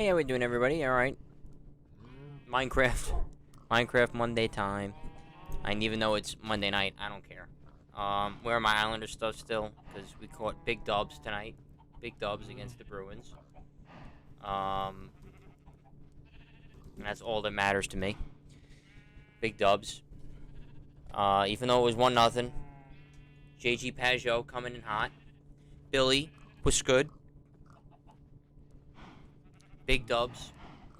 Hey, how we doing, everybody? All right. Minecraft Monday time. And even though it's Monday night, I don't care. Wearing my Islander stuff still because we caught big dubs tonight. Big dubs against the Bruins. And that's all that matters to me. Big dubs. Even though it was 1-0. JG Pajot coming in hot. Billy was good. Big dubs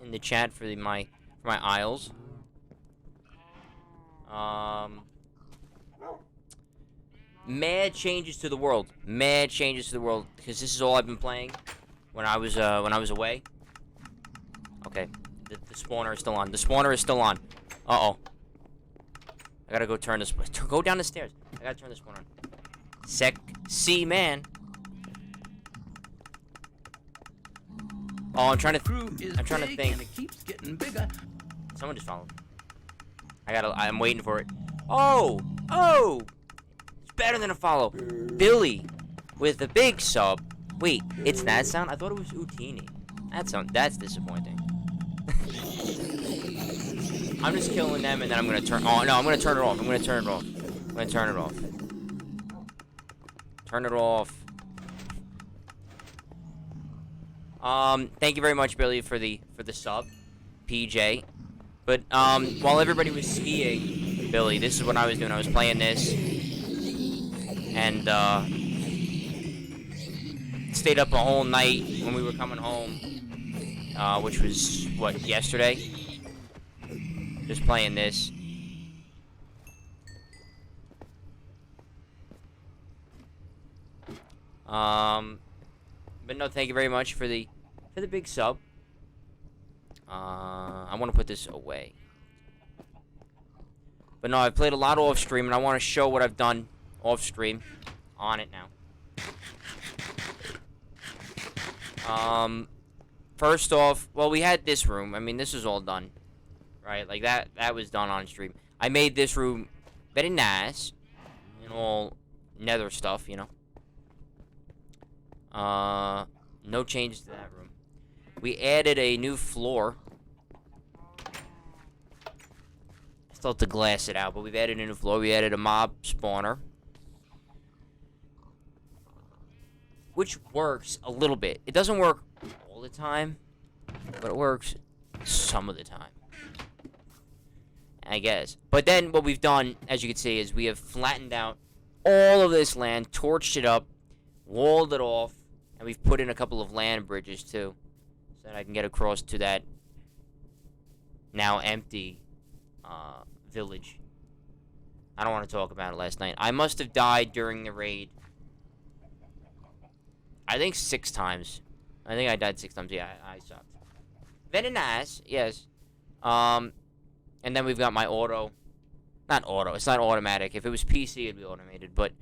in the chat for my Isles. Mad changes to the world. Mad changes to the world because this is all I've been playing when I was away. Okay, the spawner is still on. The spawner is still on. Uh-oh. I gotta go turn this. Go down the stairs. I gotta turn this one on. Sexy man. Oh, I'm trying to think. And it keeps getting bigger. Someone just followed. I'm waiting for it. Oh! It's better than a follow. Billy with the big sub. Wait, it's that sound? I thought it was Utini. That's disappointing. I'm just killing them and then I'm gonna turn. Oh no, I'm gonna turn it off. Turn it off. Thank you very much, Billy, for the sub, PJ. But while everybody was skiing, Billy, this is what I was doing. I was playing this, and stayed up a whole night when we were coming home, which was what, yesterday. Just playing this. But no, thank you very much for the big sub. I want to put this away. But no, I've played a lot off stream, and I want to show what I've done off stream on it now. First off, well, we had this room. I mean, this is all done, right? Like that was done on stream. I made this room very nice and all nether stuff, you know. No changes to that room. We added a new floor. I still have to glass it out, but we've added a new floor. We added a mob spawner, which works a little bit. It doesn't work all the time, but it works some of the time, I guess. But then what we've done, as you can see, is we have flattened out all of this land, torched it up, walled it off, and we've put in a couple of land bridges too, so that I can get across to that now empty village. I don't want to talk about it last night. I must have died during the raid. I think 6 times. I think I died 6 times. Yeah, I sucked. Very nice, yes. And then we've got my auto. Not auto. It's not automatic. If it was PC, it'd be automated. But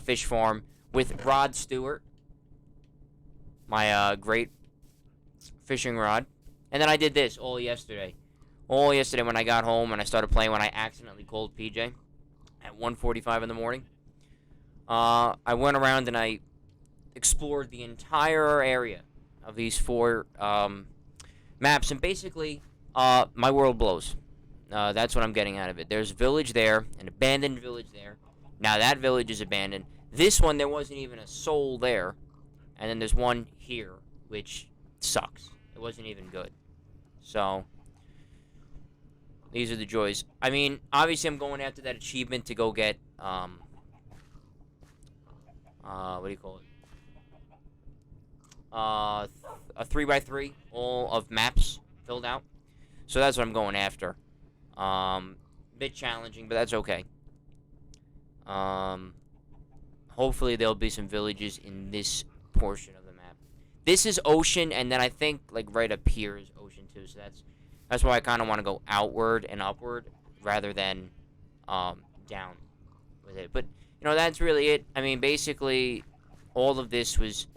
fish farm with Rod Stewart. My great fishing rod. And then I did this all yesterday. All yesterday when I got home and I started playing when I accidentally called PJ at 1:45 in the morning. I went around and I explored the entire area of these 4 maps. And basically, my world blows. That's what I'm getting out of it. There's a village there, an abandoned village there. Now that village is abandoned. This one, there wasn't even a soul there. And then there's one here, which sucks. It wasn't even good. So, these are the joys. I mean, obviously I'm going after that achievement to go get, what do you call it? A 3x3, all of maps filled out. So that's what I'm going after. Bit challenging, but that's okay. Hopefully there'll be some villages in this portion of the map. This is ocean, and then I think like right up here is ocean too. So that's why I kind of want to go outward and upward rather than down with it. But you know, that's really it. I mean, basically all of this was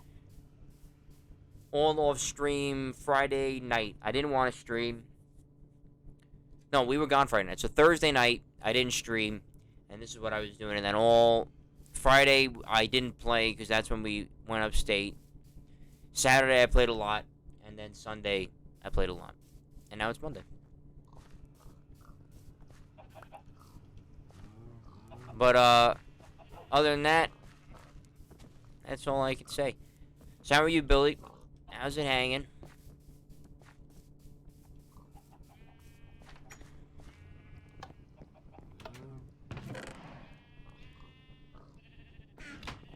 all off stream Friday night. I didn't want to stream. No, we were gone Friday night. So Thursday night I didn't stream, and this is what I was doing. And then all Friday I didn't play because that's when we went upstate. Saturday I played a lot, and And then Sunday, I played a lot. And now it's Monday. But, other than that, that's all I can say. So how are you, Billy? How's it hanging?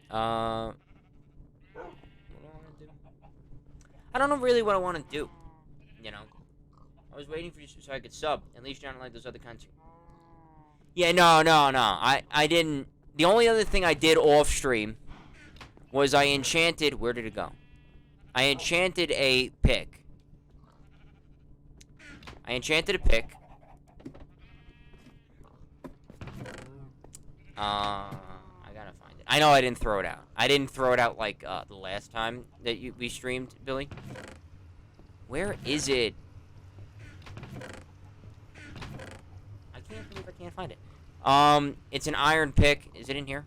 What do I want to do? I don't know really what I want to do. You know, I was waiting for you so I could sub. At least you don't like those other content. Yeah, no. I didn't. The only other thing I did off stream was I enchanted. Where did it go? I enchanted a pick. I gotta find it. I know I didn't throw it out. I didn't throw it out like the last time that we streamed, Billy. Where is it? I can't believe I can't find it. It's an iron pick. Is it in here?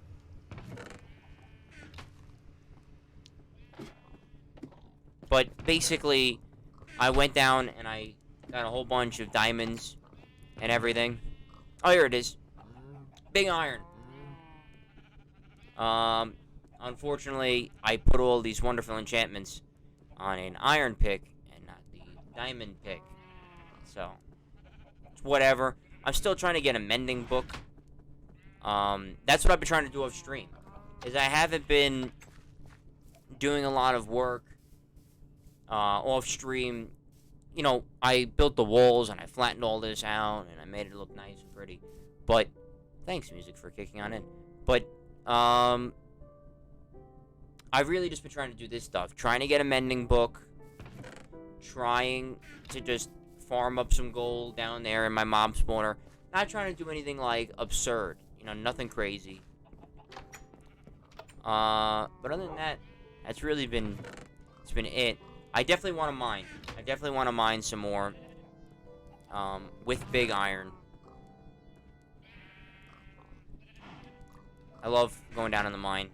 But basically, I went down and I got a whole bunch of diamonds and everything. Oh, here it is. Big iron. Unfortunately, I put all these wonderful enchantments on an iron pick and not the diamond pick. So, it's whatever. I'm still trying to get a mending book. That's what I've been trying to do off stream. Is I haven't been doing a lot of work off stream. You know, I built the walls and I flattened all this out and I made it look nice and pretty. But thanks, music, for kicking on in. But I've really just been trying to do this stuff. Trying to get a mending book. Trying to just farm up some gold down there in my mom's spawner. Not trying to do anything, like, absurd. You know, nothing crazy. But other than that, that's really been... It's been it. I definitely want to mine. I definitely want to mine some more. With big iron. I love going down in the mine.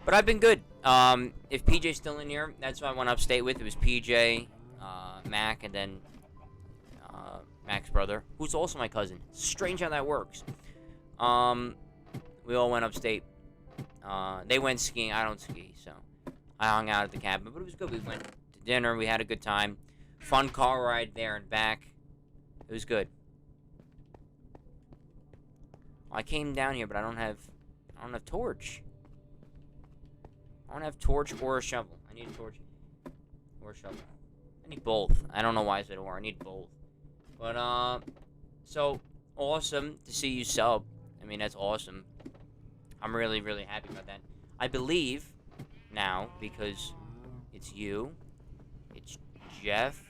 But I've been good. If PJ's still in here, that's who I went upstate with. It was PJ, Mac, and then Mac's brother, who's also my cousin. Strange how that works. We all went upstate. They went skiing. I don't ski, so I hung out at the cabin. But it was good. We went to dinner. We had a good time. Fun car ride there and back. It was good. I came down here, but I don't have torch. I don't have torch or a shovel. I need a torch or a shovel. I need both. I don't know why I said or. I need both. But so awesome to see you sub. I mean, that's awesome. I'm really, really happy about that. I believe now, because it's you, it's Jeff,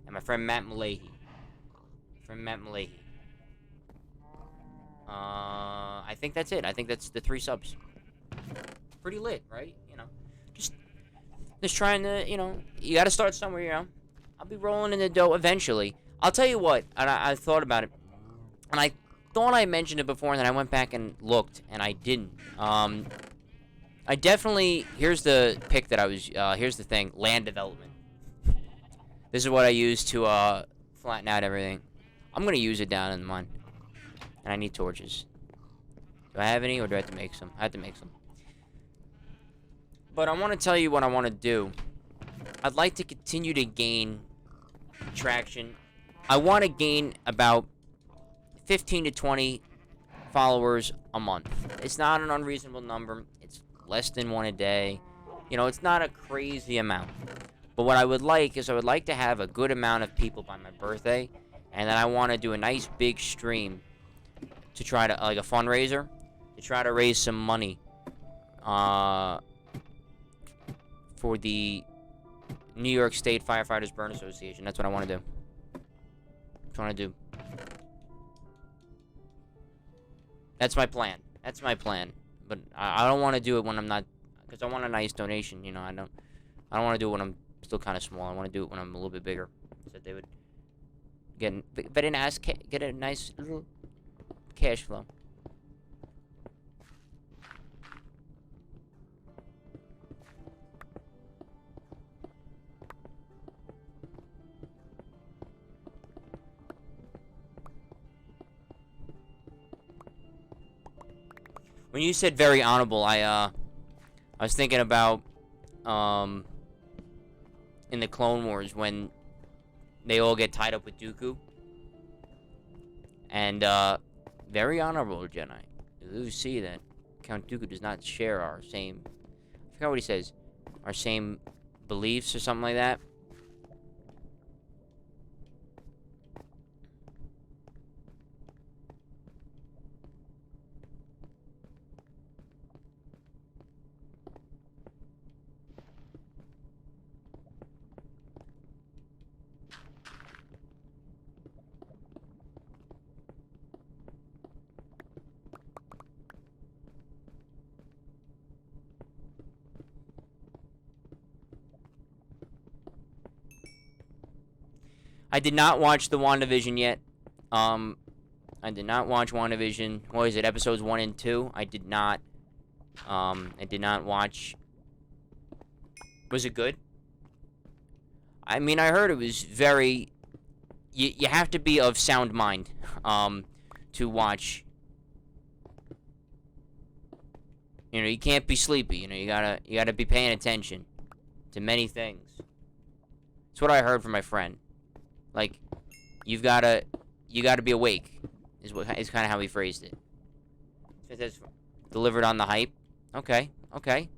and my friend Matt Malahy. I think that's it. I think that's the 3 subs. Pretty lit, right? You know, just trying to, you know, you got to start somewhere, you know. I'll be rolling in the dough eventually. I'll tell you what, and I thought about it, and I thought I mentioned it before, and then I went back and looked, and I didn't. I definitely, here's the pick that I was, here's the thing, land development. This is what I use to, flatten out everything. I'm gonna use it down in the mine. And I need torches. Do I have any, or do I have to make some? I have to make some. But I want to tell you what I want to do. I'd like to continue to gain traction. I want to gain about 15 to 20 followers a month. It's not an unreasonable number. It's less than 1 a day. You know, it's not a crazy amount. But what I would like is I would like to have a good amount of people by my birthday. And then I want to do a nice big stream to try to, like a fundraiser, to try to raise some money for the New York State Firefighters Burn Association. That's what I want to do. That's what I want to do. That's my plan. That's my plan. But I don't want to do it when I'm not, because I want a nice donation. You know, I don't want to do it when I'm still kind of small. I want to do it when I'm a little bit bigger, so that they would get a nice little cash flow. When you said very honorable, I was thinking about in the Clone Wars when they all get tied up with Dooku, and very honorable Jedi. You see that Count Dooku does not share our same. I forgot what he says. Our same beliefs or something like that. I did not watch the WandaVision yet. I did not watch WandaVision. What is it, episodes 1 and 2? I did not. I did not watch. Was it good? I mean, I heard it was very. You have to be of sound mind, to watch. You know, you can't be sleepy. You know, you gotta be paying attention to many things. That's what I heard from my friend. Like, you gotta be awake. Is kind of how he phrased it. It says delivered on the hype. Okay, okay.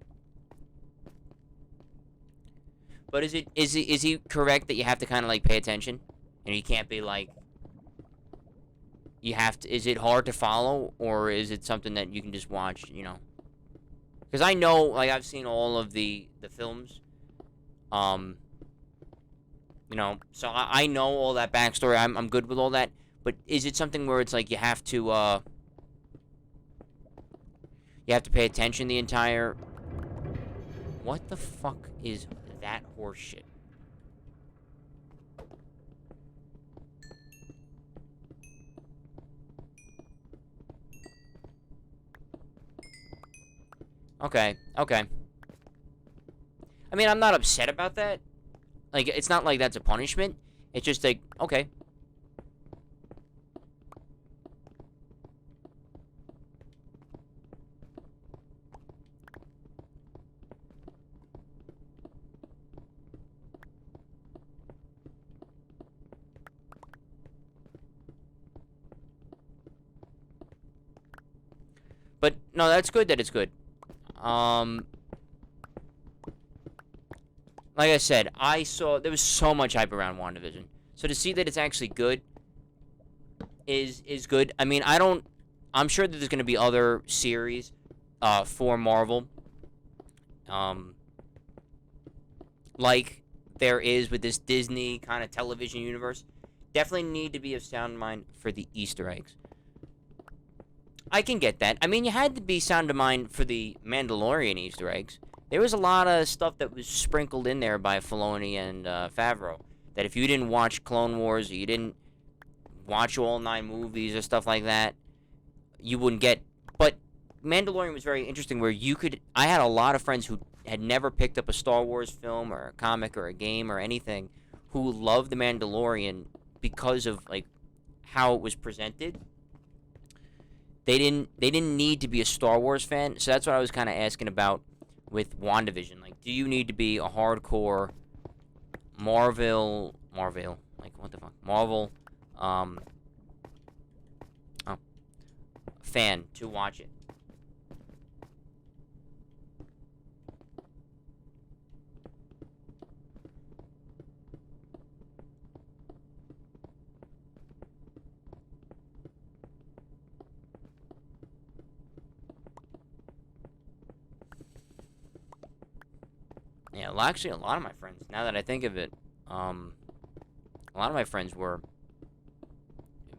But is he correct that you have to kind of like pay attention? And you can't be like. You have to. Is it hard to follow, or is it something that you can just watch? You know. Because I know, like, I've seen all of the films. You know, so I know all that backstory. I'm good with all that. But is it something where it's like you have to pay attention the entire... What the fuck is that horse shit? Okay, okay. I mean, I'm not upset about that. Like, it's not like that's a punishment. It's just like, okay. But, no, that's good that it's good. Like I said, there was so much hype around WandaVision. So to see that it's actually good is good. I mean, I'm sure that there's going to be other series for Marvel. Like there is with this Disney kind of television universe. Definitely need to be of sound mind for the Easter eggs. I can get that. I mean, you had to be sound of mind for the Mandalorian Easter eggs. There was a lot of stuff that was sprinkled in there by Filoni and Favreau. That if you didn't watch Clone Wars, or you didn't watch all 9 movies or stuff like that, you wouldn't get. But Mandalorian was very interesting where you could... I had a lot of friends who had never picked up a Star Wars film or a comic or a game or anything who loved The Mandalorian because of, like, how it was presented. They didn't need to be a Star Wars fan, so that's what I was kind of asking about with WandaVision. Like, do you need to be a hardcore Marvel, like, what the fuck? Marvel, fan to watch it? Yeah, well, actually, a lot of my friends, now that I think of it, a lot of my friends were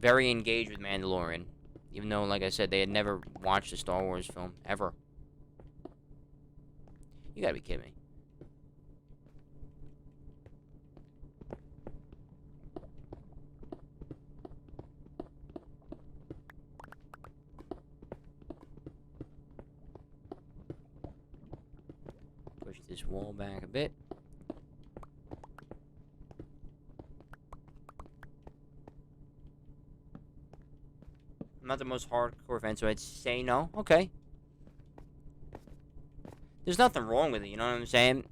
very engaged with Mandalorian, even though, like I said, they had never watched a Star Wars film, ever. You gotta be kidding me. Push this wall back a bit. I'm not the most hardcore fan, so I'd say no. Okay. There's nothing wrong with it, you know what I'm saying?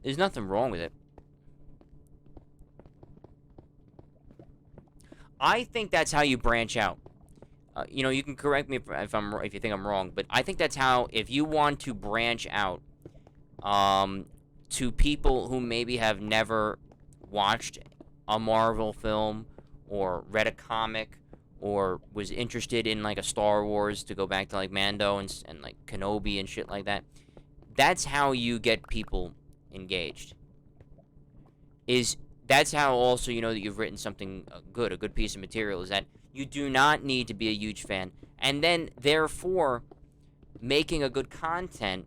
There's nothing wrong with it. I think that's how you branch out. You know, you can correct me if you think I'm wrong, but I think that's how, if you want to branch out to people who maybe have never watched a Marvel film or read a comic or was interested in like a Star Wars, to go back to like Mando and like Kenobi and shit like that. That's how you get people engaged. That's how also you know that you've written something good, a good piece of material, is that you do not need to be a huge fan. And then, therefore, making a good content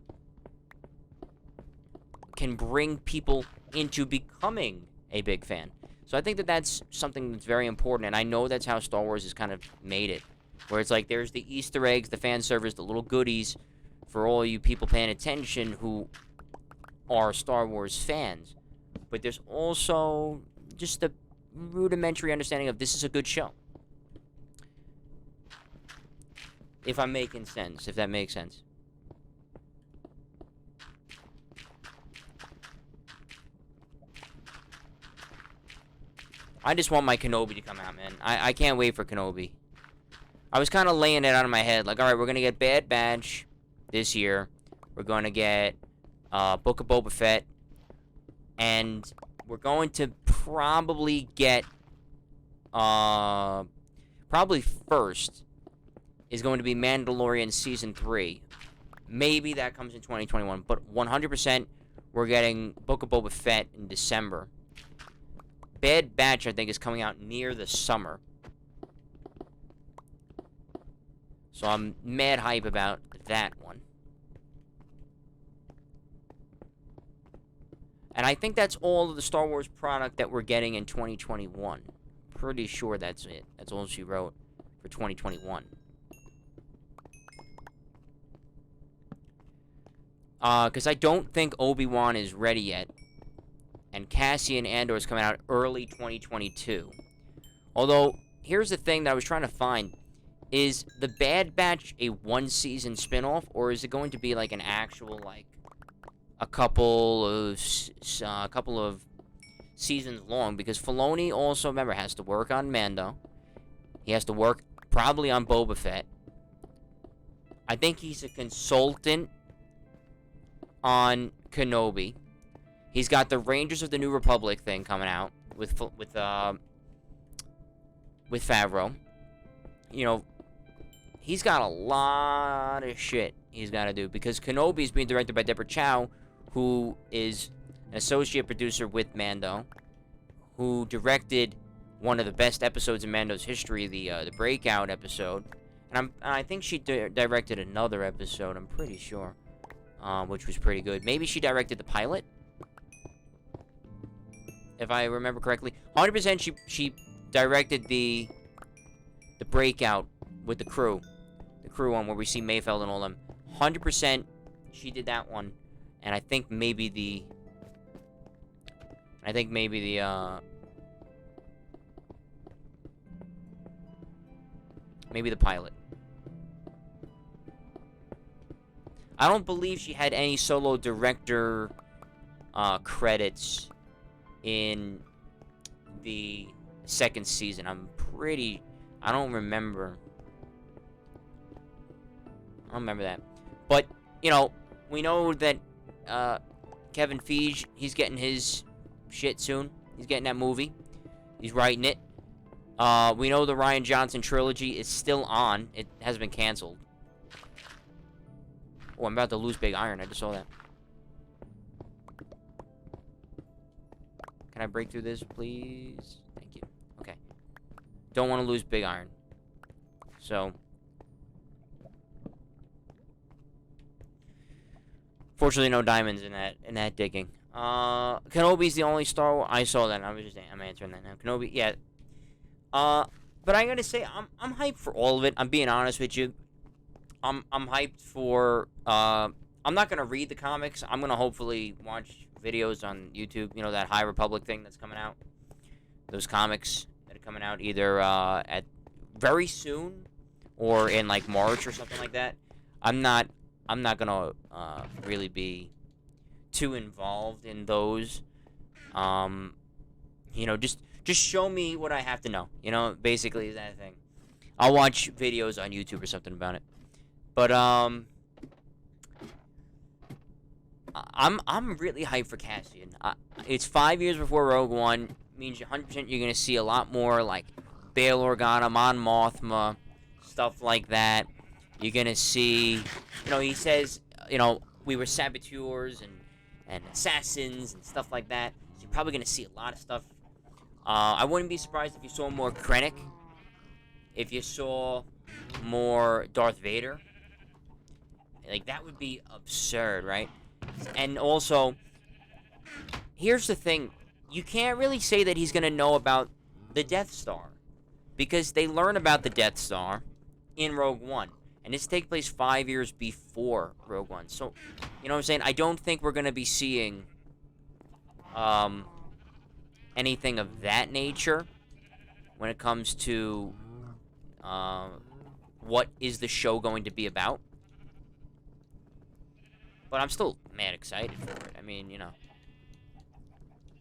can bring people into becoming a big fan. So I think that that's something that's very important, and I know that's how Star Wars has kind of made it. Where it's like, there's the Easter eggs, the fan service, the little goodies for all you people paying attention who are Star Wars fans. But there's also just the rudimentary understanding of this is a good show. If I'm making sense, if that makes sense. I just want my Kenobi to come out, man. I can't wait for Kenobi. I was kind of laying it out in my head. Like, alright, we're going to get Bad Batch this year. We're going to get Book of Boba Fett. And we're going to probably get... probably first is going to be Mandalorian Season 3. Maybe that comes in 2021. But 100% we're getting Book of Boba Fett in December. Bad Batch, I think, is coming out near the summer. So I'm mad hype about that one. And I think that's all of the Star Wars product that we're getting in 2021. Pretty sure that's it. That's all she wrote for 2021. Because I don't think Obi-Wan is ready yet. And Cassian Andor is coming out early 2022. Although, here's the thing that I was trying to find. Is the Bad Batch a one-season spinoff, or is it going to be like an actual, like, a couple of seasons long? Because Filoni also, remember, has to work on Mando. He has to work probably on Boba Fett. I think he's a consultant on Kenobi. He's got the Rangers of the New Republic thing coming out with Favreau. You know, he's got a lot of shit he's got to do, because Kenobi is being directed by Deborah Chow, who is an associate producer with Mando, who directed one of the best episodes in Mando's history, the Breakout episode, and I think she directed another episode, I'm pretty sure, which was pretty good. Maybe she directed the pilot, if I remember correctly. 100% she directed the Breakout with the crew one where we see Mayfeld and all them. 100% she did that one, and I think maybe the pilot. I don't believe she had any solo director credits in the second season. I don't remember that. But, you know, we know that Kevin Feige, he's getting his shit soon. He's getting that movie. He's writing it. We know the Rian Johnson trilogy is still on. It hasn't been canceled. Oh, I'm about to lose Big Iron. I just saw that. Can I break through this, please? Thank you. Okay. Don't want to lose Big Iron. So, fortunately, no diamonds in that digging. Kenobi's the only Star Wars. I saw that. I'm answering that now. Kenobi, yeah. But I gotta say, I'm hyped for all of it. I'm being honest with you. I'm hyped for. I'm not gonna read the comics. I'm gonna hopefully watch videos on YouTube. You know, that High Republic thing that's coming out. Those comics that are coming out either at very soon or in like March or something like that. I'm not I'm not gonna really be too involved in those. You know, just show me what I have to know. You know, basically that thing. I'll watch videos on YouTube or something about it. But I'm really hyped for Cassian. It's 5 years before Rogue One. Means 100% you're gonna see a lot more like Bail Organa, Mon Mothma, stuff like that. You're gonna see, you know, he says, you know, we were saboteurs and assassins and stuff like that. So you're probably gonna see a lot of stuff. I wouldn't be surprised if you saw more Krennic. If you saw more Darth Vader. Like, that would be absurd, right? And also, here's the thing. You can't really say that he's going to know about the Death Star. Because they learn about the Death Star in Rogue One. And this takes place 5 years before Rogue One. So, you know what I'm saying? I don't think we're going to be seeing anything of that nature when it comes to what is the show going to be about. But I'm still mad excited for it. I mean, you know,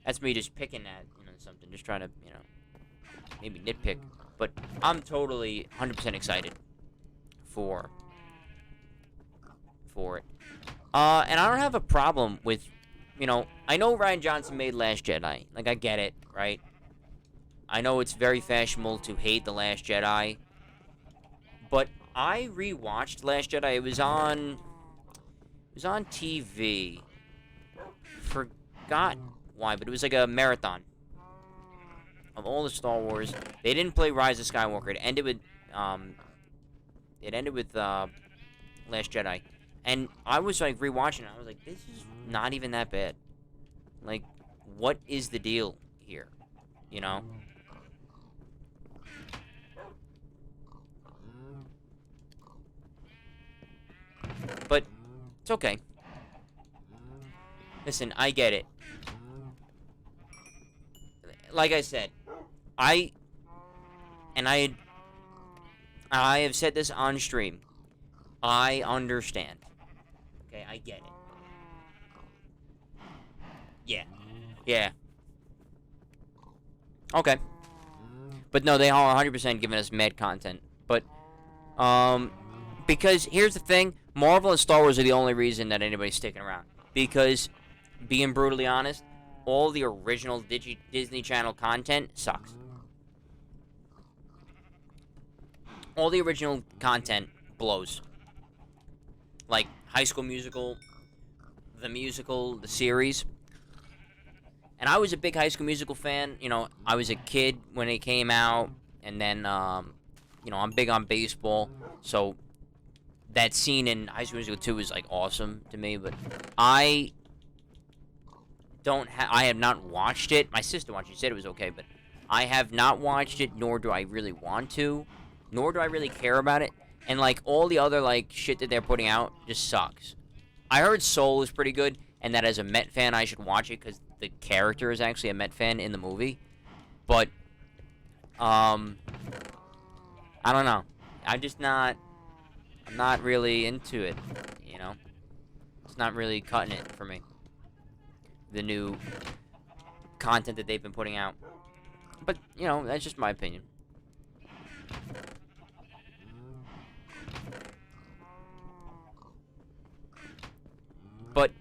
that's me just picking at, you know, something. Just trying to, you know, maybe nitpick. But I'm totally 100% excited for it. And I don't have a problem with, you know, I know Rian Johnson made Last Jedi. Like, I get it, right? I know it's very fashionable to hate The Last Jedi. But I rewatched Last Jedi. It was on TV. Forgot why, but it was like a marathon of all the Star Wars. They didn't play Rise of Skywalker. It ended with Last Jedi. And I was like rewatching it. I was like, this is not even that bad. Like, what is the deal here? You know? But it's okay. Listen, I get it. Like I said, I have said this on stream. I understand. Okay, I get it. Yeah. Yeah. Okay. But no, they are 100% giving us mad content. But, because here's the thing. Marvel and Star Wars are the only reason that anybody's sticking around. Because, being brutally honest, all the original Disney Channel content sucks. All the original content blows. Like High School Musical, the series. And I was a big High School Musical fan. You know, I was a kid when it came out. And then, you know, I'm big on baseball. So, that scene in High School Musical 2 is, like, awesome to me. But I have not watched it. My sister watched it. She said it was okay. But I have not watched it, nor do I really want to. Nor do I really care about it. And, like, all the other, like, shit that they're putting out just sucks. I heard Soul is pretty good. And that as a Met fan, I should watch it because the character is actually a Met fan in the movie. But, I don't know. I'm not really into it, you know? It's not really cutting it for me. The new content that they've been putting out. But, you know, that's just my opinion. But,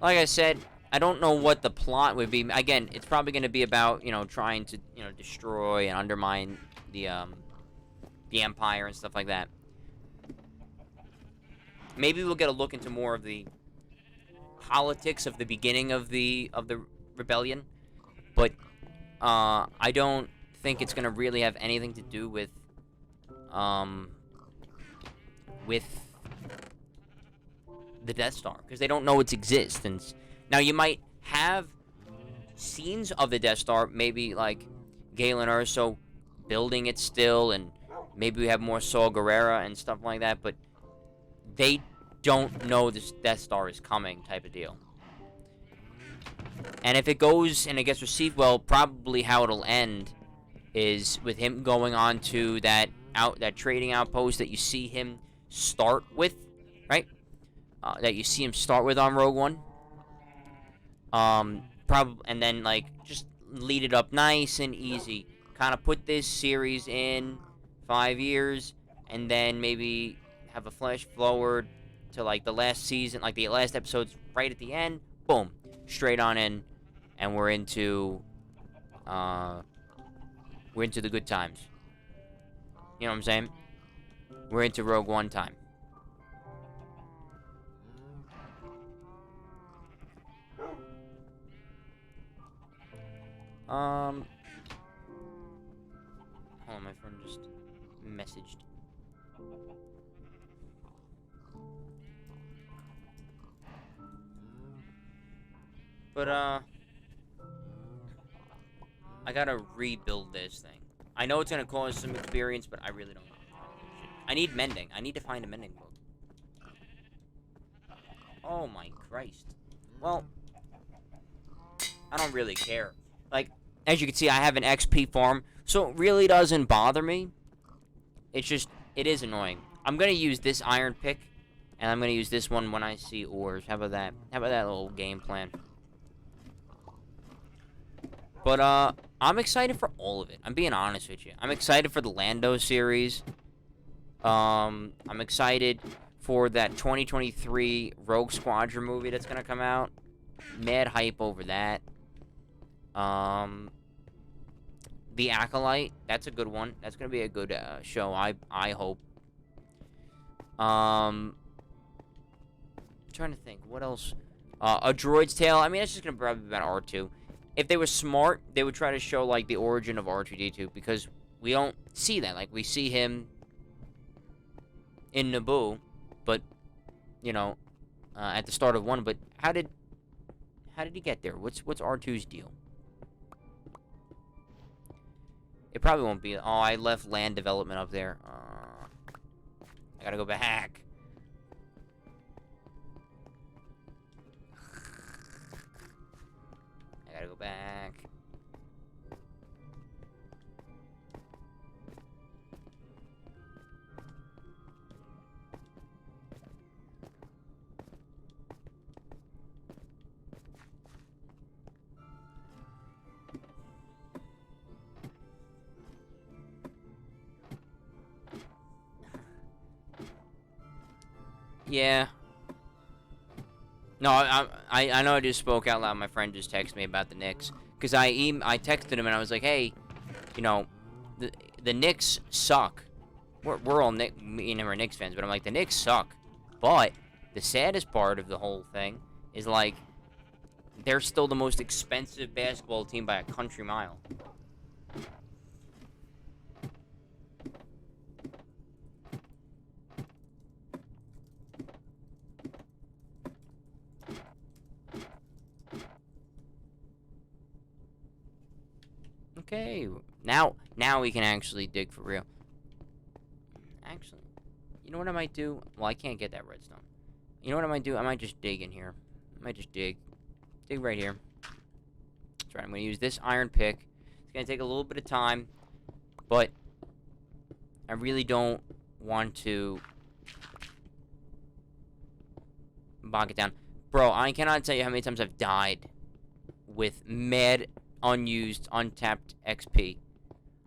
like I said, I don't know what the plot would be. Again, it's probably going to be about, you know, trying to, you know, destroy and undermine the Empire and stuff like that. Maybe we'll get a look into more of the politics of the beginning of the rebellion. But, I don't think it's going to really have anything to do with the Death Star, because they don't know its existence. Now, you might have scenes of the Death Star, maybe like Galen Erso building it still, and maybe we have more Saw Gerrera and stuff like that, but they don't know this Death Star is coming type of deal. And if it goes and it gets received well, probably how it'll end is with him going on to that trading outpost that you see him start with, right? that you see him start with on Rogue One. Probably, and then like just lead it up nice and easy. Kind of put this series in 5 years, and then maybe have a flash forward to like the last season, like the last episode's right at the end. Boom, straight on in, and we're into the good times. You know what I'm saying? We're into Rogue One time. Hold on, my friend just messaged. But, I gotta rebuild this thing. I know it's gonna cause some experience, but I really don't. I need mending. I need to find a mending book. Oh my Christ. Well, I don't really care. Like, as you can see, I have an XP farm, so it really doesn't bother me. It's just, it is annoying. I'm gonna use this iron pick, and I'm gonna use this one when I see ores. How about that? How about that little game plan? But, I'm excited for all of it. I'm being honest with you. I'm excited for the Lando series. I'm excited for that 2023 Rogue Squadron movie that's gonna come out. Mad hype over that. The Acolyte, that's a good one. That's gonna be a good show. I hope. I'm trying to think what else. A Droid's Tale. I mean, that's just gonna probably be about R2. If they were smart, they would try to show like the origin of R2-D2 because we don't see that. Like we see him in Naboo, but you know, at the start of 1. But how did he get there? What's R2's deal? It probably won't be. Oh, I left land development up there. I gotta go back. I gotta go back. Yeah. No, I know I just spoke out loud. My friend just texted me about the Knicks. Because I texted him and I was like, hey, you know, the Knicks suck. We're all me and him are Knicks fans, but I'm like, the Knicks suck. But the saddest part of the whole thing is, like, they're still the most expensive basketball team by a country mile. Okay, now we can actually dig for real. Actually, you know what I might do? Well, I can't get that redstone. You know what I might do? I might just dig in here. I might just dig right here. That's right. I'm gonna use this iron pick. It's gonna take a little bit of time, but I really don't want to bog it down, bro. I cannot tell you how many times I've died with mad unused, untapped XP.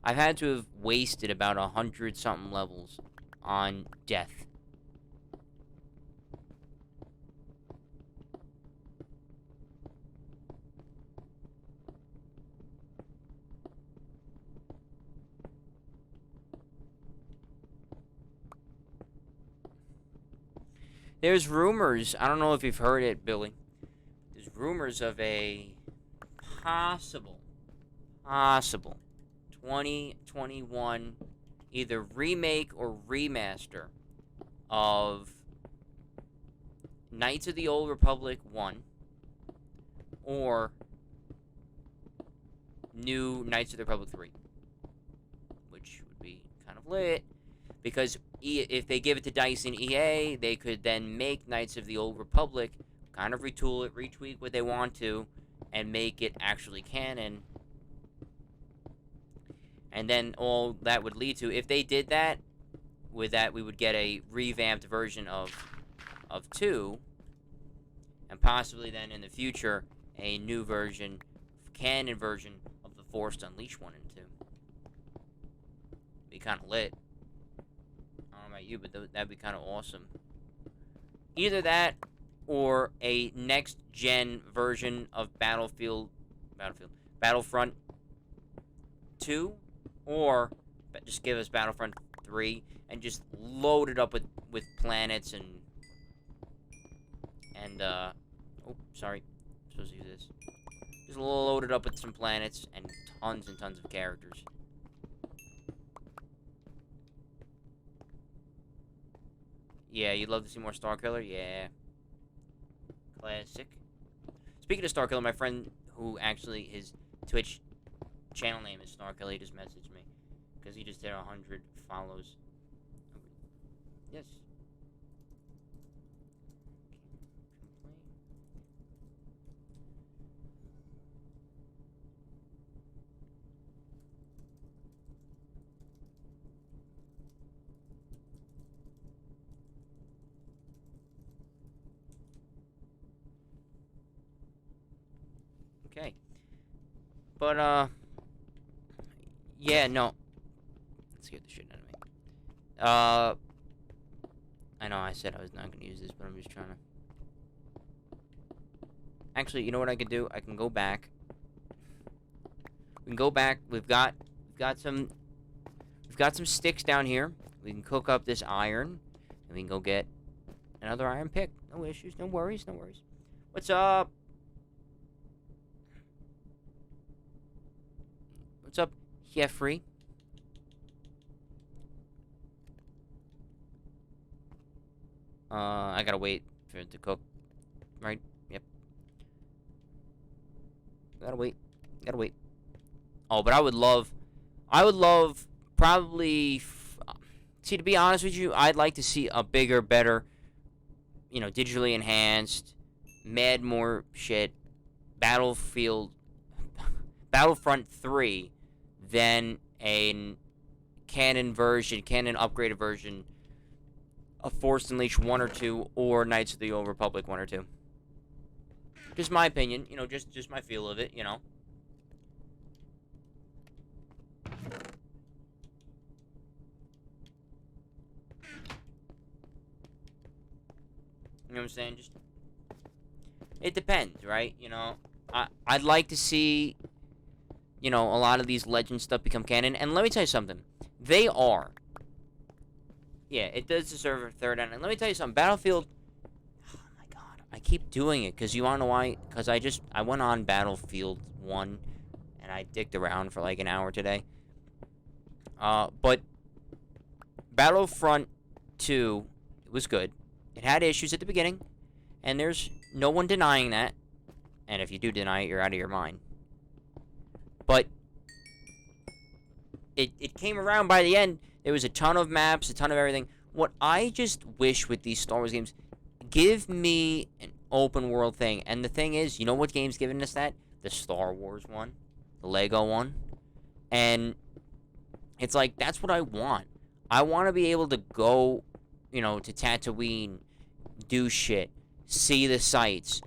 I've had to have wasted about 100-something levels on death. There's rumors, I don't know if you've heard it, Billy. There's rumors of a possible 2021 either remake or remaster of Knights of the Old Republic 1 or new Knights of the Republic 3, which would be kind of lit because if they give it to DICE and EA, they could then make Knights of the Old Republic, kind of retool it, retweak what they want to, and make it actually canon. And then all that would lead to, if they did that, with that we would get a revamped version of 2, and possibly then in the future a new version, canon version of the Force Unleashed 1 and 2. Be kind of lit. I don't know about you, but that'd be kind of awesome. Either that or a next gen version of Battlefront 2, or just give us Battlefront 3 and just load it up with planets and oh, sorry, I'm supposed to use this. Just load it up with some planets and tons of characters. Yeah, you'd love to see more Starkiller? Yeah. Classic. Speaking of Starkiller, my friend who actually, his Twitch channel name is Starkiller, he just messaged me. Because he just hit 100 follows. Yes. Okay. But, yeah, no. Let's get the shit out of me. I know I said I was not going to use this, but I'm just trying to... Actually, you know what I could do? I can go back. We can go back. We've got some sticks down here. We can cook up this iron, and we can go get another iron pick. No issues, no worries, no worries. What's up? What's up, Jeffrey? I gotta wait for it to cook, right? Yep. Gotta wait. Oh, but I would love, probably, see, to be honest with you, I'd like to see a bigger, better, you know, digitally enhanced, mad more shit, Battlefront 3 than a canon upgraded version of Force Unleashed 1 or 2, or Knights of the Old Republic 1 or 2. Just my opinion, you know, just my feel of it, you know. You know what I'm saying? Just, it depends, right? You know, I'd like to see, you know, a lot of these legend stuff become canon. And let me tell you something. They are. Yeah, it does deserve a third end. And let me tell you something. Battlefield... Oh, my God. I keep doing it. Because you want to know why? Because I went on Battlefield 1. And I dicked around for like an hour today. But Battlefront 2 was good. It had issues at the beginning. And there's no one denying that. And if you do deny it, you're out of your mind. But it came around by the end. There was a ton of maps, a ton of everything. What I just wish with these Star Wars games, give me an open world thing. And the thing is, you know what game's giving us that? The Star Wars one. The Lego one. And it's like, that's what I want. I want to be able to go, you know, to Tatooine, do shit, see the sights.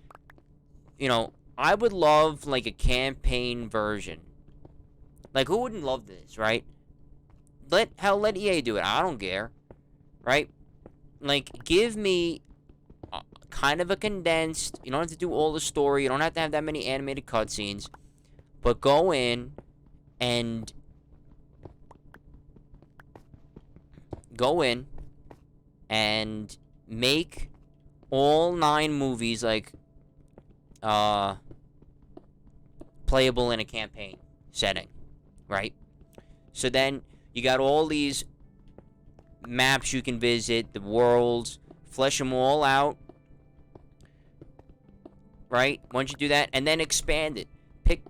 You know, I would love, like, a campaign version. Like, who wouldn't love this, right? Let EA do it. I don't care. Right? Like, give me kind of a condensed... You don't have to do all the story. You don't have to have that many animated cutscenes. But go in and... make all 9 movies, like, playable in a campaign setting. Right? So then... You got all these maps you can visit, the worlds, flesh them all out, right? Once you do that, and then expand it. Pick,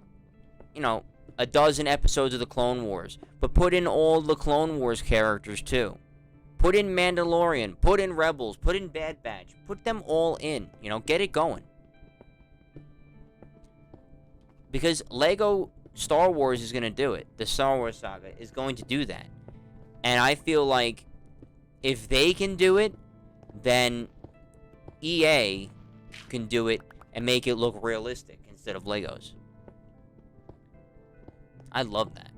you know, a dozen episodes of the Clone Wars, but put in all the Clone Wars characters, too. Put in Mandalorian, put in Rebels, put in Bad Batch, put them all in, you know, get it going. Because Lego... Star Wars is going to do it. The Star Wars saga is going to do that. And I feel like if they can do it, then EA can do it and make it look realistic instead of Legos. I love that.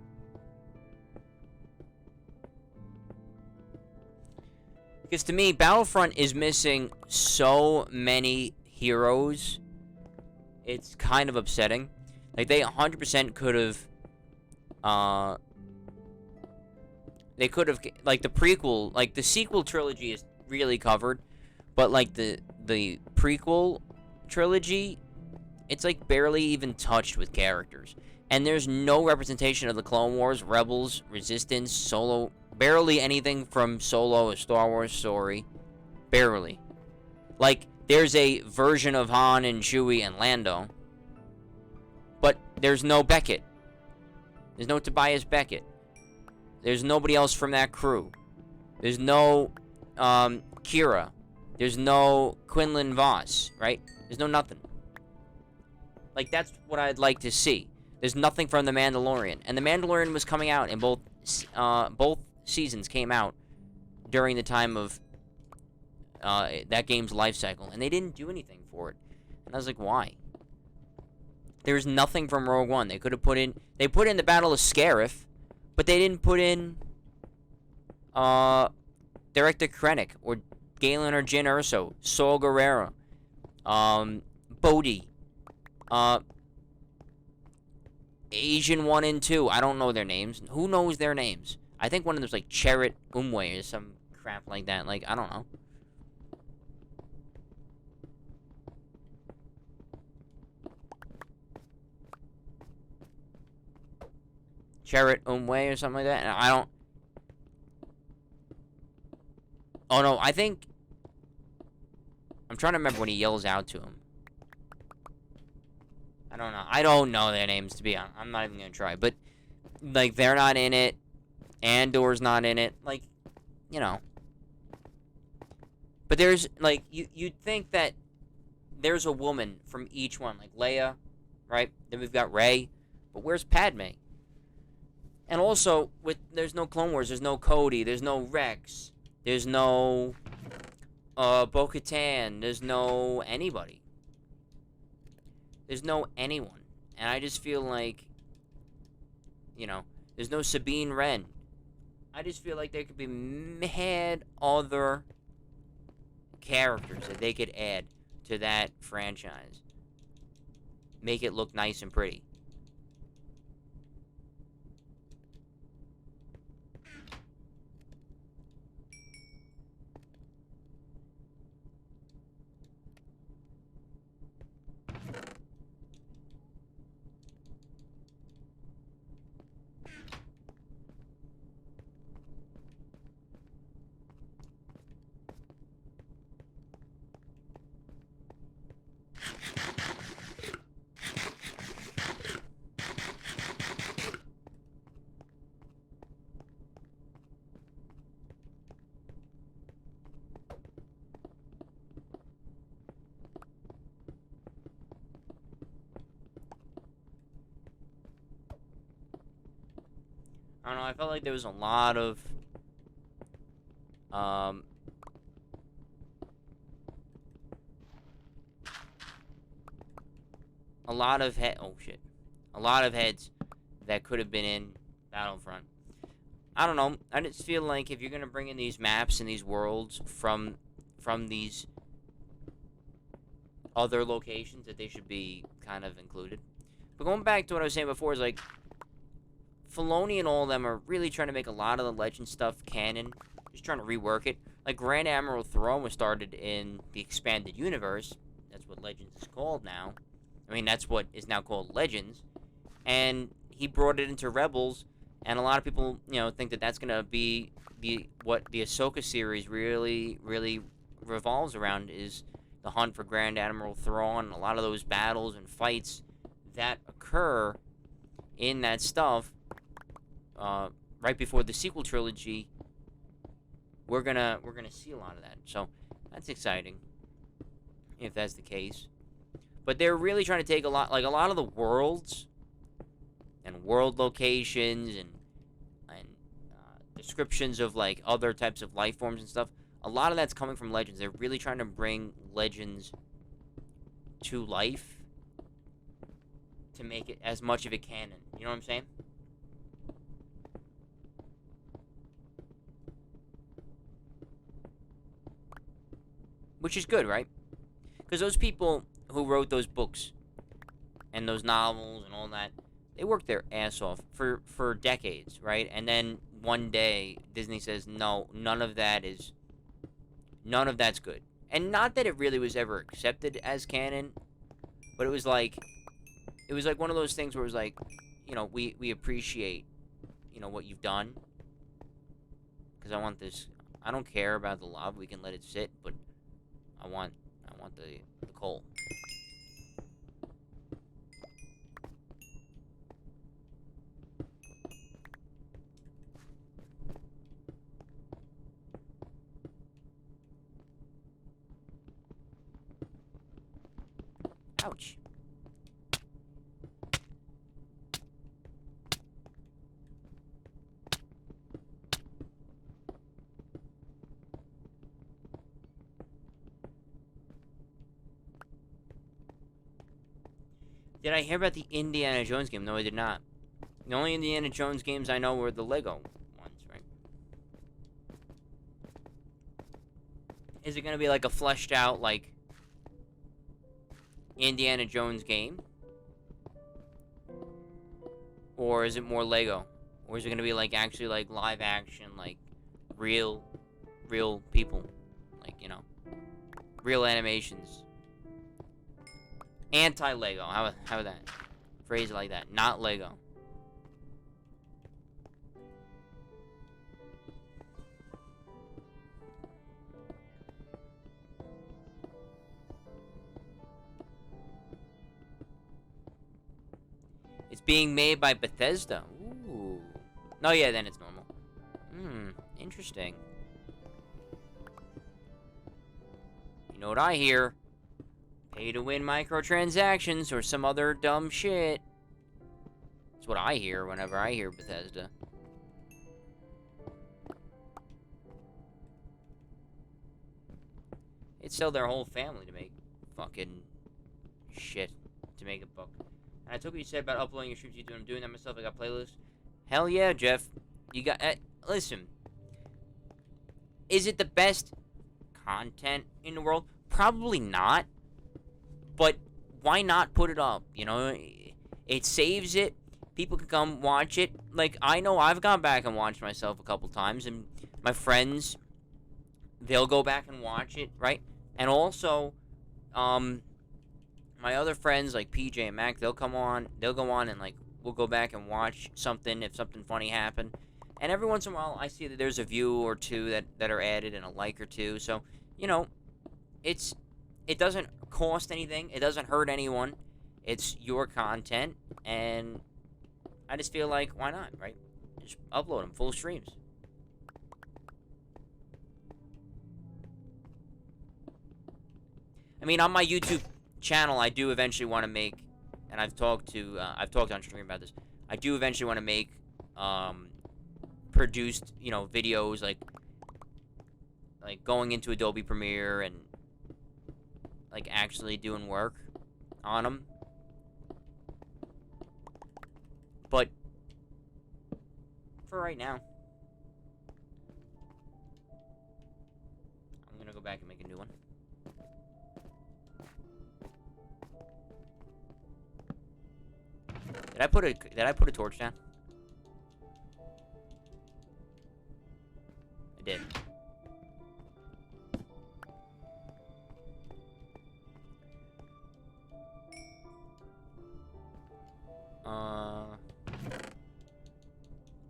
Because to me, Battlefront is missing so many heroes. It's kind of upsetting. Like, they 100% could have... They could have... Like, the prequel... Like, the sequel trilogy is really covered. But, like, the prequel trilogy... It's, like, barely even touched with characters. And there's no representation of the Clone Wars, Rebels, Resistance, Solo... Barely anything from Solo, a Star Wars story. Barely. Like, there's a version of Han and Chewie and Lando. But there's no Beckett. There's no Tobias Beckett. There's nobody else from that crew. There's no Kira. There's no Quinlan Voss, right? There's no nothing. Like, that's what I'd like to see. There's nothing from The Mandalorian. And The Mandalorian was coming out in both seasons came out during the time of that game's life cycle, and they didn't do anything for it. And I was like, why? There's nothing from Rogue One. They could have put in... They put in the Battle of Scarif, but they didn't put in Director Krennic, or Galen or Jyn Erso, Saul Guerrero, Bodhi, Asian 1 and 2. I don't know their names. Who knows their names? I think one of them's like Chirrut Umwe or some crap like that. Like, I don't know. Chirrut Umwe or something like that. And I don't... Oh, no, I think... I'm trying to remember when he yells out to him. I don't know. I don't know their names, to be honest. I'm not even going to try. But, like, they're not in it. Andor's not in it. Like, you know. But there's, like, you'd think that there's a woman from each one. Like, Leia, right? Then we've got Rey. But where's Padme? And also, there's no Clone Wars. There's no Cody. There's no Rex. There's no Bo-Katan. There's no anybody. There's no anyone. And I just feel like, you know, there's no Sabine Wren. I just feel like there could be mad other characters that they could add to that franchise. Make it look nice and pretty. I don't know, I felt like there was a lot of, a lot of a lot of heads that could have been in Battlefront. I don't know, I just feel like if you're gonna bring in these maps and these worlds from these other locations, that they should be kind of included. But going back to what I was saying before, is like, Filoni and all of them are really trying to make a lot of the Legend stuff canon. Just trying to rework it. Like, Grand Admiral Thrawn was started in the Expanded Universe. That's what Legends is called now. I mean, that's what is now called Legends. And he brought it into Rebels. And a lot of people, you know, think that that's going to be what the Ahsoka series really, really revolves around, is the hunt for Grand Admiral Thrawn. A lot of those battles and fights that occur in that stuff. Right before the sequel trilogy, we're gonna see a lot of that. So that's exciting, if that's the case. But they're really trying to take a lot of the worlds and world locations and descriptions of like other types of life forms and stuff. A lot of that's coming from Legends. They're really trying to bring Legends to life to make it as much of a canon. You know what I'm saying? Which is good, right? Because those people who wrote those books and those novels and all that, they worked their ass off for decades, right? And then one day Disney says, no, none of that's good. And not that it really was ever accepted as canon, but it was like one of those things where it was like, you know, we appreciate, you know, what you've done. Because I want this. I don't care about the lava. We can let it sit, but I want the coal. Ouch. Did I hear about the Indiana Jones game? No, I did not. The only Indiana Jones games I know were the Lego ones, right? Is it going to be like a fleshed out, like, Indiana Jones game? Or is it more Lego? Or is it going to be, like, actually, like, live action, like, real people? Like, you know, real animations. Anti-Lego. How about that? Phrase it like that. Not Lego. It's being made by Bethesda. Ooh. No, yeah, then it's normal. Interesting. You know what I hear? Pay to win microtransactions or some other dumb shit. That's what I hear whenever I hear Bethesda. They'd sell their whole family to make fucking shit. To make a book. And I took what you said about uploading your streams to YouTube. I'm doing that myself. I got playlists. Hell yeah, Jeff. You got... listen. Is it the best content in the world? Probably not. But why not put it up? You know, it saves it. People can come watch it. Like, I know I've gone back and watched myself a couple times. And my friends, they'll go back and watch it, right? And also, my other friends, like PJ and Mac, they'll go on, and, like, we'll go back and watch something if something funny happened. And every once in a while, I see that there's a view or two that are added and a like or two. So, you know, it doesn't cost anything. It doesn't hurt anyone. It's your content. And I just feel like, why not, right? Just upload them, full streams. I mean, on my YouTube channel, I do eventually want to make, and I've talked on stream about this. I do eventually want to make produced, you know, videos like going into Adobe Premiere and like actually doing work on them. But for right now, I'm gonna go back and make a new one. Did I put a torch down? I did.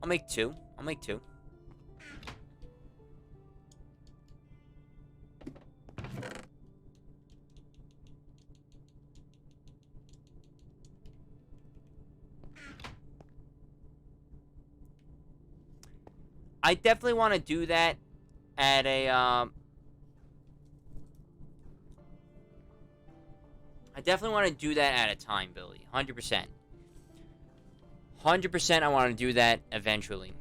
I'll make two. I definitely want to do that at a, I definitely want to do that at a time, Billy. 100%. 100% I want to do that eventually.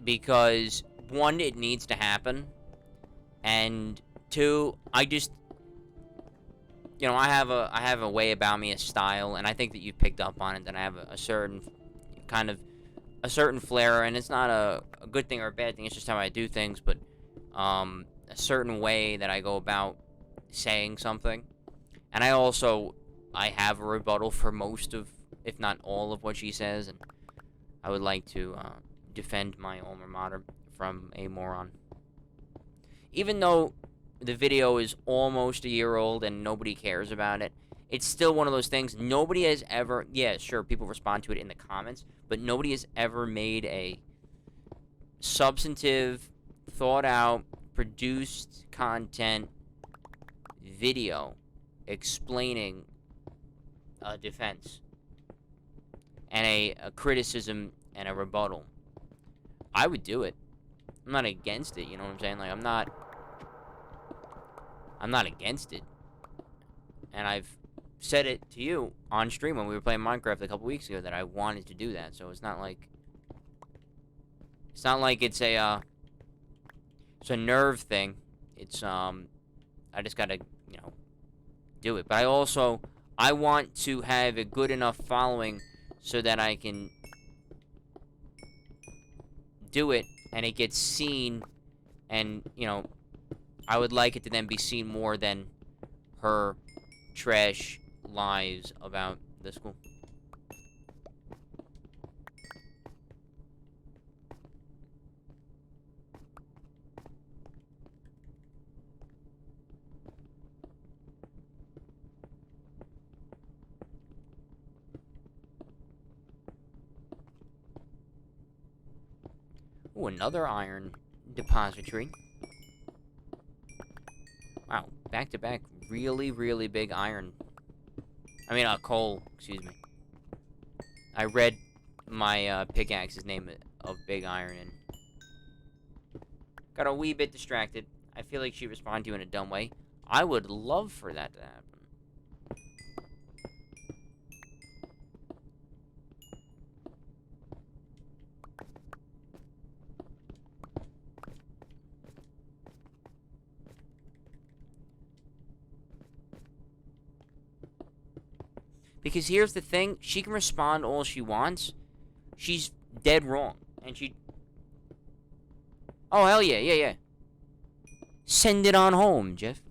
Because, one, it needs to happen. And, two, you know, I have a way about me, a style, and I think that you picked up on it. That I have a certain kind of a certain flair, and it's not a good thing or a bad thing. It's just how I do things. But a certain way that I go about saying something, and I have a rebuttal for most of, if not all of what she says, and I would like to defend my alma mater from a moron. Even though the video is almost a year old and nobody cares about it, it's still one of those things nobody has ever, yeah, sure, people respond to it in the comments, but nobody has ever made a substantive, thought out, produced content video explaining a defense and a criticism and a rebuttal. I would do it. I'm not against it, you know what I'm saying? Like, I'm not against it. And I've said it to you on stream when we were playing Minecraft a couple weeks ago that I wanted to do that. So it's not like it's a nerve thing. It's I just gotta, you know, do it. But I want to have a good enough following so that I can do it and it gets seen, and, you know, I would like it to then be seen more than her trash lies about the school. Ooh, another iron depository. Wow, back-to-back really, really big iron. I mean, coal, excuse me. I read my pickaxe's name of Big Iron and got a wee bit distracted. I feel like she responded to you in a dumb way. I would love for that to happen. Because here's the thing, she can respond all she wants. She's dead wrong. And she... Oh, hell yeah, yeah, yeah. Send it on home, Jeff.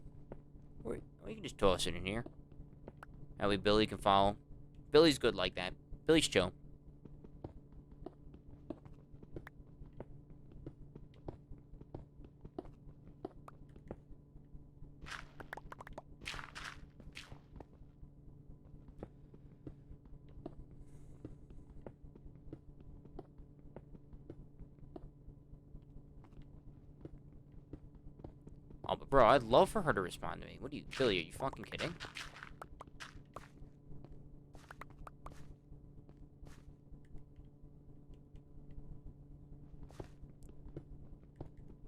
Or you can just toss it in here. That way Billy can follow. Billy's good like that. Billy's chill. Oh, but bro, I'd love for her to respond to me. What are you, Billy, are you fucking kidding?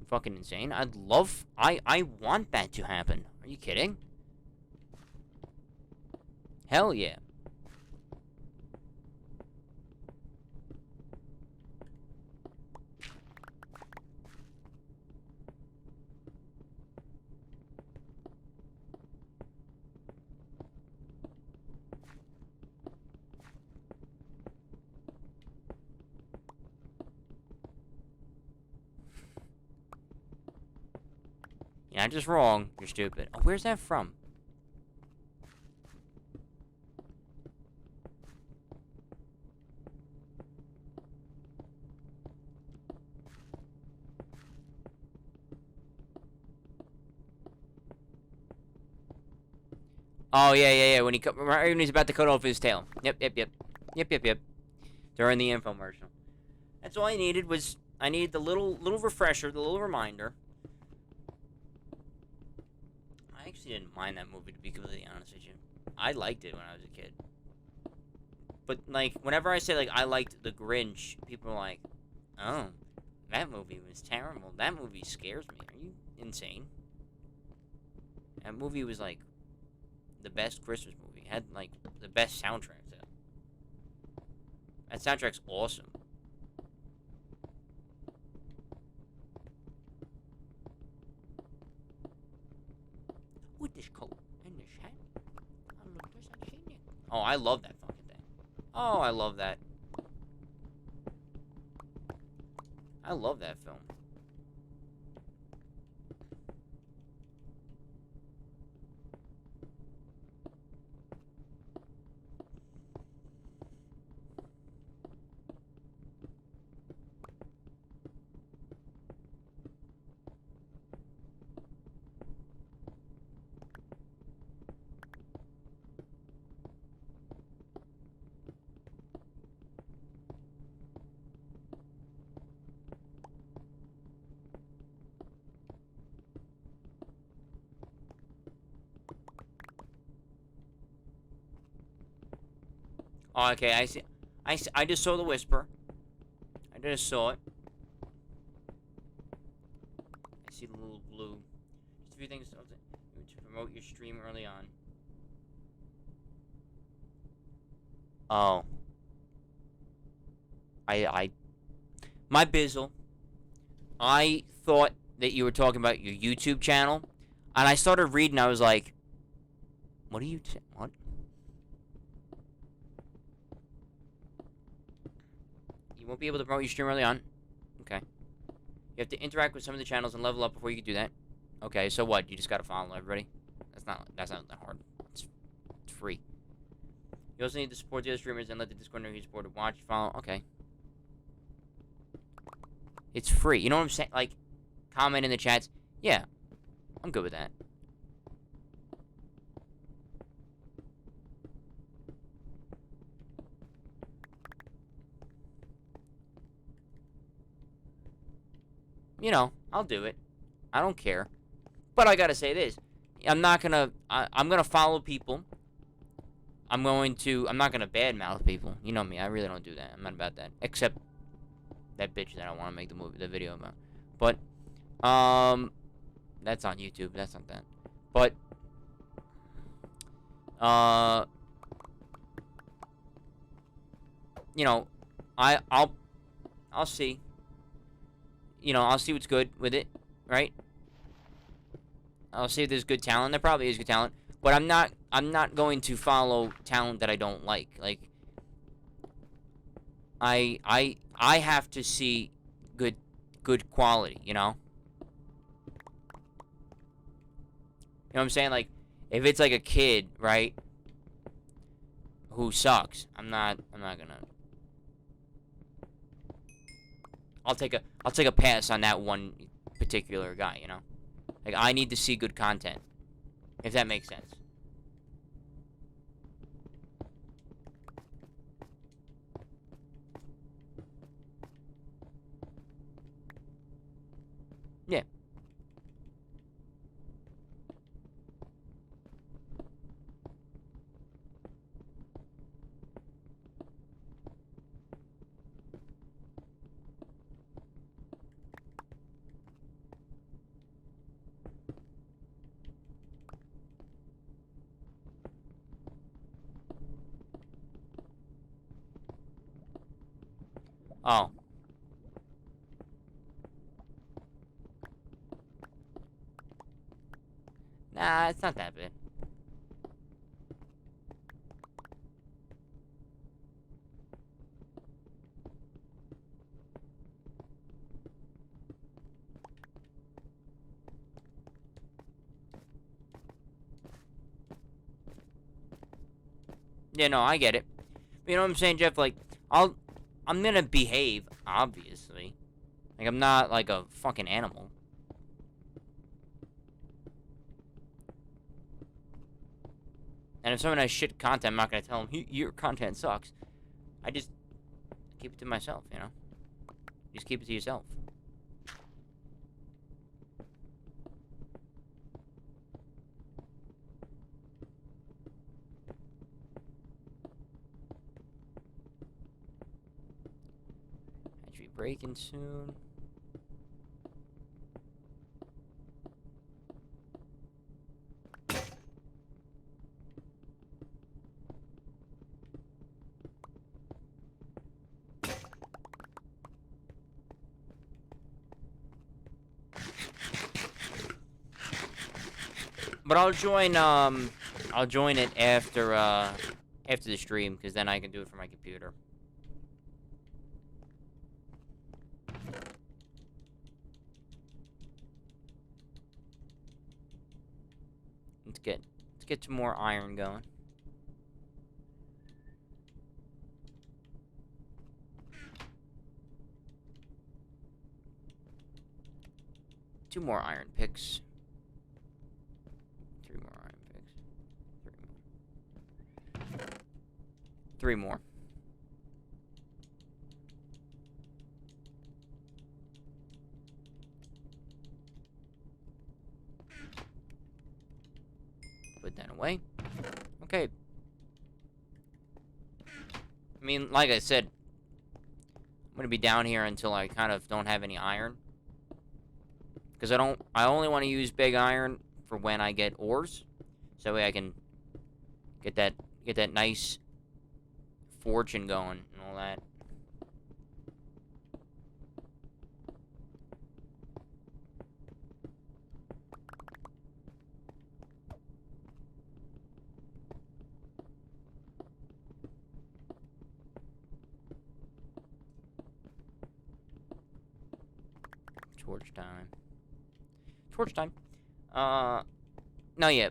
Fucking insane. I want that to happen. Are you kidding? Hell yeah. You're not just wrong, you're stupid. Oh, where's that from? Oh, yeah. When he's about to cut off his tail. Yep. During the infomercial. That's all I needed was... I needed the little refresher, the little reminder. I actually didn't mind that movie, to be completely honest with you. I liked it when I was a kid. But, like, whenever I say, like, I liked The Grinch, people are like, oh, that movie was terrible. That movie scares me. Are you insane? That movie was, like, the best Christmas movie. It had, like, the best soundtrack, though. That soundtrack's awesome. With this coat and this hat, Oh, I love that fucking thing. Oh, I love that. I love that film. Oh, okay, I see. I just saw the whisper. I just saw it. I see the little blue. Just a few things to promote your stream early on. Oh. My bizzle. I thought that you were talking about your YouTube channel, and I started reading. I was like, "What are you? What? You won't be able to promote your stream early on. Okay. You have to interact with some of the channels and level up before you can do that. Okay. So what? You just gotta follow everybody. That's not that hard. It's free. You also need to support the other streamers and let the Discord know you support it. Watch, follow. Okay. It's free. You know what I'm saying? Like, comment in the chats. Yeah, I'm good with that. You know, I'll do it. I don't care. But I gotta say this. I'm not gonna... I'm gonna follow people. I'm not gonna badmouth people. You know me. I really don't do that. I'm not about that. Except that bitch that I want to make the video about. But, that's on YouTube. That's not that. But, you know, I'll see. You know, I'll see what's good with it, right? I'll see if there's good talent. There probably is good talent, but I'm not going to follow talent that I don't like. Like, I have to see good quality, you know? You know what I'm saying? Like, if it's like a kid, right, who sucks, I'm not gonna. I'll take a pass on that one particular guy, you know? Like, I need to see good content, if that makes sense. Yeah. Oh. Nah, it's not that bad. Yeah, no, I get it. But you know what I'm saying, Jeff? Like, I'm gonna behave, obviously. Like, I'm not like a fucking animal. And if someone has shit content, I'm not gonna tell them, your content sucks. I just keep it to myself, you know? Just keep it to yourself. I should be breaking soon. But I'll join it after after the stream, because then I can do it from my computer. Let's get some more iron going. Two more iron picks. Three more iron picks. Three more. Put that away. Okay. I mean, like I said, I'm gonna be down here until I kind of don't have any iron. Because I only want to use big iron for when I get ores. So that way I can get that nice fortune going and all that. Torch time. Torch time. No, yeah.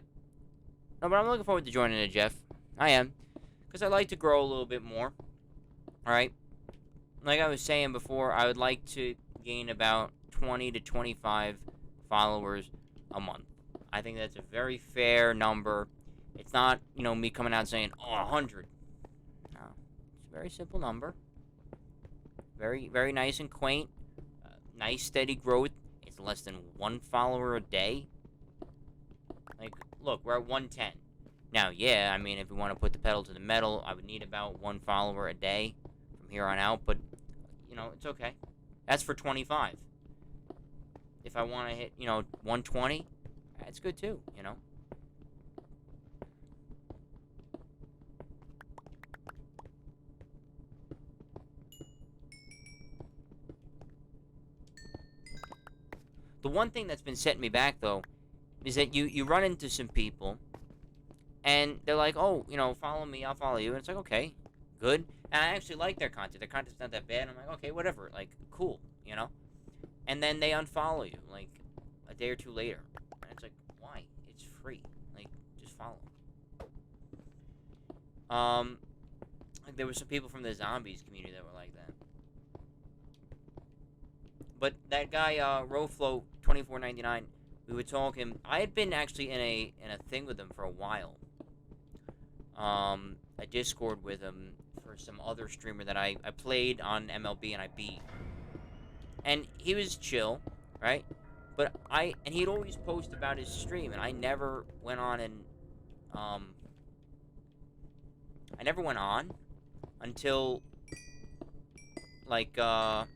No, but I'm looking forward to joining it, Jeff. I am. Because I like to grow a little bit more. Alright? Like I was saying before, I would like to gain about 20 to 25 followers a month. I think that's a very fair number. It's not, you know, me coming out saying, oh, 100. No. It's a very simple number. Very, very nice and quaint. Nice, steady growth. It's less than 1 follower a day. Like, look, we're at 110. Now, yeah, I mean, if we want to put the pedal to the metal, I would need about 1 follower a day from here on out, but, you know, it's okay. That's for 25. If I want to hit, you know, 120, that's good too, you know. The one thing that's been setting me back, though, is that you run into some people, and they're like, oh, you know, follow me, I'll follow you. And it's like, okay, good. And I actually like their content. Their content's not that bad. I'm like, okay, whatever. Like, cool, you know? And then they unfollow you, like, a day or two later. And it's like, why? It's free. Like, just follow. Like, there were some people from the zombies community that were like that. But that guy, Roflo2499, we were talking. I had been actually in a thing with him for a while. A Discord with him for some other streamer that I played on MLB and I beat. And he was chill, right? But he'd always post about his stream, and I never went on and I never went on until like what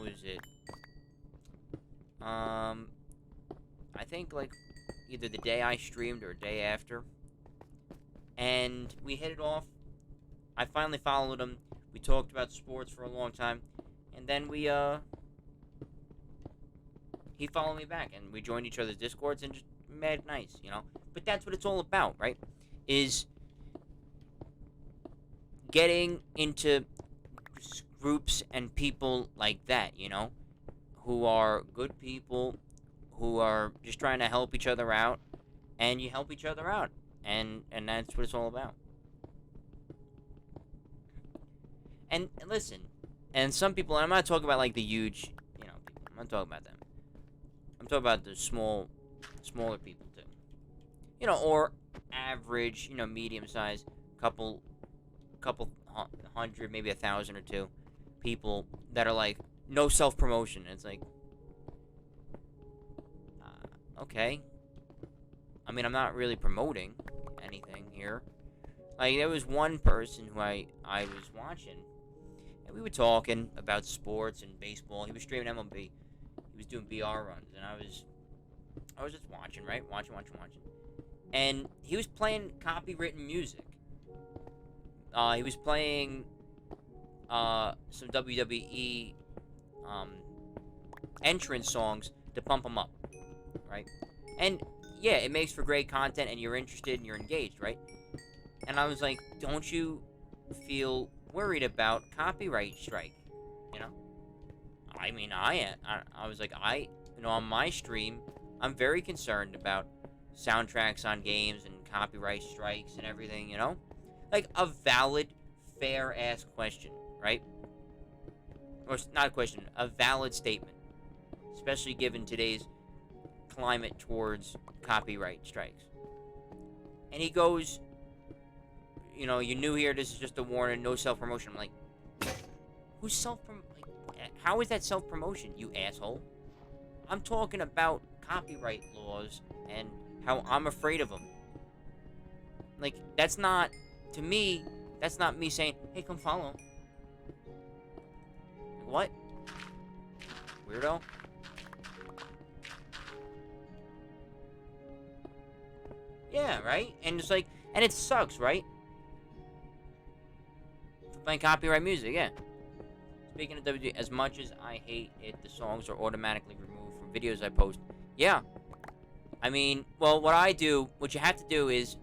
was it? I think like either the day I streamed or a day after. And we hit it off. I finally followed him. We talked about sports for a long time. And then he followed me back and we joined each other's Discords and just made it nice, you know? But that's what it's all about, right? Is getting into groups and people like that, you know? Who are good people, who are just trying to help each other out, and you help each other out, and that's what it's all about. And listen, and some people, and I'm not talking about like the huge, you know, people. I'm not talking about them. I'm talking about the smaller people too. You know, or average, you know, medium size, couple hundred, maybe 1,000 or two people that are like no self-promotion. It's like, okay. I mean, I'm not really promoting anything here. Like, there was one person who I was watching, and we were talking about sports and baseball. He was streaming MLB. He was doing BR runs, and I was just watching, right? Watching. And he was playing copywritten music. He was playing some WWE entrance songs to pump him up, right? And yeah, it makes for great content, and you're interested and you're engaged, right? And I was like, don't you feel worried about copyright strike? You know? I mean, I was like, on my stream, I'm very concerned about soundtracks on games and copyright strikes and everything, you know? Like, a valid, fair-ass question, right? Or, not a question, a valid statement. Especially given today's climate towards copyright strikes. And he goes, you're new here, this is just a warning, no self-promotion. I'm like, who's self-promotion? Like, how is that self-promotion, you asshole? I'm talking about copyright laws and how I'm afraid of them. Like, that's not, to me, that's not me saying, hey, come follow. Like, what? Weirdo? Yeah, right? And it's like, and it sucks, right? Playing copyright music, yeah. Speaking of WD, as much as I hate it, the songs are automatically removed from videos I post. Yeah. I mean, well, what you have to do is,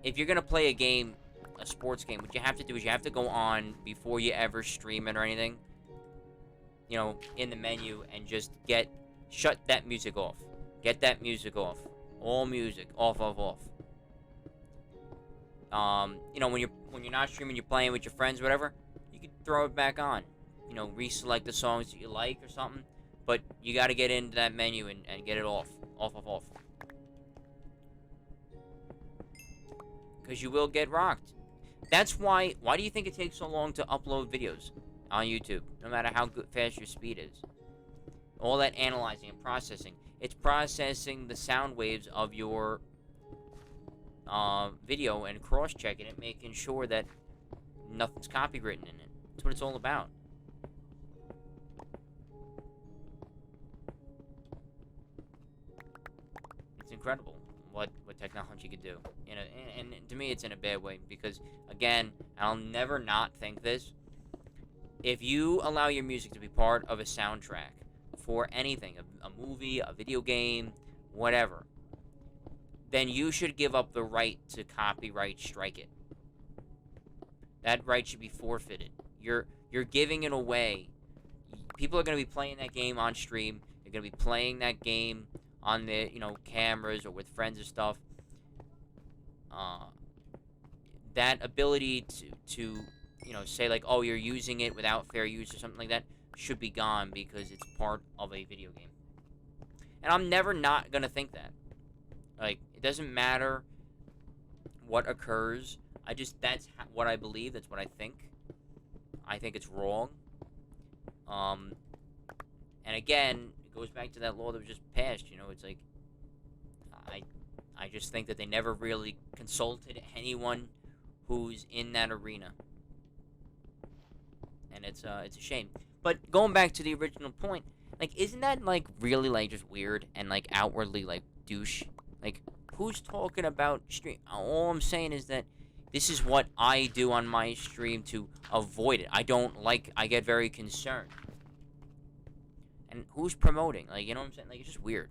if you're going to play a game, a sports game, what you have to do is you have to go on before you ever stream it or anything, in the menu, and just shut that music off. Get that music off. All music, off. When you're not streaming, you're playing with your friends, whatever, you can throw it back on. Reselect the songs that you like or something. But you got to get into that menu and get it off. Off. Because you will get rocked. That's why do you think it takes so long to upload videos on YouTube? No matter how fast your speed is. All that analyzing and processing. It's processing the sound waves of your video and cross-checking it, making sure that nothing's copywritten in it. That's what it's all about. It's incredible what technology could do. And to me, it's in a bad way because, again, I'll never not think this. If you allow your music to be part of a soundtrack for anything, a movie, a video game, whatever, then you should give up the right to copyright strike it. That right should be forfeited. You're giving it away. People are going to be playing that game on stream. They're going to be playing that game on their, cameras or with friends or stuff. That ability to say like, oh, you're using it without fair use or something like that should be gone because it's part of a video game. And I'm never not going to think that. Like, it doesn't matter what occurs. That's what I believe. That's what I think. I think it's wrong. And again, it goes back to that law that was just passed. It's like, I just think that they never really consulted anyone who's in that arena. And it's a shame. But going back to the original point, like, isn't that, like, really, like, just weird and, like, outwardly, like, douche? Like, who's talking about stream? All I'm saying is that this is what I do on my stream to avoid it. I get very concerned. And who's promoting? Like, you know what I'm saying? Like, it's just weird.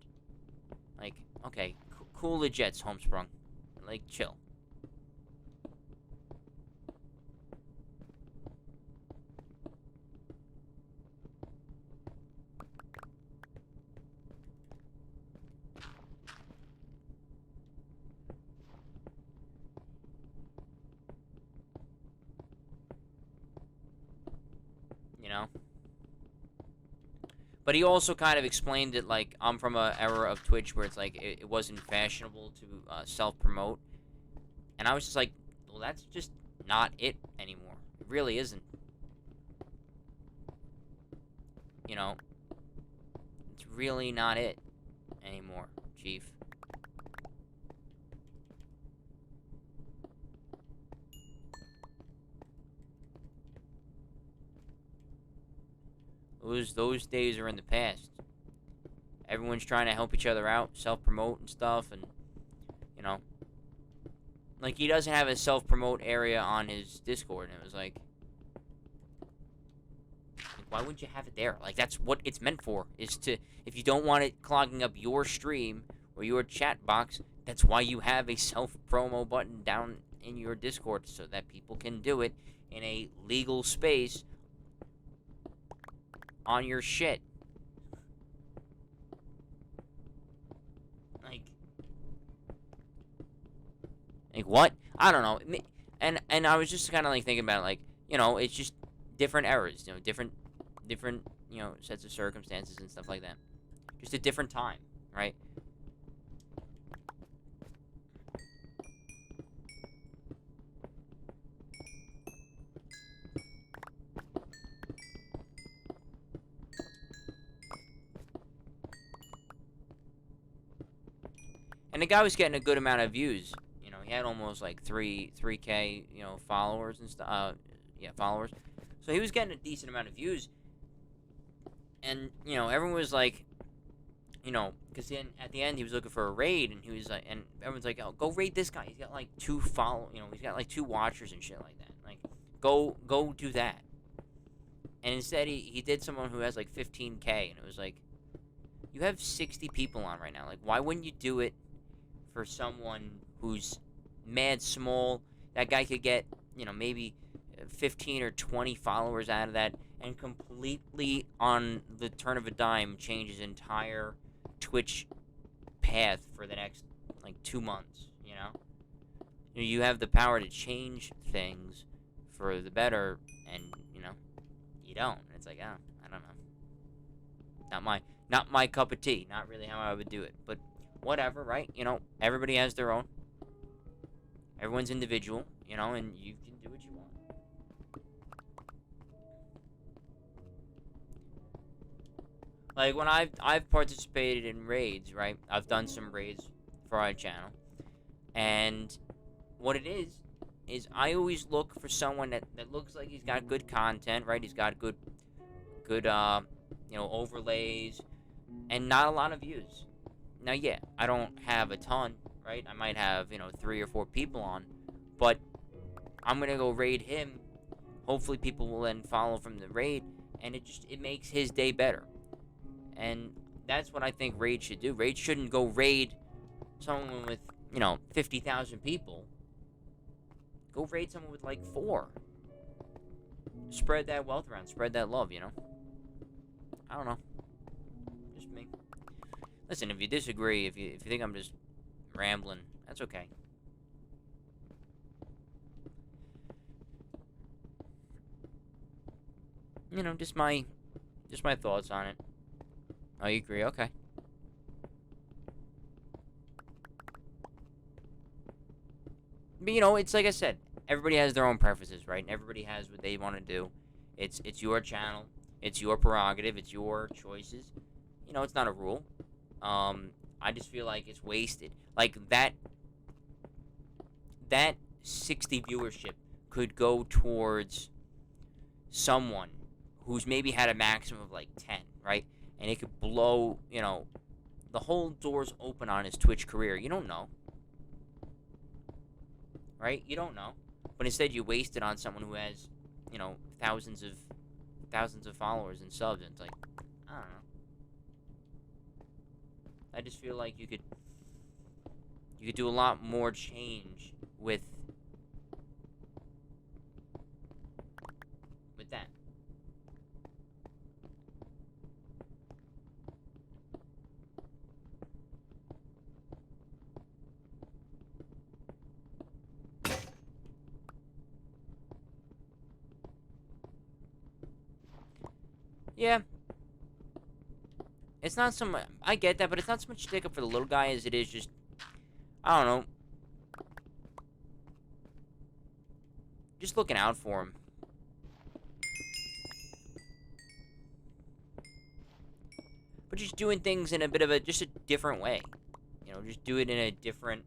Like, okay, cool the jets, Homesprung. Like, chill. But he also kind of explained it like, I'm from an era of Twitch where it's like, it wasn't fashionable to self-promote. And I was just like, well, that's just not it anymore. It really isn't. It's really not it anymore, Chief. Those days are in the past. Everyone's trying to help each other out, self-promote and stuff, and, like, he doesn't have a self-promote area on his Discord, and it was like, why wouldn't you have it there? Like, that's what it's meant for, is to, if you don't want it clogging up your stream or your chat box. That's why you have a self-promo button down in your Discord, so that people can do it in a legal space on your shit. Like what? I don't know. And I was just kind of like thinking about it, like, it's just different eras, different sets of circumstances and stuff like that. Just a different time, right? And the guy was getting a good amount of views. He had almost like 3K, followers and stuff. Yeah, followers. So he was getting a decent amount of views. And, everyone was like, because then at the end he was looking for a raid, and he was like, and everyone's like, oh, go raid this guy. He's got like he's got like 2 watchers and shit like that. Like, go do that. And instead he did someone who has like 15K, and it was like, you have 60 people on right now. Like, why wouldn't you do it for someone who's mad small? That guy could get, maybe 15 or 20 followers out of that, and completely on the turn of a dime change his entire Twitch path for the next like 2 months. You have the power to change things for the better, and you don't. It's like, oh, I don't know. Not my cup of tea. Not really how I would do it. But whatever, right? Everybody has their own. Everyone's individual, and you can do what you want. Like, when I've participated in raids, right? I've done some raids for our channel. And what it is I always look for someone that looks like he's got good content, right? He's got good overlays, and not a lot of views. Now, yeah, I don't have a ton, right? I might have, 3 or 4 people on, but I'm gonna go raid him. Hopefully people will then follow from the raid, and it makes his day better. And that's what I think raid should do. Raid shouldn't go raid someone with, 50,000 people. Go raid someone with like 4. Spread that wealth around, spread that love, I don't know. Just me. Listen, if you disagree, if you think I'm just rambling, that's okay. Just my thoughts on it. Oh, you agree? Okay. But it's like I said, everybody has their own preferences, right? And everybody has what they want to do. It's your channel, it's your prerogative, it's your choices. It's not a rule. I just feel like it's wasted. Like, that 60 viewership could go towards someone who's maybe had a maximum of like 10, right? And it could blow, the whole doors open on his Twitch career. You don't know. Right? You don't know. But instead you waste it on someone who has, thousands of followers and subs, and it's like, I don't know. I just feel like you could do a lot more change with that. Yeah. It's not so much, I get that, but it's not so much stick up for the little guy as it is just, I don't know, just looking out for him. But just doing things in a bit of a different way. Just do it in a different...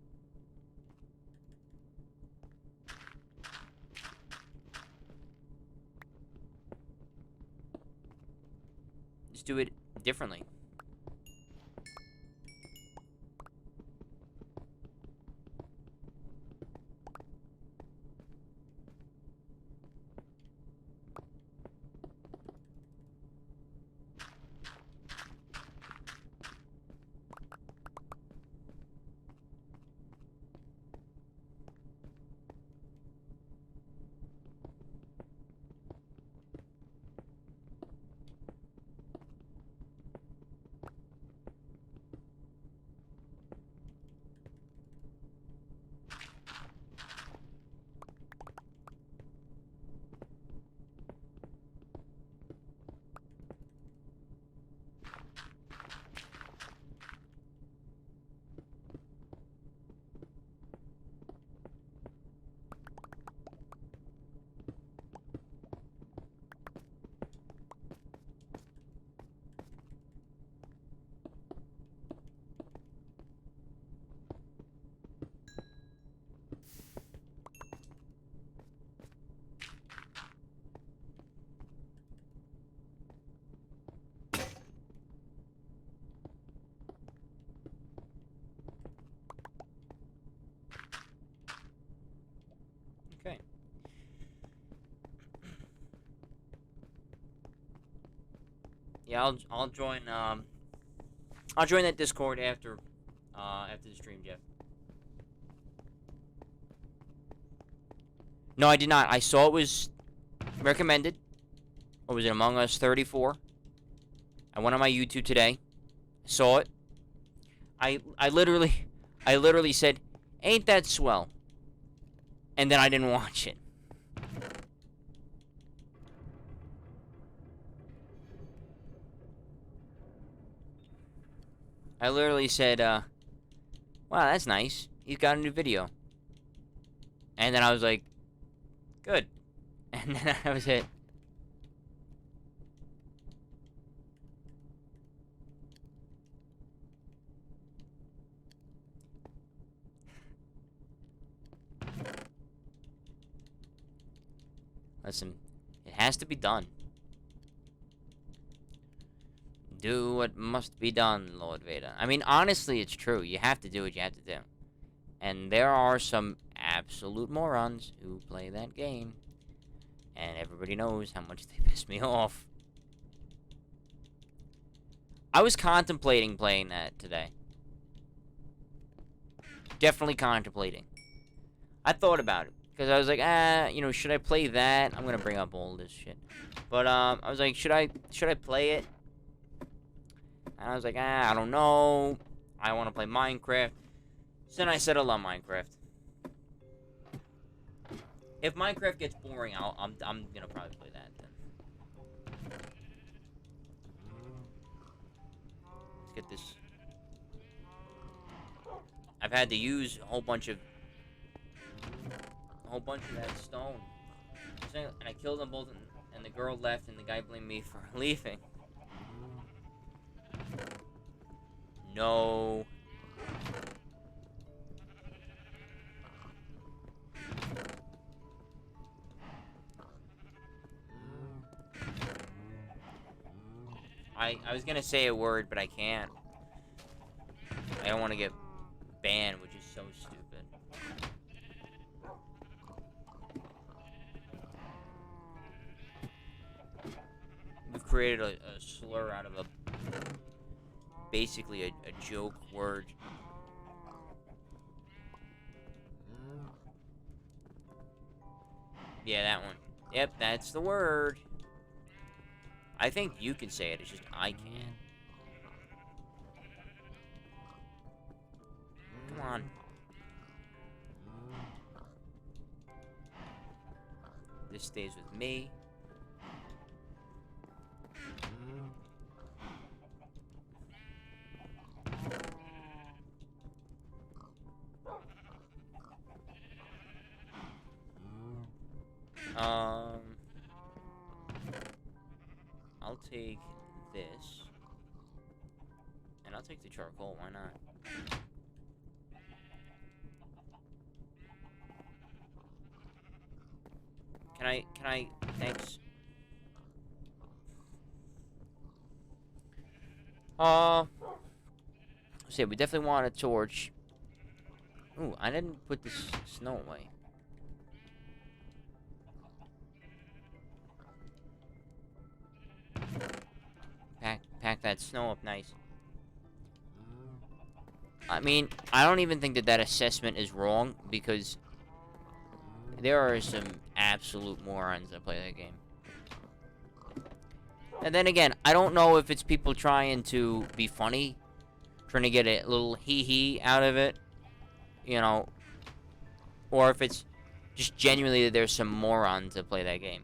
Just do it differently. Yeah, I'll join I'll join that Discord after the stream, Jeff. No, I did not. I saw it was recommended. What was it, Among Us 34? I went on my YouTube today. Saw it. I literally said, "Ain't that swell?" And then I didn't watch it. I literally said, "Wow, that's nice. He's got a new video." And then I was like, "Good." And then that was it. Listen, it has to be done. Do what must be done, Lord Vader. I mean, honestly, it's true. You have to do what you have to do. And there are some absolute morons who play that game. And everybody knows how much they piss me off. I was contemplating playing that today. Definitely contemplating. I thought about it. Because I was like, should I play that? I'm gonna bring up all this shit. But, I was like, should I play it? And I was like, I don't know. I want to play Minecraft. So then I settled on Minecraft. If Minecraft gets boring, I'm gonna probably play that then. Let's get this. I've had to use a whole bunch of that stone. And I killed them both, and the girl left, and the guy blamed me for leaving. No. I was gonna say a word, but I can't. I don't want to get banned, which is so stupid. We've created a slur out of basically a joke word. Yeah, that one. Yep, that's the word. I think you can say it, it's just I can't. Come on. This stays with me. I'll take this. And I'll take the charcoal, why not? Can I, thanks. So yeah, we definitely want a torch. Ooh, I didn't put this snow away. Pack that snow up nice. I mean, I don't even think that assessment is wrong, because there are some absolute morons that play that game. And then again, I don't know if it's people trying to be funny, trying to get a little hee-hee out of it, you know, or if it's just genuinely that there's some morons that play that game.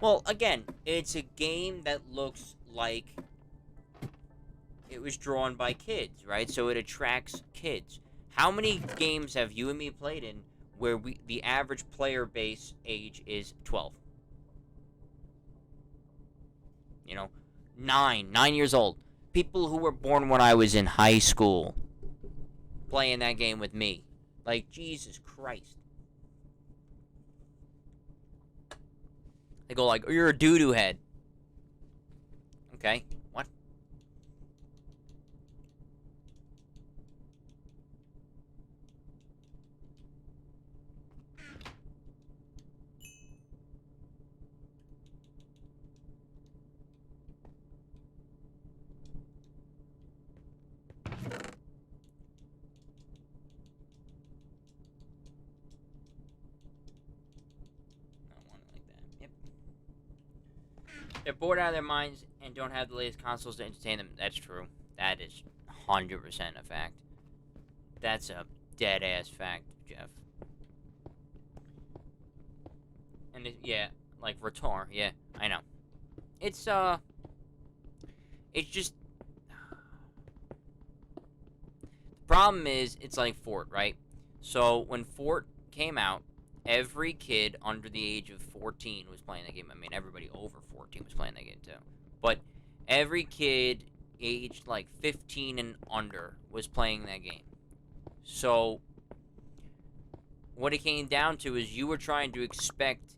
Well, again, it's a game that looks like it was drawn by kids, right? So it attracts kids. How many games have you and me played in where the average player base age is 12? You know, 9 years old. People who were born when I was in high school playing that game with me. Like, Jesus Christ. They go like, oh, you're a doo-doo head. Okay, what? They're bored out of their minds and don't have the latest consoles to entertain them. That's true. That is 100% a fact. That's a dead-ass fact, Jeff. And yeah, like Retar, yeah, I know. It's just... The problem is, it's like Fort, right? So, when Fort came out, every kid under the age of 14 was playing that game. I mean, everybody over 14 was playing that game, too. But every kid aged, like, 15 and under was playing that game. So, what it came down to is you were trying to expect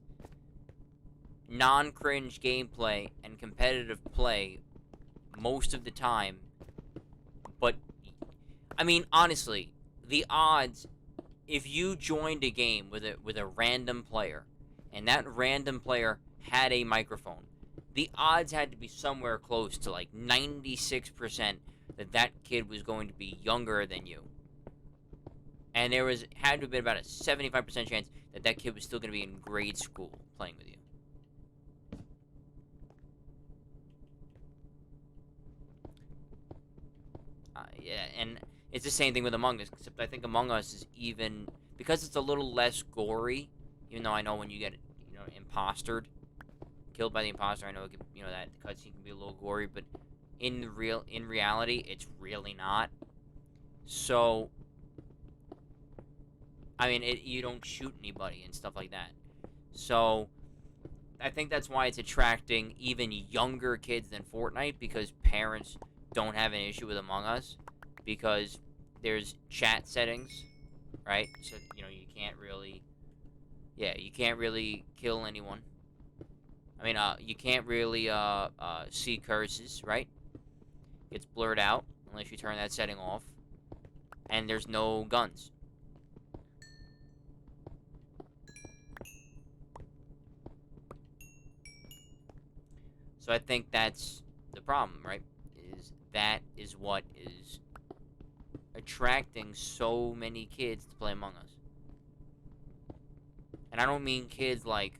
non-cringe gameplay and competitive play most of the time. But, I mean, honestly, the odds, if you joined a game with a random player, and that random player had a microphone, the odds had to be somewhere close to like 96% that kid was going to be younger than you. And there had to have been about a 75% chance that kid was still going to be in grade school playing with you. Yeah, and it's the same thing with Among Us, except I think Among Us is even, because it's a little less gory, even though I know when you get, impostered, killed by the imposter, I know, that cutscene can be a little gory, but in reality, it's really not. So, I mean, you don't shoot anybody and stuff like that. So, I think that's why it's attracting even younger kids than Fortnite, because parents don't have an issue with Among Us, because there's chat settings, right? So, you can't really, you can't really kill anyone. I mean, you can't really, see curses, right? It's blurred out, unless you turn that setting off. And there's no guns. So I think that's the problem, right? That is what is attracting so many kids to play Among Us. And I don't mean kids like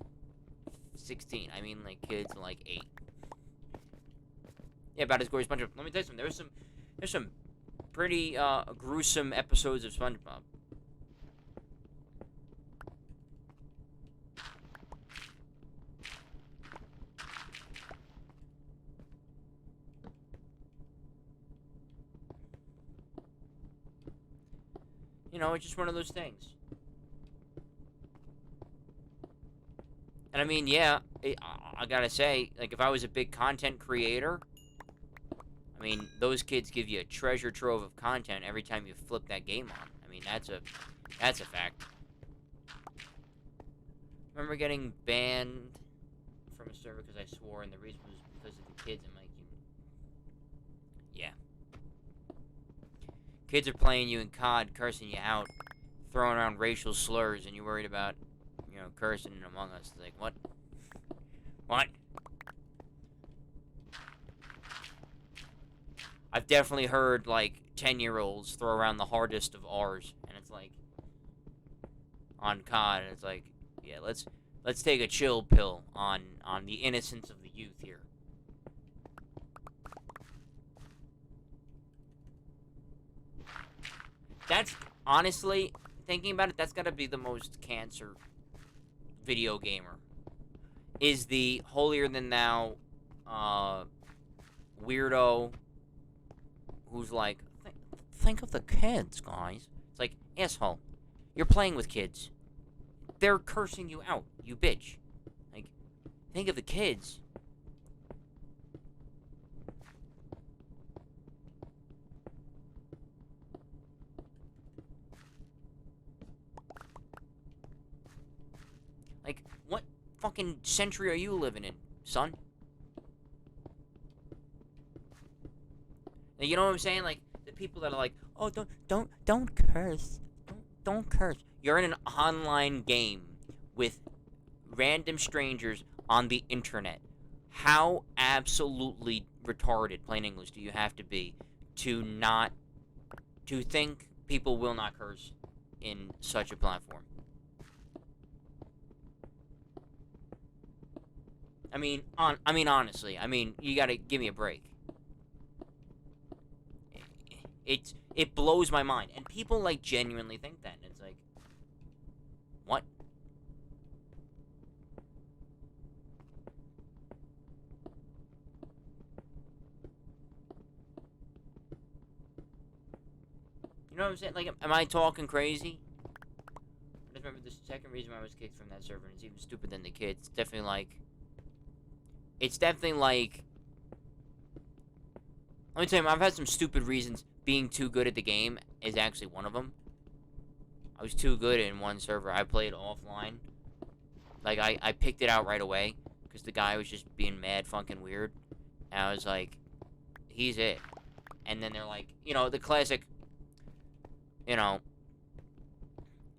16. I mean like kids like 8. Yeah, about as gory as SpongeBob. Let me tell you something. There's some pretty gruesome episodes of SpongeBob. It's just one of those things. And I mean, yeah, I gotta say, like, if I was a big content creator, I mean, those kids give you a treasure trove of content every time you flip that game on. I mean, that's a fact. I remember getting banned from a server because I swore, and the reason was because of the kids. I'm like, yeah. Kids are playing you in COD, cursing you out, throwing around racial slurs, and you're worried about, cursing in Among Us. It's like, what? What? I've definitely heard, like, 10-year-olds throw around the hardest of R's, and it's like, on COD, and it's like, yeah, let's take a chill pill on the innocence of the youth here. That's, honestly, thinking about it, that's gotta be the most cancer video gamer. Is the holier-than-thou, weirdo who's like, think of the kids, guys. It's like, asshole, you're playing with kids. They're cursing you out, you bitch. Like, think of the kids. Like, what fucking century are you living in, son? You know what I'm saying? Like, the people that are like, oh, don't curse. Don't curse. You're in an online game with random strangers on the internet. How absolutely retarded, plain English, do you have to be to think people will not curse in such a platform? Honestly, you gotta give me a break. It blows my mind, and people like genuinely think that, and it's like, what? You know what I'm saying? Like, am I talking crazy? I just remember the second reason why I was kicked from that server, and it's even stupider than the kid. It's definitely like. Let me tell you, I've had some stupid reasons. Being too good at the game is actually one of them. I was too good in one server. I played offline. Like, I picked it out right away. Because the guy was just being mad fucking weird. And I was like, he's it. And then they're like, the classic,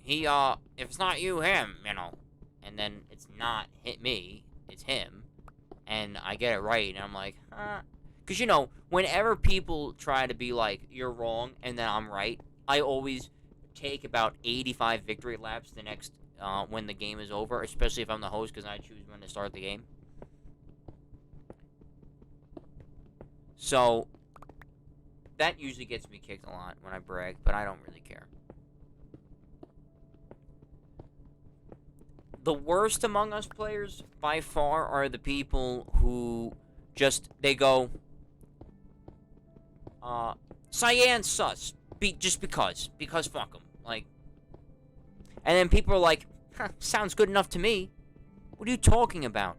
he, if it's not you, him, And then it's not me, it's him. And I get it right. And I'm like, huh. Because, whenever people try to be like, you're wrong, and then I'm right, I always take about 85 victory laps the next, when the game is over, especially if I'm the host, because I choose when to start the game. So, that usually gets me kicked a lot when I brag, but I don't really care. The worst among us players, by far, are the people who they go, Cyan sus. Just because. Because fuck them. Like, and then people are like, huh, sounds good enough to me. What are you talking about?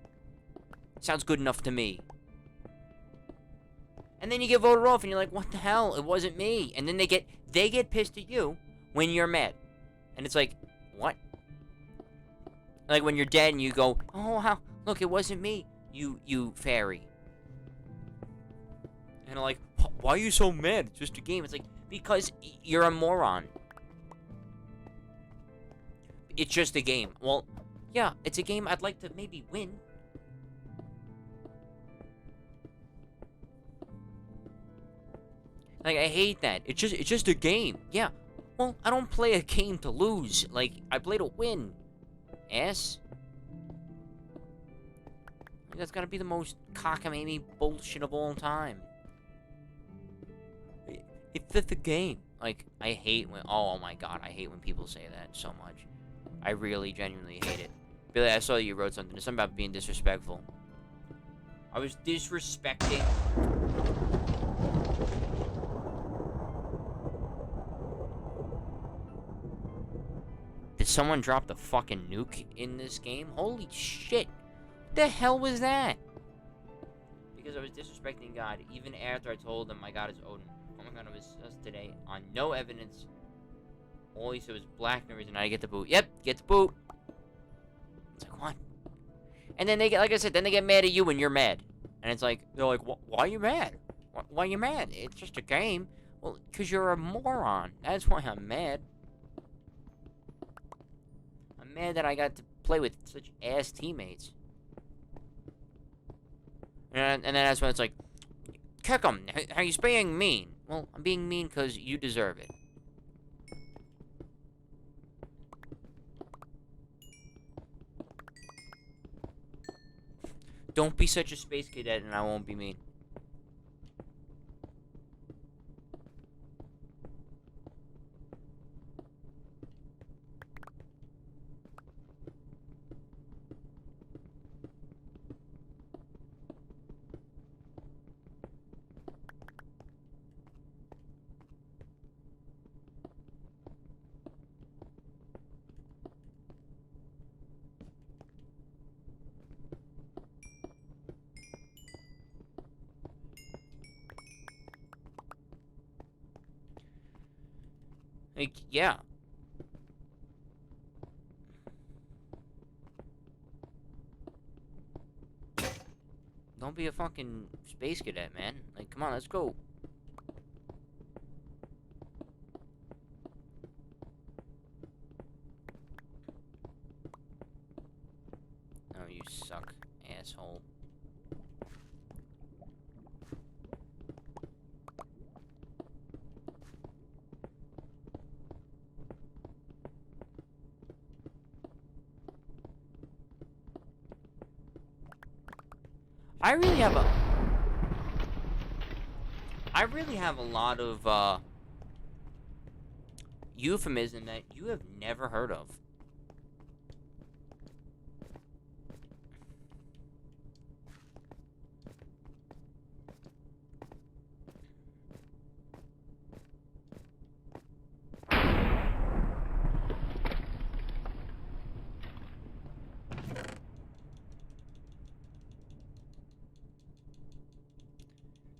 Sounds good enough to me. And then you get voted off and you're like, what the hell? It wasn't me. And then they get pissed at you when you're mad. And it's like, what? Like when you're dead and you go, oh, how? Look, it wasn't me. You fairy. And like, why are you so mad? It's just a game. It's like, because you're a moron. It's just a game. Well, yeah, it's a game I'd like to maybe win. Like, I hate that. It's just a game. Yeah. Well, I don't play a game to lose. Like, I play to win. Ass. Like, that's gotta be the most cockamamie bullshit of all time. It's just a game. Like, I hate when... Oh, my God. I hate when people say that so much. I really, genuinely hate it. Billy, I saw you wrote something. There's something about being disrespectful. I was disrespecting... Did someone drop the fucking nuke in this game? Holy shit. What the hell was that? Because I was disrespecting God, even after I told him my God is Odin. Oh my God, it was us today on no evidence. All he said was black noise, and I get the boot. Yep, get the boot. It's like, what? And then they get, like I said, then they get mad at you when you're mad. And it's like, they're like, why are you mad? Why are you mad? It's just a game. Well, because you're a moron. That's why I'm mad. I'm mad that I got to play with such ass teammates. And then that's when it's like, kick him. How are you being mean? Well, I'm being mean because you deserve it. Don't be such a space cadet and I won't be mean. Like, yeah. Don't be a fucking space cadet, man. Like, come on, let's go. Oh, you suck, asshole. I really have a... I really have a lot of, euphemism that you have never heard of.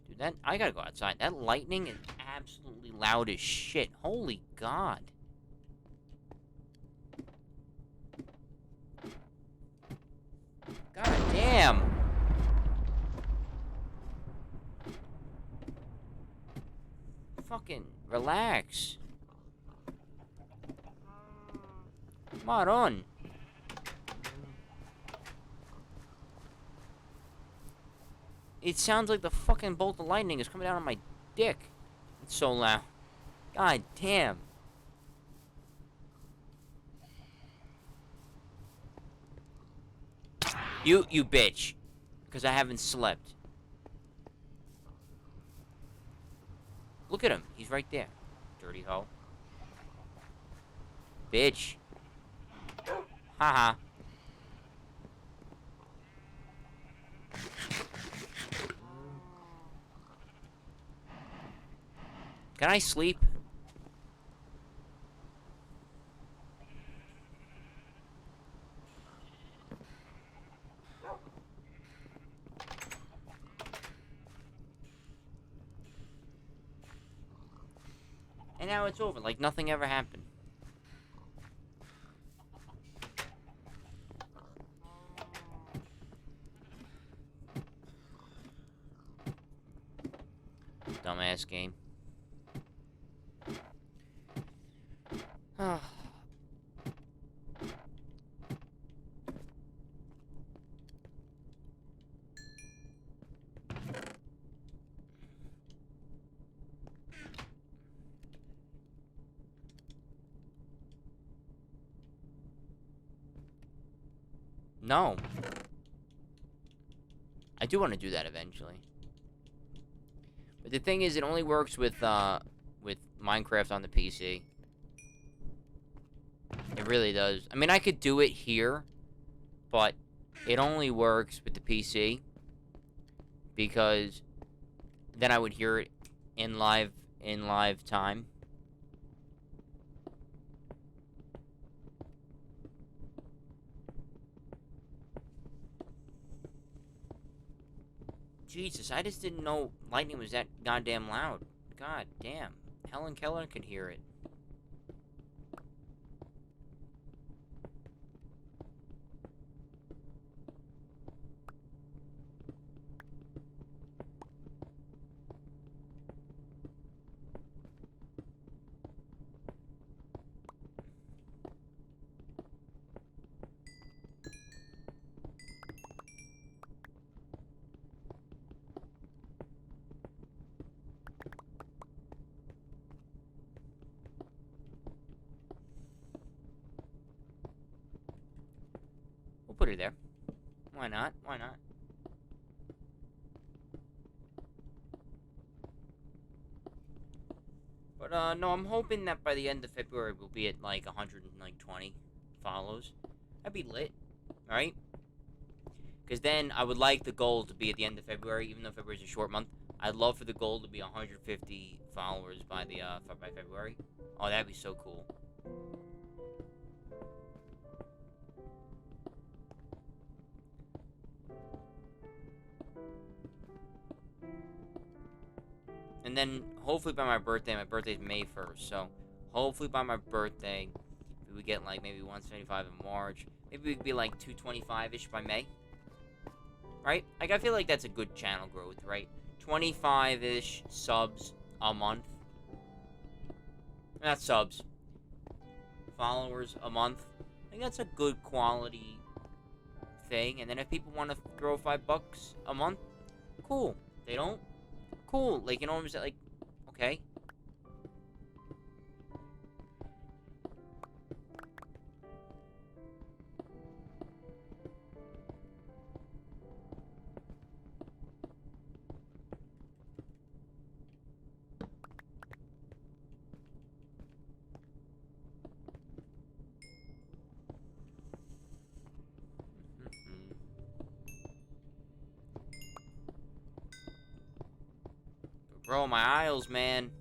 Dude, that... I gotta go outside. That lightning is absolutely loud as shit. Holy God. God damn. Fucking relax. Come on. It sounds like the fucking bolt of lightning is coming down on my dick. It's so loud. God damn. You bitch. Because I haven't slept. Look at him. He's right there. Dirty hoe. Bitch. Haha. Can I sleep? And now it's over, like nothing ever happened. Dumbass game. No. I do want to do that eventually. But the thing is, it only works with Minecraft on the PC. It really does. I mean, I could do it here, but it only works with the PC because then I would hear it in live time. Jesus, I just didn't know lightning was that goddamn loud. God damn. Helen Keller could hear it. We'll put it there. Why not? Why not? But, no, I'm hoping that by the end of February we'll be at, like, 120 follows. That'd be lit, right? Because then I would like the goal to be at the end of February, even though February's a short month. I'd love for the goal to be 150 followers by by February. Oh, that'd be so cool. And then, hopefully by my birthday's May 1st, so hopefully by my birthday, we get, like, maybe 175 in March. Maybe we could be, like, 225-ish by May. Right? Like, I feel like that's a good channel growth, right? 25-ish subs a month. Not subs. Followers a month. I think that's a good quality thing. And then if people want to throw $5 a month, cool. They don't? Cool. Like, you know what I'm saying? Like, okay. Bro, my Isles, man.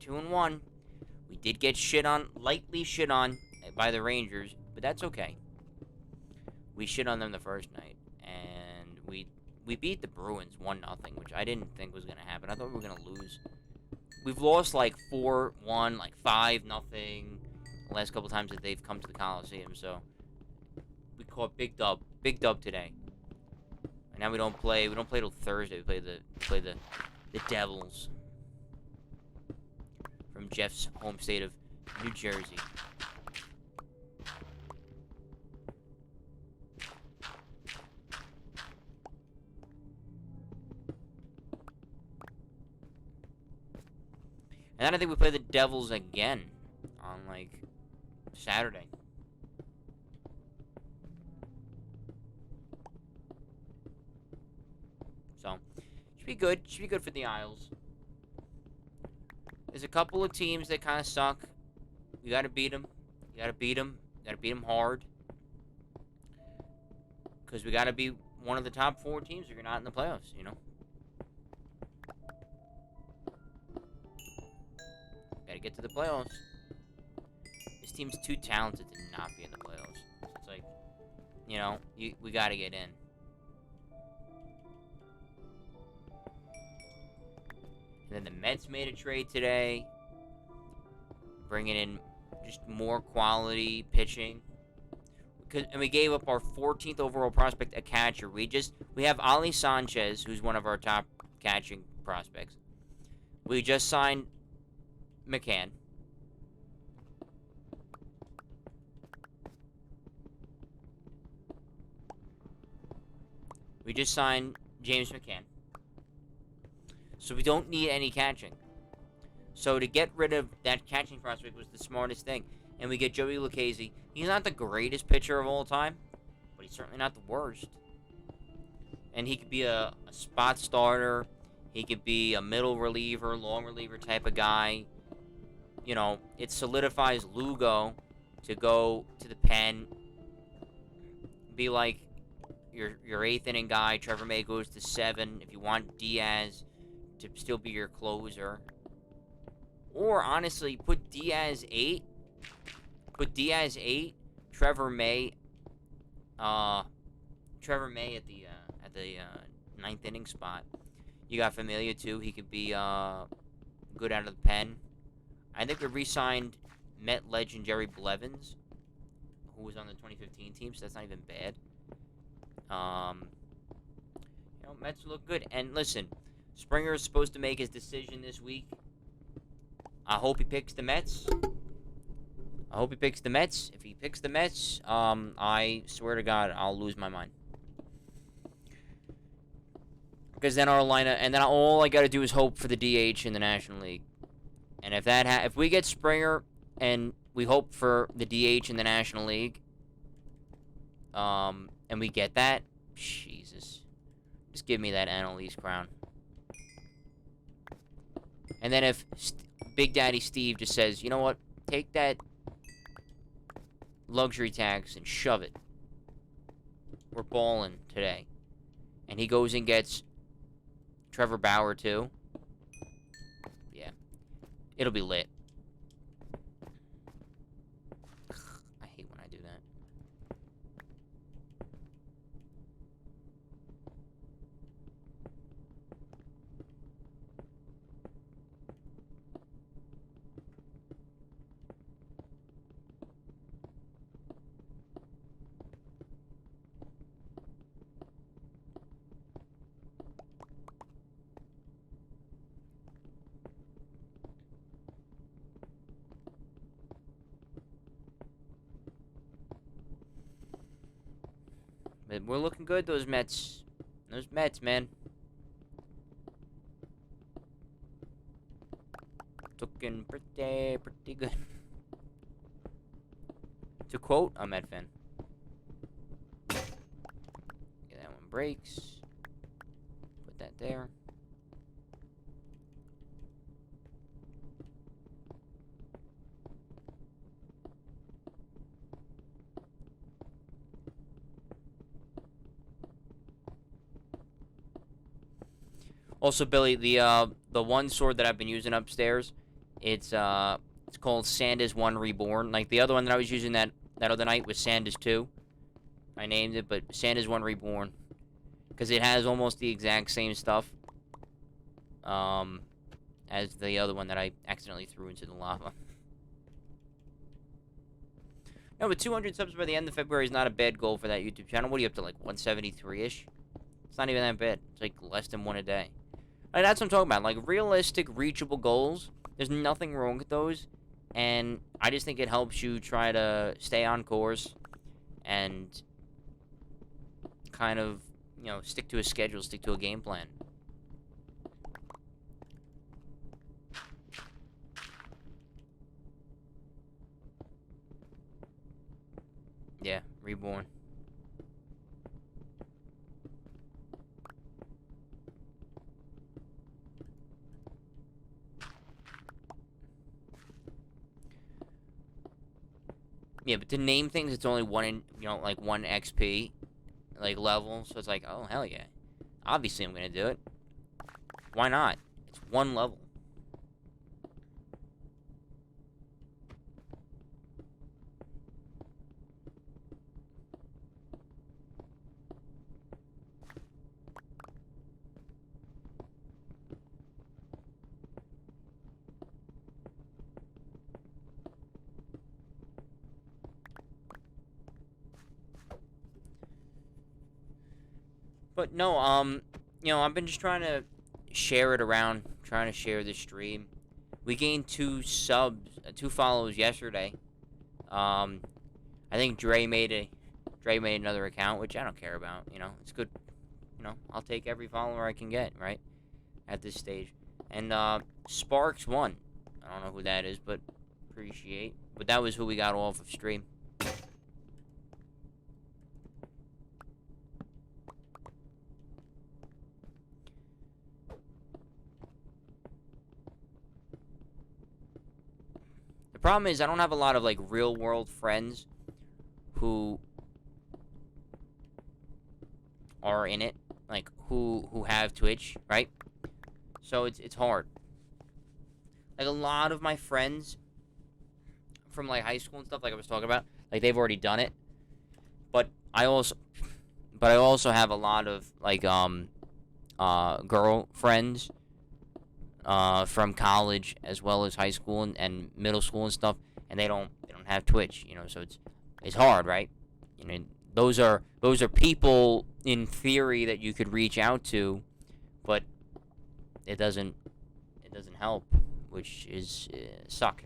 2-1. We did get lightly shit on by the Rangers, but that's okay. We shit on them the first night, and we beat the Bruins 1-0, which I didn't think was gonna happen. I thought we were gonna lose. We've lost like 4-1, like 5-0 the last couple times that they've come to the Coliseum. So we caught big dub today. And now we don't play till Thursday. We play the Devils from Jeff's home state of New Jersey. And then I think we play the Devils again on, like, Saturday. So, should be good. Should be good for the Isles. There's a couple of teams that kind of suck. You gotta beat them. You gotta beat them. You gotta beat them hard. Because we gotta be one of the top 4 teams if you're not in the playoffs, you know? Gotta get to the playoffs. This team's too talented to not be in the playoffs. So it's like, you know, we gotta get in. And then the Mets made a trade today, bringing in just more quality pitching. And we gave up our 14th overall prospect, a catcher. We have Ali Sanchez, who's one of our top catching prospects. We just signed McCann. We just signed James McCann. So we don't need any catching. So to get rid of that catching prospect was the smartest thing. And we get Joey Lucchesi. He's not the greatest pitcher of all time, but he's certainly not the worst. And he could be a spot starter. He could be a middle reliever, long reliever type of guy. You know, it solidifies Lugo to go to the pen. Be like your 8th inning guy. Trevor May goes to 7. If you want Diaz to still be your closer. Or, honestly, put Diaz 8. Put Diaz 8. Trevor May at the 9th inning spot. You got Familia, too. He could be good out of the pen. I think we re-signed Met legend Jerry Blevins, who was on the 2015 team, so that's not even bad. You know, Mets look good. And listen, Springer is supposed to make his decision this week. I hope he picks the Mets. If he picks the Mets, I swear to God, I'll lose my mind. Because then our lineup, and then all I got to do is hope for the DH in the National League. And if we get Springer and we hope for the DH in the National League, and we get that, Jesus, just give me that NL East crown. And then if Big Daddy Steve just says, you know what, take that luxury tax and shove it. We're balling today. And he goes and gets Trevor Bauer, too. Yeah. It'll be lit. I hate when I do that. But we're looking good, those Mets. Those Mets, man. Looking pretty good. To quote a Met fan. Okay, that one breaks. Put that there. Also, Billy, the the one sword that I've been using upstairs, it's called Sandas 1 Reborn. Like, the other one that I was using that other night was Sandas 2. I named it, but Sandas 1 Reborn. Because it has almost the exact same stuff. As the other one that I accidentally threw into the lava. No, but 200 subs by the end of February is not a bad goal for that YouTube channel. What are you up to, like 173-ish? It's not even that bad. It's like less than one a day. Like, that's what I'm talking about. Like, realistic, reachable goals. There's nothing wrong with those. And I just think it helps you try to stay on course. And kind of, you know, stick to a schedule, stick to a game plan. Yeah, Reborn. Yeah, but to name things, it's only one in, you know, like 1 XP, like, level. So it's like, oh, hell yeah. Obviously, I'm gonna do it. Why not? It's 1 level. But no, you know, I've been just trying to share it around, trying to share the stream. We gained 2 subs, 2 follows yesterday. I think Dre made another account, which I don't care about. You know, it's good. You know, I'll take every follower I can get, right? At this stage. And Sparks won. I don't know who that is, but appreciate. But that was who we got off of stream. The problem is I don't have a lot of, like, real world friends who are in it, like, who have Twitch, right? So it's hard. Like, a lot of my friends from, like, high school and stuff, like I was talking about, like, they've already done it. But I also have a lot of, like, girl friends from college as well as high school and middle school and stuff, and they don't have Twitch, you know, so it's hard, right? You know, those are people in theory that you could reach out to, but it doesn't help, which is suck.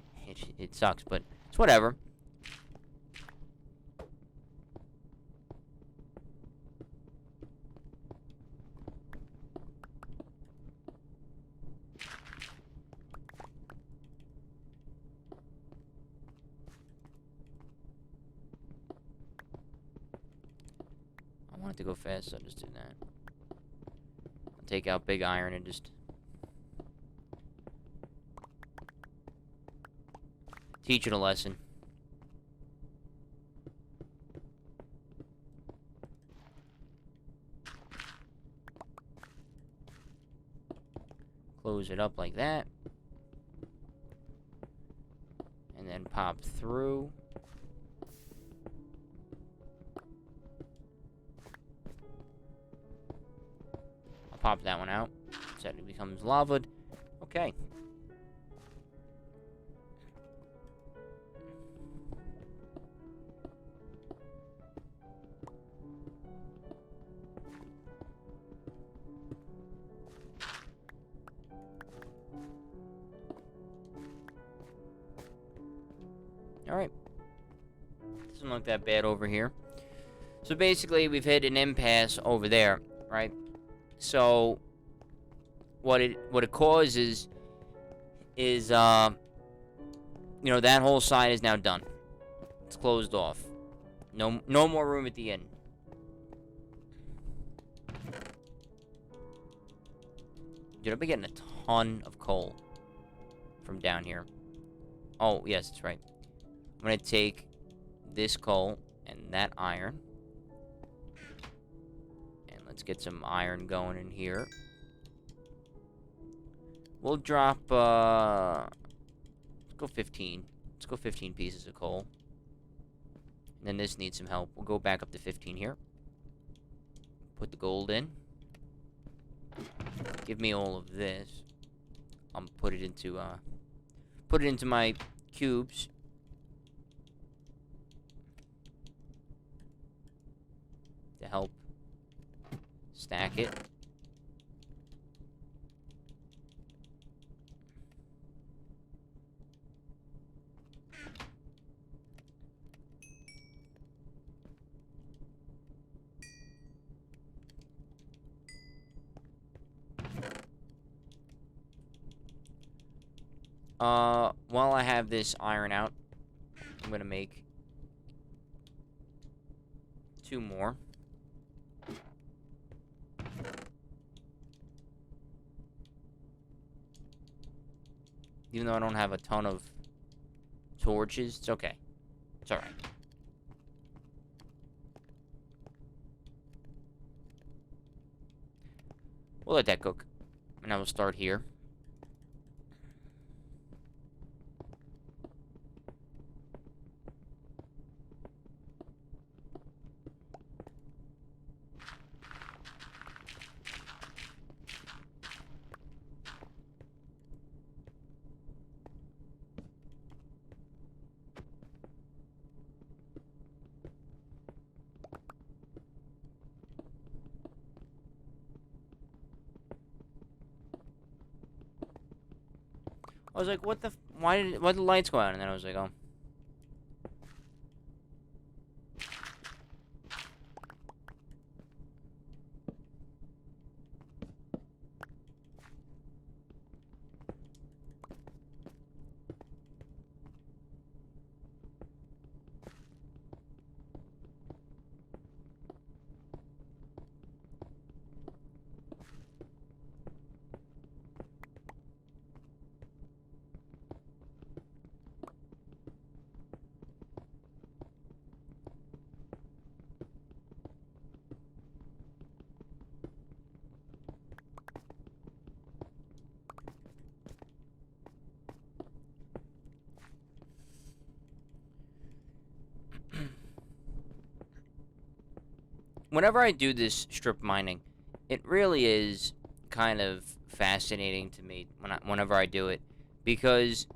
It sucks, but it's whatever. I want it to go fast, so I'll just do that. I'll take out big iron and just teach it a lesson. Close it up like that. And then pop through. I'll pop that one out. So it becomes lavaed. Okay. Alright. Doesn't look that bad over here. So basically, we've hit an impasse over there, right? So what it causes is you know, that whole side is now done. It's closed off. No more room at the end. Dude, I've been getting a ton of coal from down here. Oh, yes, that's right. I'm gonna take this coal and that iron. And let's get some iron going in here. We'll drop, let's go 15. Let's go 15 pieces of coal. And then this needs some help. We'll go back up to 15 here. Put the gold in. Give me all of this. I'm put it into my cubes. To help stack it. While I have this iron out, I'm gonna make 2 more. Even though I don't have a ton of torches, it's okay. It's alright. We'll let that cook. And I will start here. I was like, what the why did the lights go out? And then I was like, oh. Whenever I do this strip mining, it really is kind of fascinating to me whenever I do it, because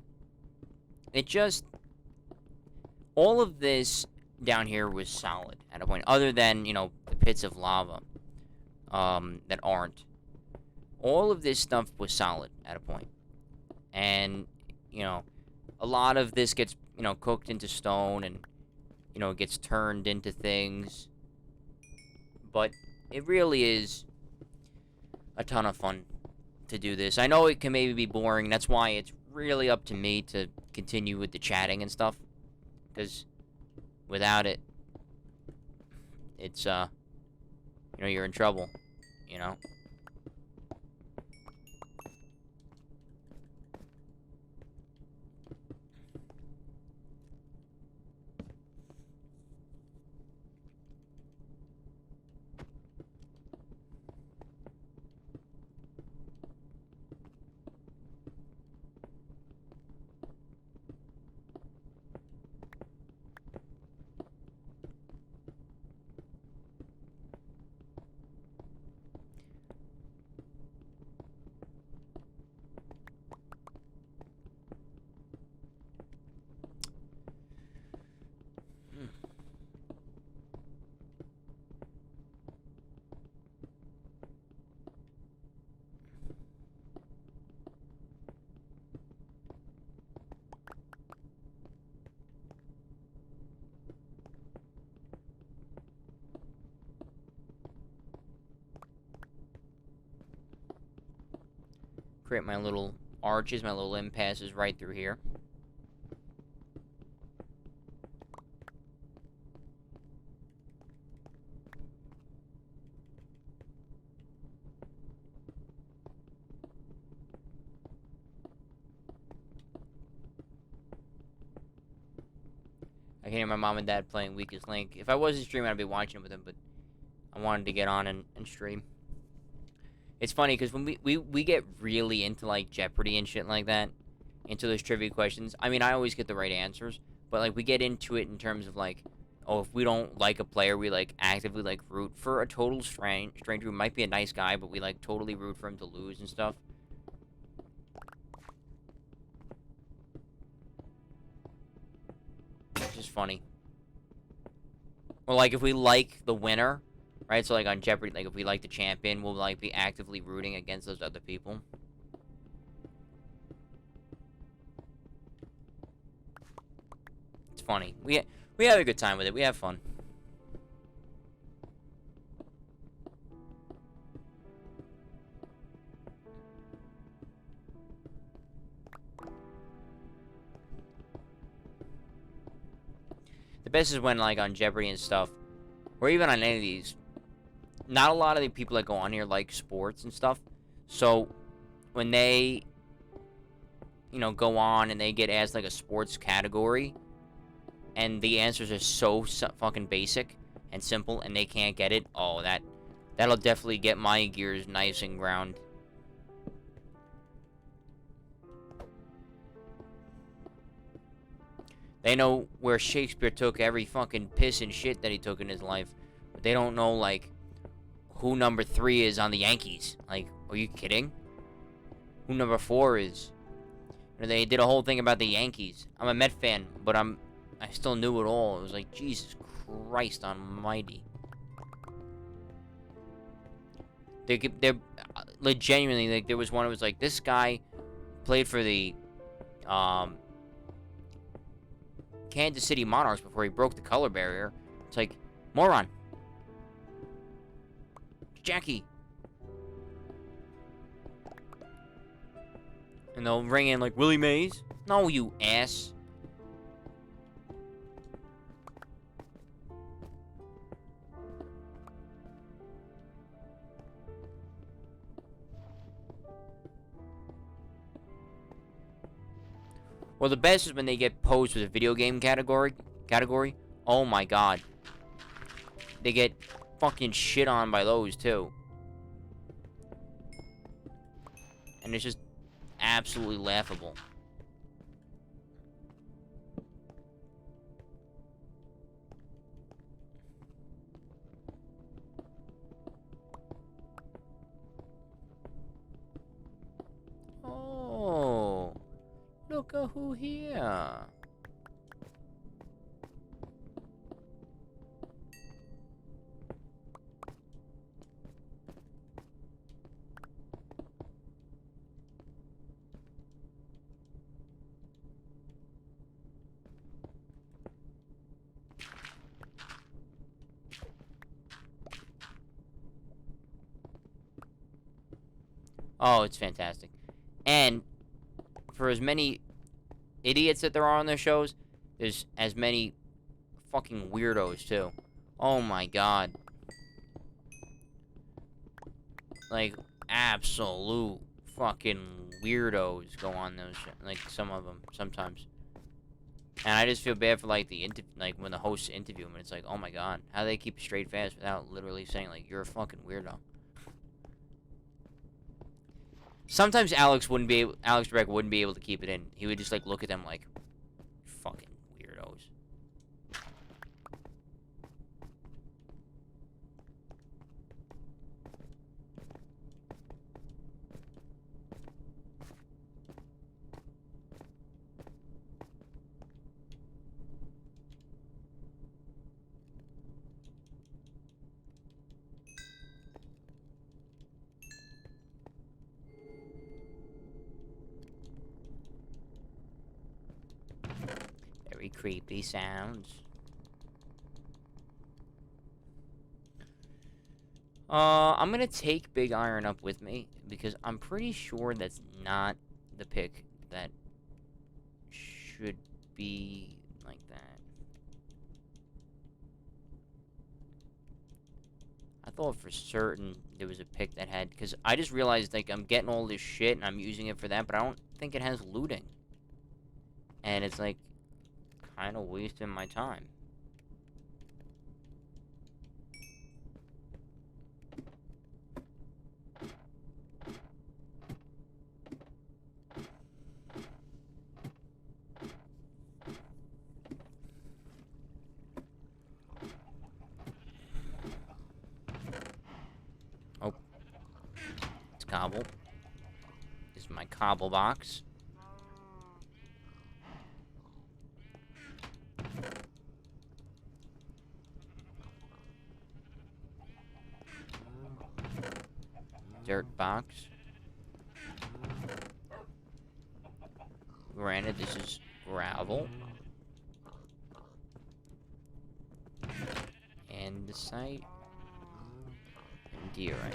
it just all of this down here was solid at a point, other than the pits of lava that aren't. All of this stuff was solid at a point, and a lot of this gets cooked into stone, and it gets turned into things. But it really is a ton of fun to do this. I know it can maybe be boring. That's why it's really up to me to continue with the chatting and stuff. Because without it, it's, you're in trouble, Create my little arches, my little impasses right through here. I can hear my mom and dad playing Weakest Link. If I wasn't streaming, I'd be watching it with them, but I wanted to get on and stream. It's funny because when we get really into like Jeopardy and shit like that, into those trivia questions. I mean, I always get the right answers, but like we get into it in terms of like, oh, if we don't like a player, we like actively like root for a total stranger who might be a nice guy, but we like totally root for him to lose and stuff. It's just funny. Or like if we like the winner, right? So like on Jeopardy, like if we like the champion, we'll like be actively rooting against those other people. It's funny. We have a good time with it. We have fun. The best is when like on Jeopardy and stuff, or even on any of these, not a lot of the people that go on here like sports and stuff. So when they, go on and they get asked like a sports category, and the answers are so fucking basic and simple, and they can't get it. Oh, that'll definitely get my gears nice and ground. They know where Shakespeare took every fucking piss and shit that he took in his life, but they don't know like who number 3 is on the Yankees. Like, are you kidding? Who number 4 is? They did a whole thing about the Yankees. I'm a Met fan, but I still knew it all. It was like, Jesus Christ almighty. They're genuinely, like, there was one that was like, this guy played for the Kansas City Monarchs before he broke the color barrier. It's like, moron. Jackie. And they'll ring in like, Willie Mays? No, you ass. Well, the best is when they get posed with a video game category. Oh my god. They get fucking shit on by those, too. And it's just absolutely laughable. Oh, look at who here. Oh, it's fantastic. And for as many idiots that there are on their shows, there's as many fucking weirdos, too. Oh my god. Like, absolute fucking weirdos go on those like, some of them, sometimes. And I just feel bad for, like, when the hosts interview them, and it's like, oh my god, how do they keep a straight face without literally saying, like, you're a fucking weirdo? Sometimes Alex Trebek wouldn't be able to keep it in. He would just, like, look at them like, fucking weirdos. Very creepy sounds. I'm gonna take Big Iron up with me, because I'm pretty sure that's not the pick that should be like that. I thought for certain there was a pick that had, because I just realized, like, I'm getting all this shit and I'm using it for that, but I don't think it has looting. And it's, like, kind of wasting my time. cobble. This is my cobble box. Dirt box. Granted, this is gravel. Andesite. And diorite.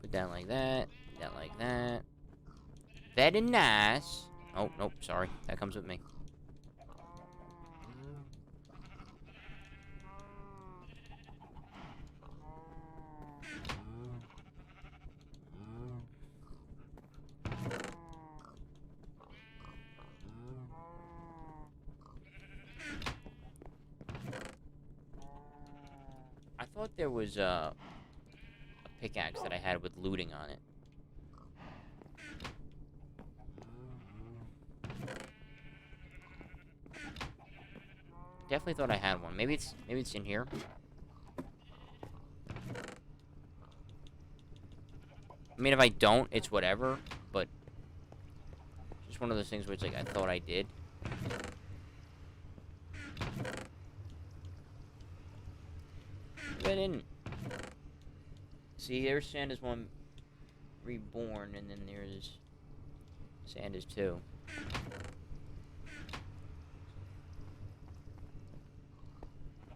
Put that like that. That like that. Very nice. Oh, nope, sorry. That comes with me. I thought there was a pickaxe that I had with looting on it. Definitely thought I had one. Maybe it's in here. I mean, if I don't, it's whatever. But just one of those things where it's like I thought I did. But I didn't. See, there's Sanda's one reborn, and then there's Sanda's 2.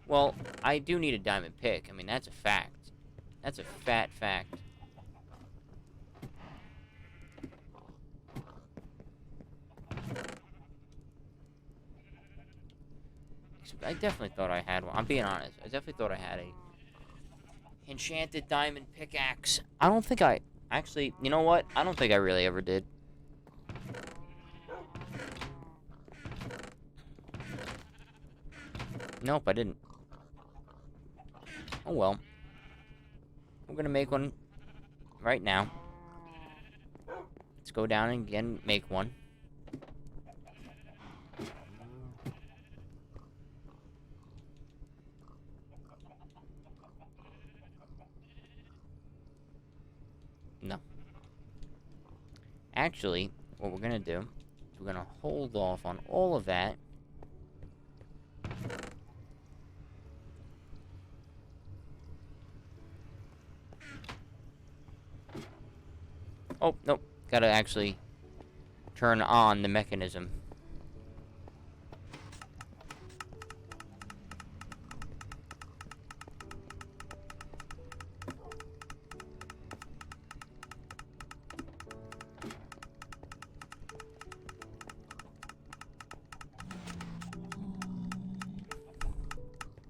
Well, I do need a diamond pick. I mean, that's a fact. That's a fat fact. I definitely thought I had one. I'm being honest. I definitely thought I had a enchanted diamond pickaxe. I don't think I... Actually, you know what? I don't think I really ever did. Nope, I didn't. Oh well. We're gonna make one right now. Let's go down and again make one. No. Actually, what we're gonna do is we're gonna hold off on all of that. Oh, nope. Gotta actually turn on the mechanism.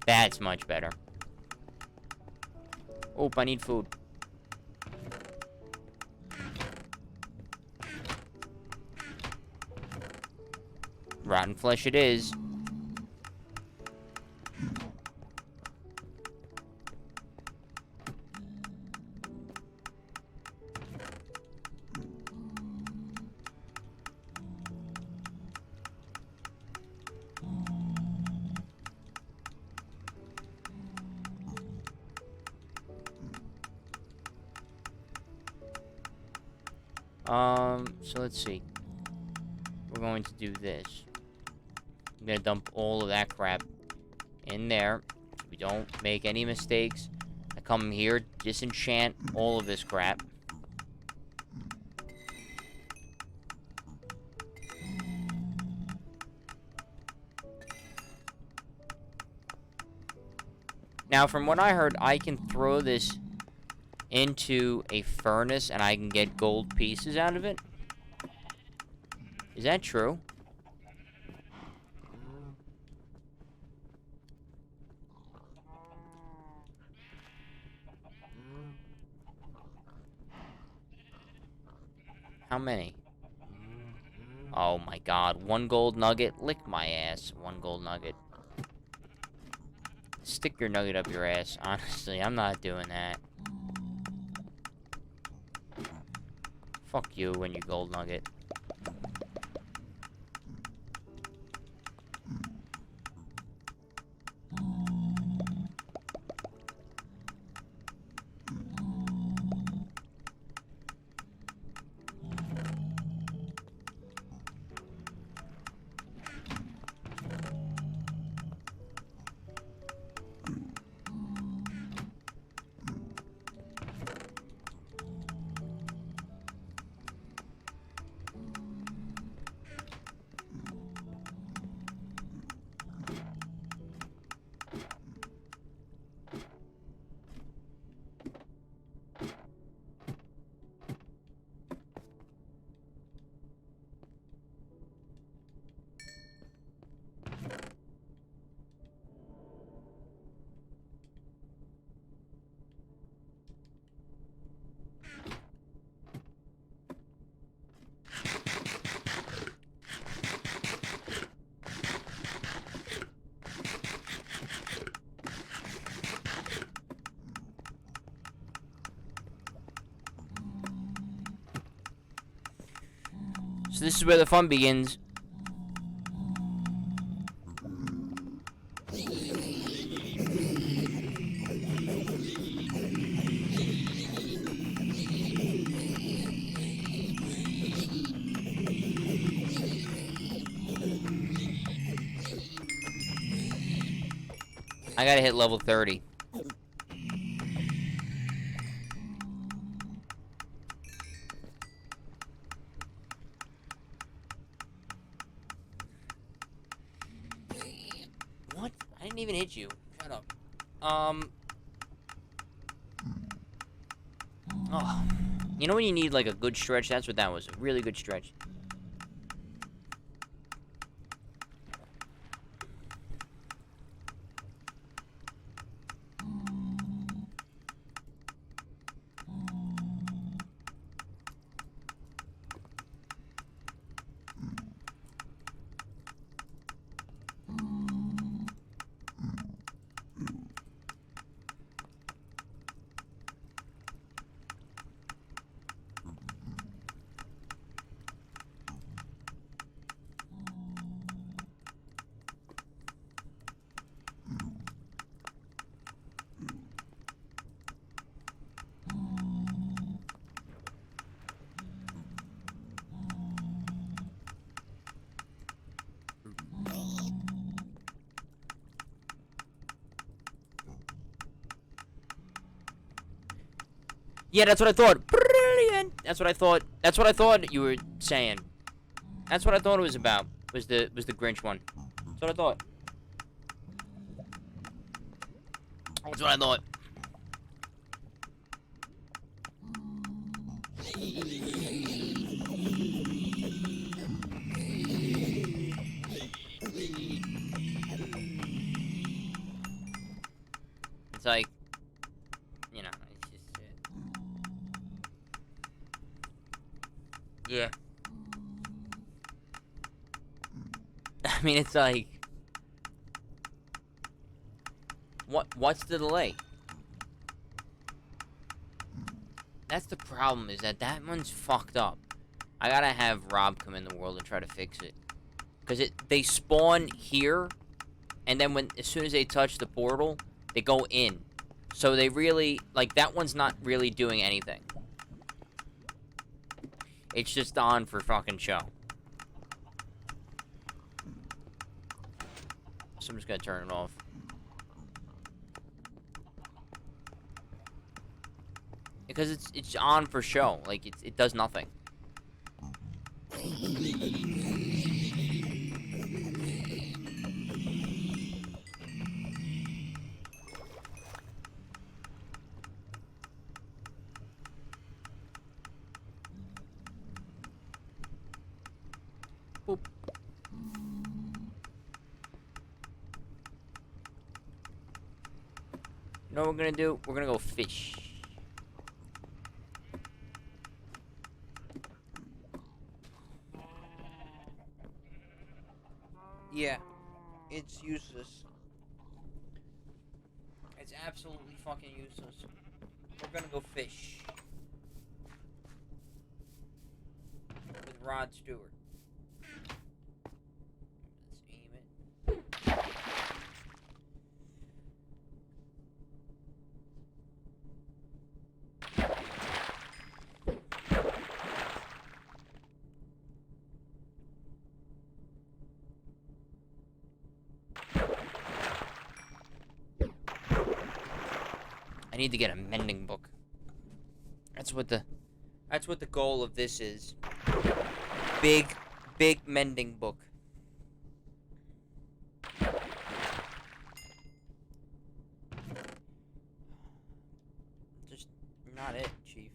That's much better. Oh, I need food. Rotten flesh it is. So let's see. We're going to do this. I'm gonna dump all of that crap in there. So we don't make any mistakes. I come here, disenchant all of this crap. Now, from what I heard, I can throw this into a furnace and I can get gold pieces out of it. Is that true? How many? Oh my god, 1 gold nugget? Lick my ass, 1 gold nugget. Stick your nugget up your ass. Honestly, I'm not doing that. Fuck you and your gold nugget. So this is where the fun begins. I gotta hit level 30. What? I didn't even hit you. Shut up. Oh. You know when you need, like, a good stretch? That's what that was. A really good stretch. Yeah, that's what I thought. Brilliant. That's what I thought. That's what I thought you were saying. That's what I thought it was about. Was the Grinch one. That's what I thought. That's what I thought. It's like, you know, it's just yeah. I mean, it's like, what's the delay? That's the problem, is that one's fucked up. I gotta have Rob come in the world and try to fix it. Because they spawn here, and then as soon as they touch the portal, they go in. So they really, like, that one's not really doing anything. It's just on for fucking show. So I'm just gonna turn it off. Because it's on for show. Like, it does nothing. Boop. You know what we're gonna do? We're gonna go fish. Yeah, it's useless. It's absolutely fucking useless. We're gonna go fish. With Rod Stewart. Let's aim it. I need to get a mending book. That's what the goal of this is. Big mending book. Just not it, Chief.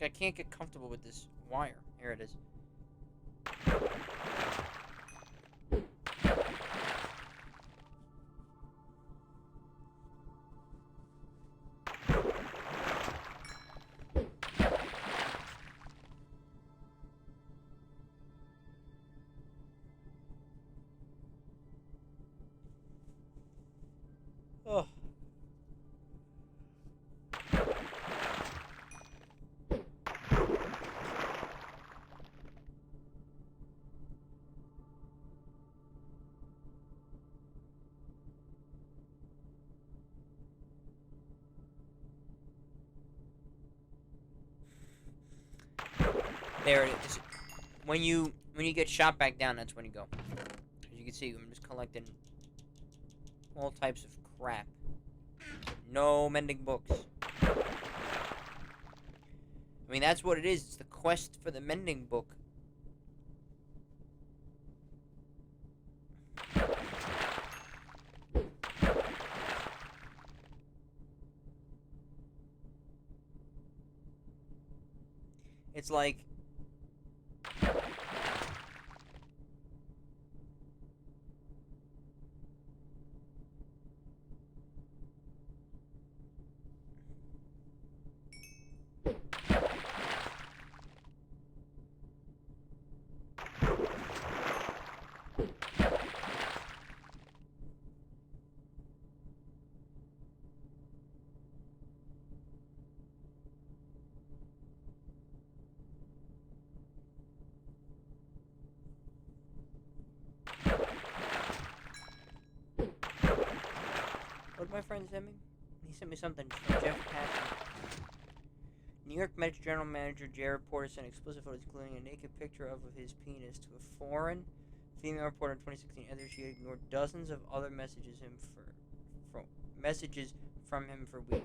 I can't get comfortable with this wire. Here it is. There it is. When you get shot back down, that's when you go. As you can see, I'm just collecting all types of crap. No mending books. I mean, that's what it is. It's the quest for the mending book. It's like... What did my friend send me? He sent me something from Jeff Passion. New York Mets general manager Jared Porter sent explicit photos including a naked picture of his penis to a foreign female reporter in 2016 after she had ignored dozens of other messages from him for weeks.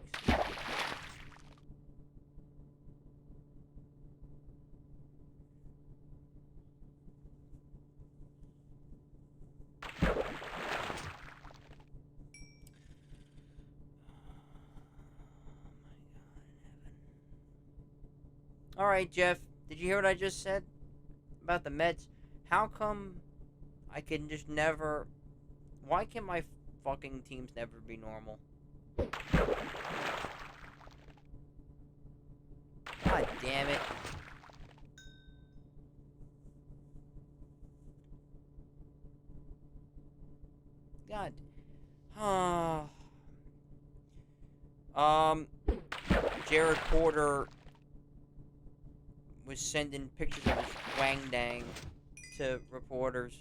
Alright, Jeff, did you hear what I just said about the Mets? How come I can just never... Why can my fucking teams never be normal? God damn it. God. Jared Porter was sending pictures of his wang dang to reporters.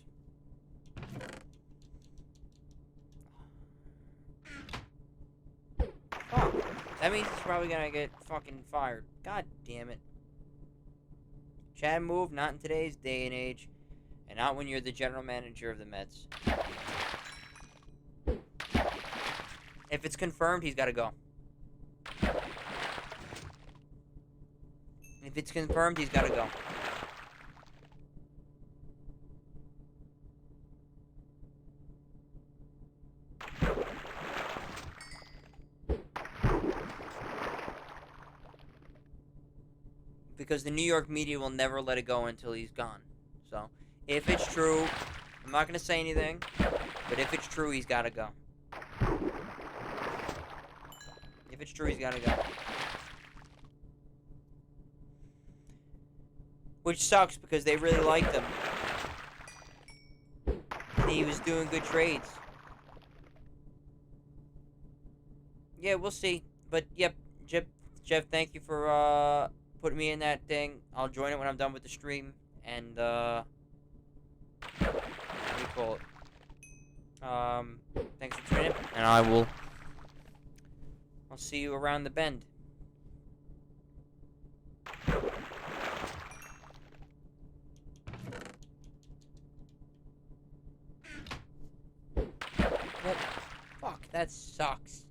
Fuck. That means he's probably gonna get fucking fired. God damn it. Chad move, not in today's day and age. And not when you're the general manager of the Mets. If it's confirmed, he's gotta go. If it's confirmed, he's gotta go. Because the New York media will never let it go until he's gone. So, if it's true, I'm not gonna say anything, but if it's true, he's gotta go. If it's true, he's gotta go. Which sucks because they really liked him. And he was doing good trades. Yeah, we'll see. But, yep, Jeff, thank you for putting me in that thing. I'll join it when I'm done with the stream. And, what do you call it? Thanks for tuning in. And I'll see you around the bend. What? Fuck, that sucks.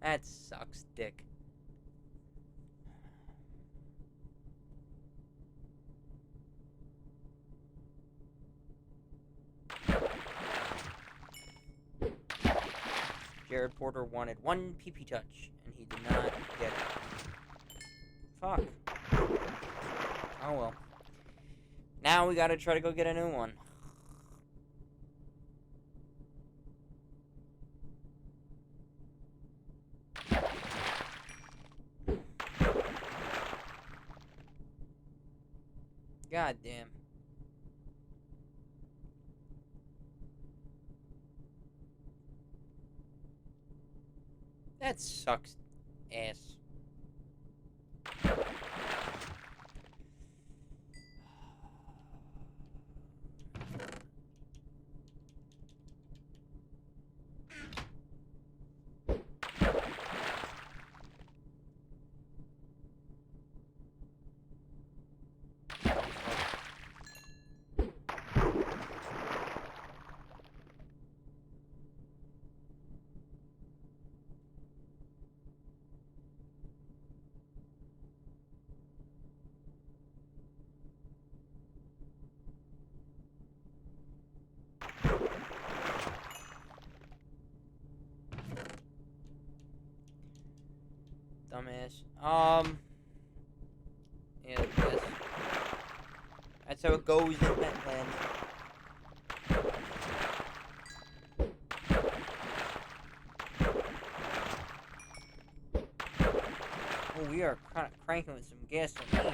That sucks, dick. Jared Porter wanted one PP touch, and he did not get it. Fuck. Oh well. Now we gotta try to go get a new one. God damn. That sucks ass. Yeah, I guess. That's how it goes in Metland. Oh, we are cranking with some gasoline.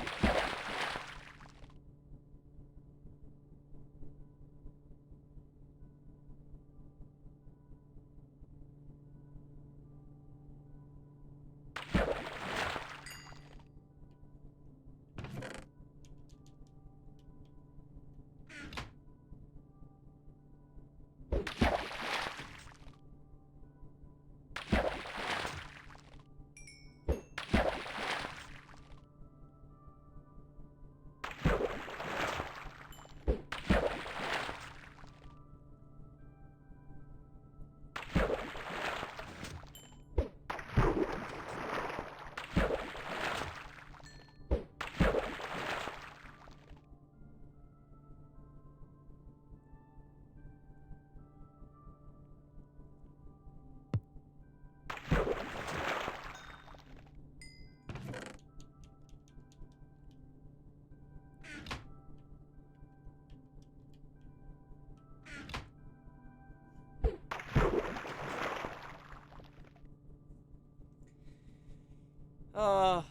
Uh,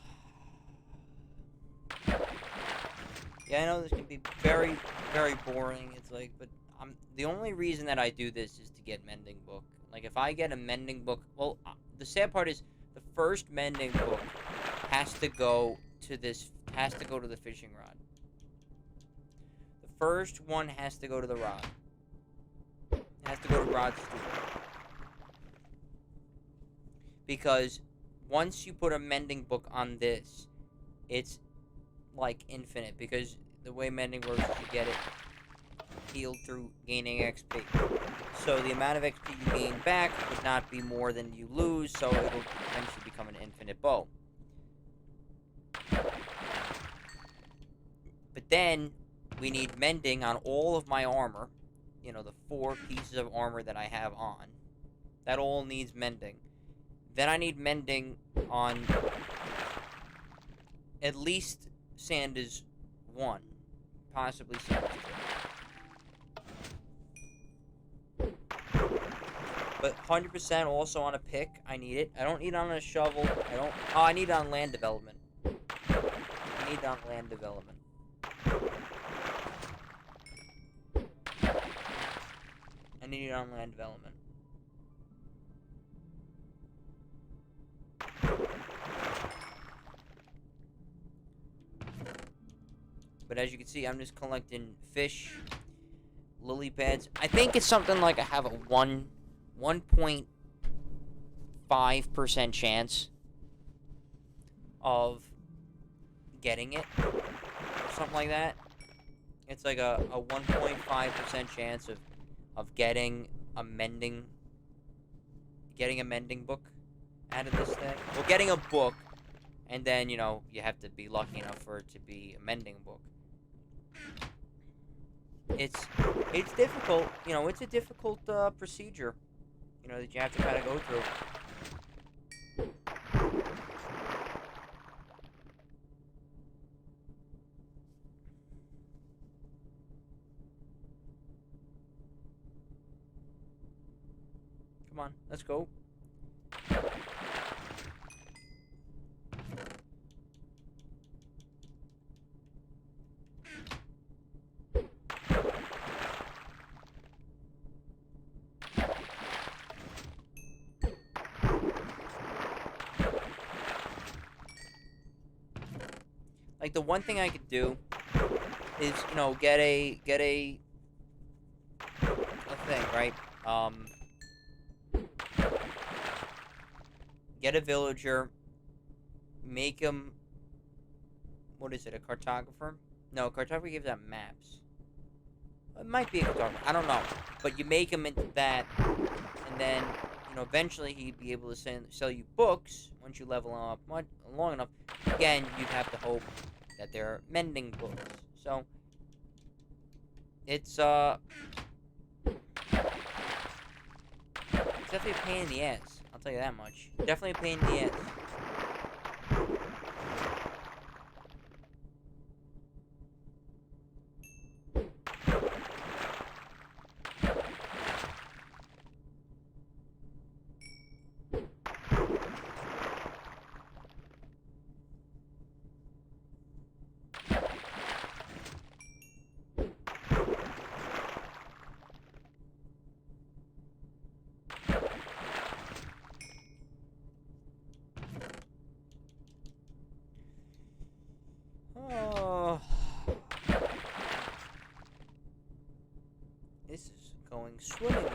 yeah, I know this can be very, very boring. It's like, but the only reason that I do this is to get mending book. Like, if I get a mending book, well, the sad part is the first mending book has to go to the fishing rod. The first one has to go to the rod. It has to go to Rod's store. Because once you put a mending book on this, it's like infinite, because the way mending works is you get it healed through gaining XP. So the amount of XP you gain back would not be more than you lose, so it will eventually become an infinite bow. But then we need mending on all of my armor. You know, the 4 pieces of armor that I have on. That all needs mending. Then I need mending on at least Sandas 1. Possibly Sandas 2. But 100% also on a pick. I need it. I don't need it on a shovel. I need it on land development. I need it on land development. I need it on land development. But as you can see, I'm just collecting fish, lily pads. I think it's something like I have a 1.5% chance of getting it, or something like that. It's like a 1.5% chance of getting a mending book out of this thing. Well, getting a book, and then, you know, you have to be lucky enough for it to be a mending book. It's difficult, you know, it's a difficult procedure, you know, that you have to kind of go through. Come on, let's go. Like, the one thing I could do is, you know, get a thing, right? Get a villager, make him, what is it, a cartographer? No, cartographer gives out maps. It might be a cartographer, I don't know. But you make him into that, and then, you know, eventually he'd be able to sell you books once you level him up long enough. Again, you'd have to hope that they're mending books. So, it's definitely a pain in the ass. I'll tell you that much. Definitely a pain in the ass. swimmingly.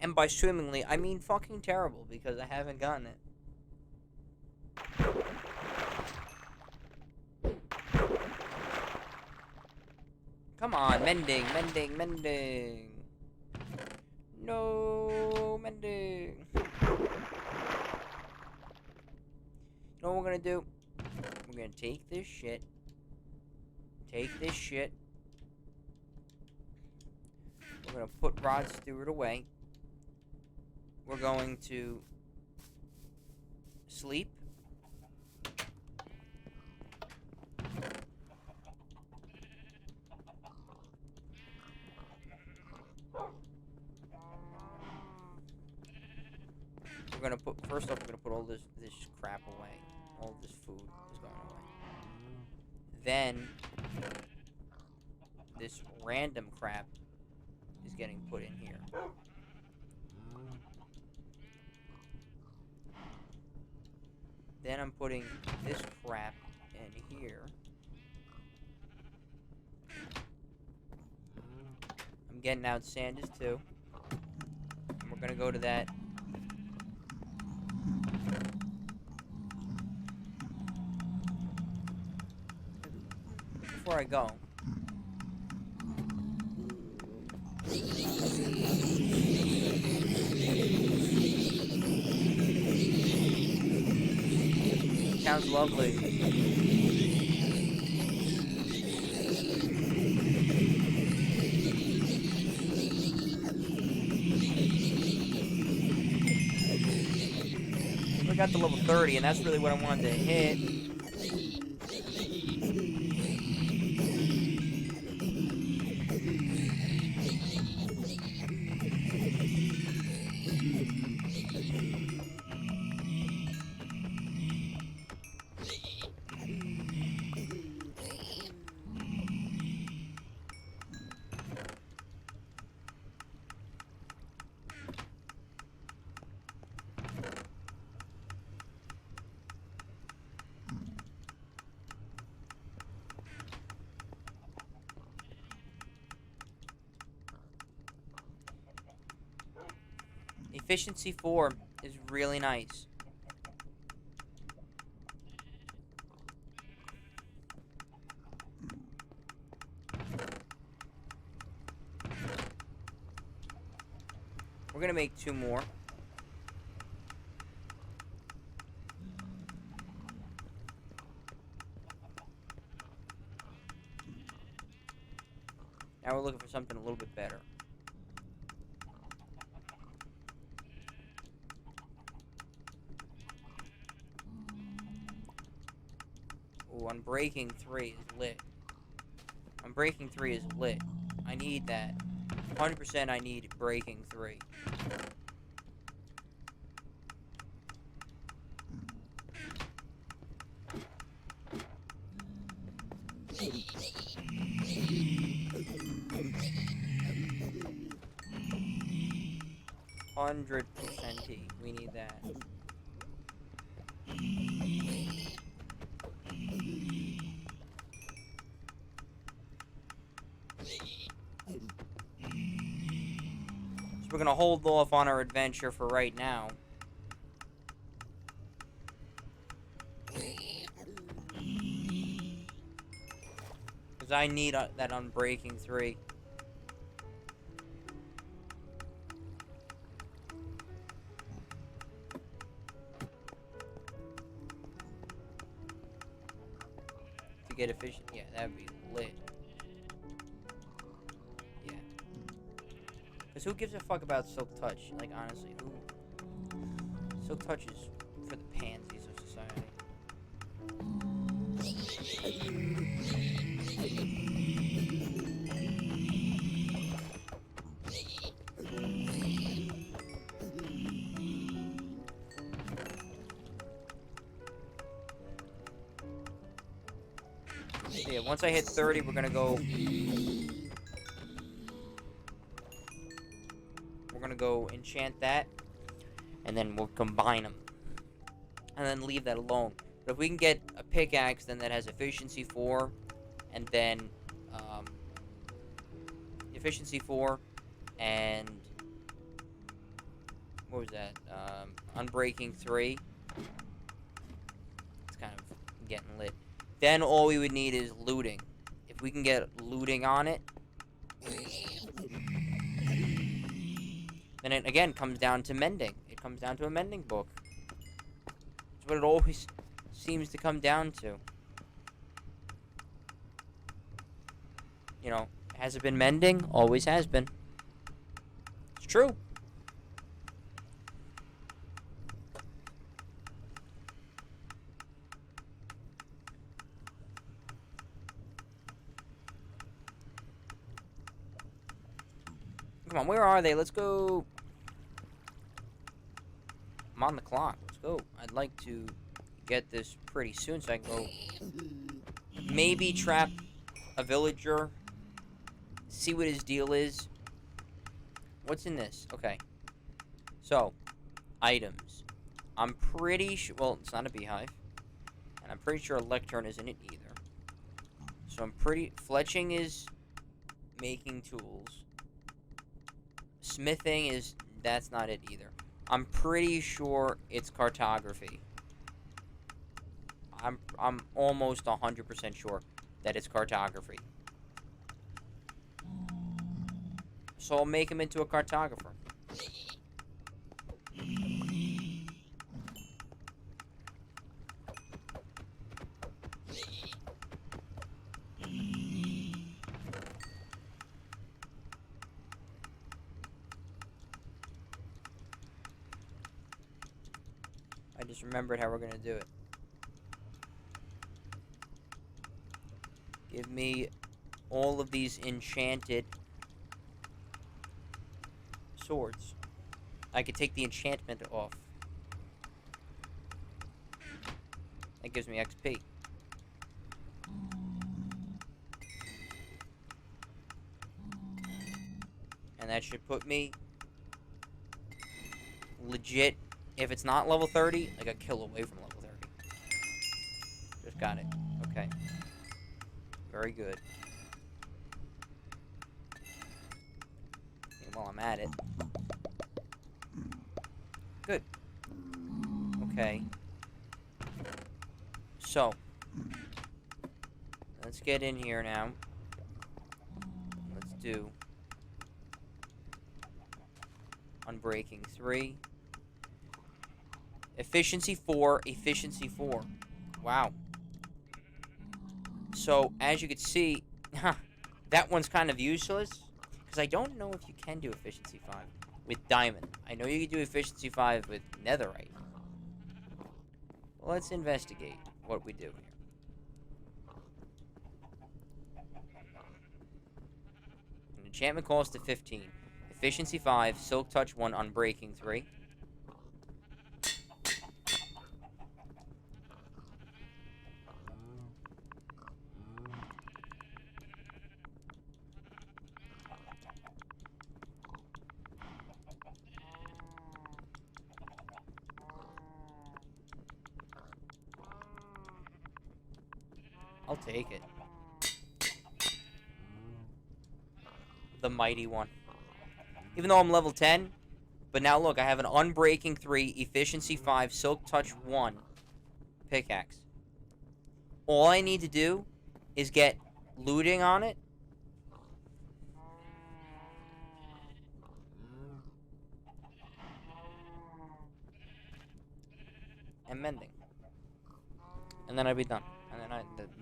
And by swimmingly, I mean fucking terrible, because I haven't gotten it. Come on, mending, mending, mending. No, mending. You know what we're gonna do? We're gonna take this shit. Take this shit. We're gonna put Rod Stewart away. We're going to sleep. We're gonna put, first off, we're gonna put all this crap away. All this food is going away. Then this random crap is getting put in here. Then I'm putting this crap in here. I'm getting out Sandas too. And we're gonna go to that. Before I go, sounds lovely. We got to level 30, and that's really what I wanted to hit. Efficiency 4 is really nice. We're gonna make 2 more. Now we're looking for something a little bit better. Ooh, Unbreaking 3 is lit. Unbreaking 3 is lit. I need that. 100% I need Breaking 3. We need that. So we're gonna hold off on our adventure for right now. Because I need that Unbreaking 3. To get efficient. Yeah, that'd be lit. Yeah. Because who gives a fuck about Silk Touch? Like, honestly, who? Silk Touch is for the pansies of society. So yeah, once I hit 30, we're gonna go. We're gonna go enchant that, and then we'll combine them, and then leave that alone. But if we can get a pickaxe then that has efficiency 4, and then efficiency 4, and what was that? Unbreaking 3. It's kind of getting lit. Then all we would need is looting. If we can get looting on it, then it again comes down to mending. It comes down to a mending book. It's what it always seems to come down to. You know, has it been mending? Always has been. It's true. Come on, where are they? Let's go. I'm on the clock. Let's go. I'd like to get this pretty soon so I can go maybe trap a villager. See what his deal is. What's in this? Okay. So, items. I'm pretty sure... Well, it's not a beehive. And I'm pretty sure a lectern isn't it either. So I'm pretty... Fletching is making tools. Smithing is... That's not it either. I'm pretty sure it's cartography. I'm almost 100% sure that it's cartography. So I'll make him into a cartographer. I just remembered how we're gonna do it. Give me all of these enchanted swords. I could take the enchantment off. That gives me XP. And that should put me legit, if it's not level 30, like a kill away from level 30. Just got it. Okay. Very good. And while I'm at it. Good. Okay. So. Let's get in here now. Let's do Unbreaking 3. Efficiency 4. Efficiency 4. Wow. So, as you can see, that one's kind of useless. Because I don't know if you can do Efficiency 5 with Diamond. I know you can do Efficiency 5 with Netherite. Well, let's investigate what we do here. An enchantment cost of 15. Efficiency 5, Silk Touch 1, Unbreaking 3. I'll take it. The mighty one. Even though I'm level 10, but now look, I have an Unbreaking 3, Efficiency 5, Silk Touch 1 pickaxe. All I need to do is get looting on it. And mending. And then I'd be done. And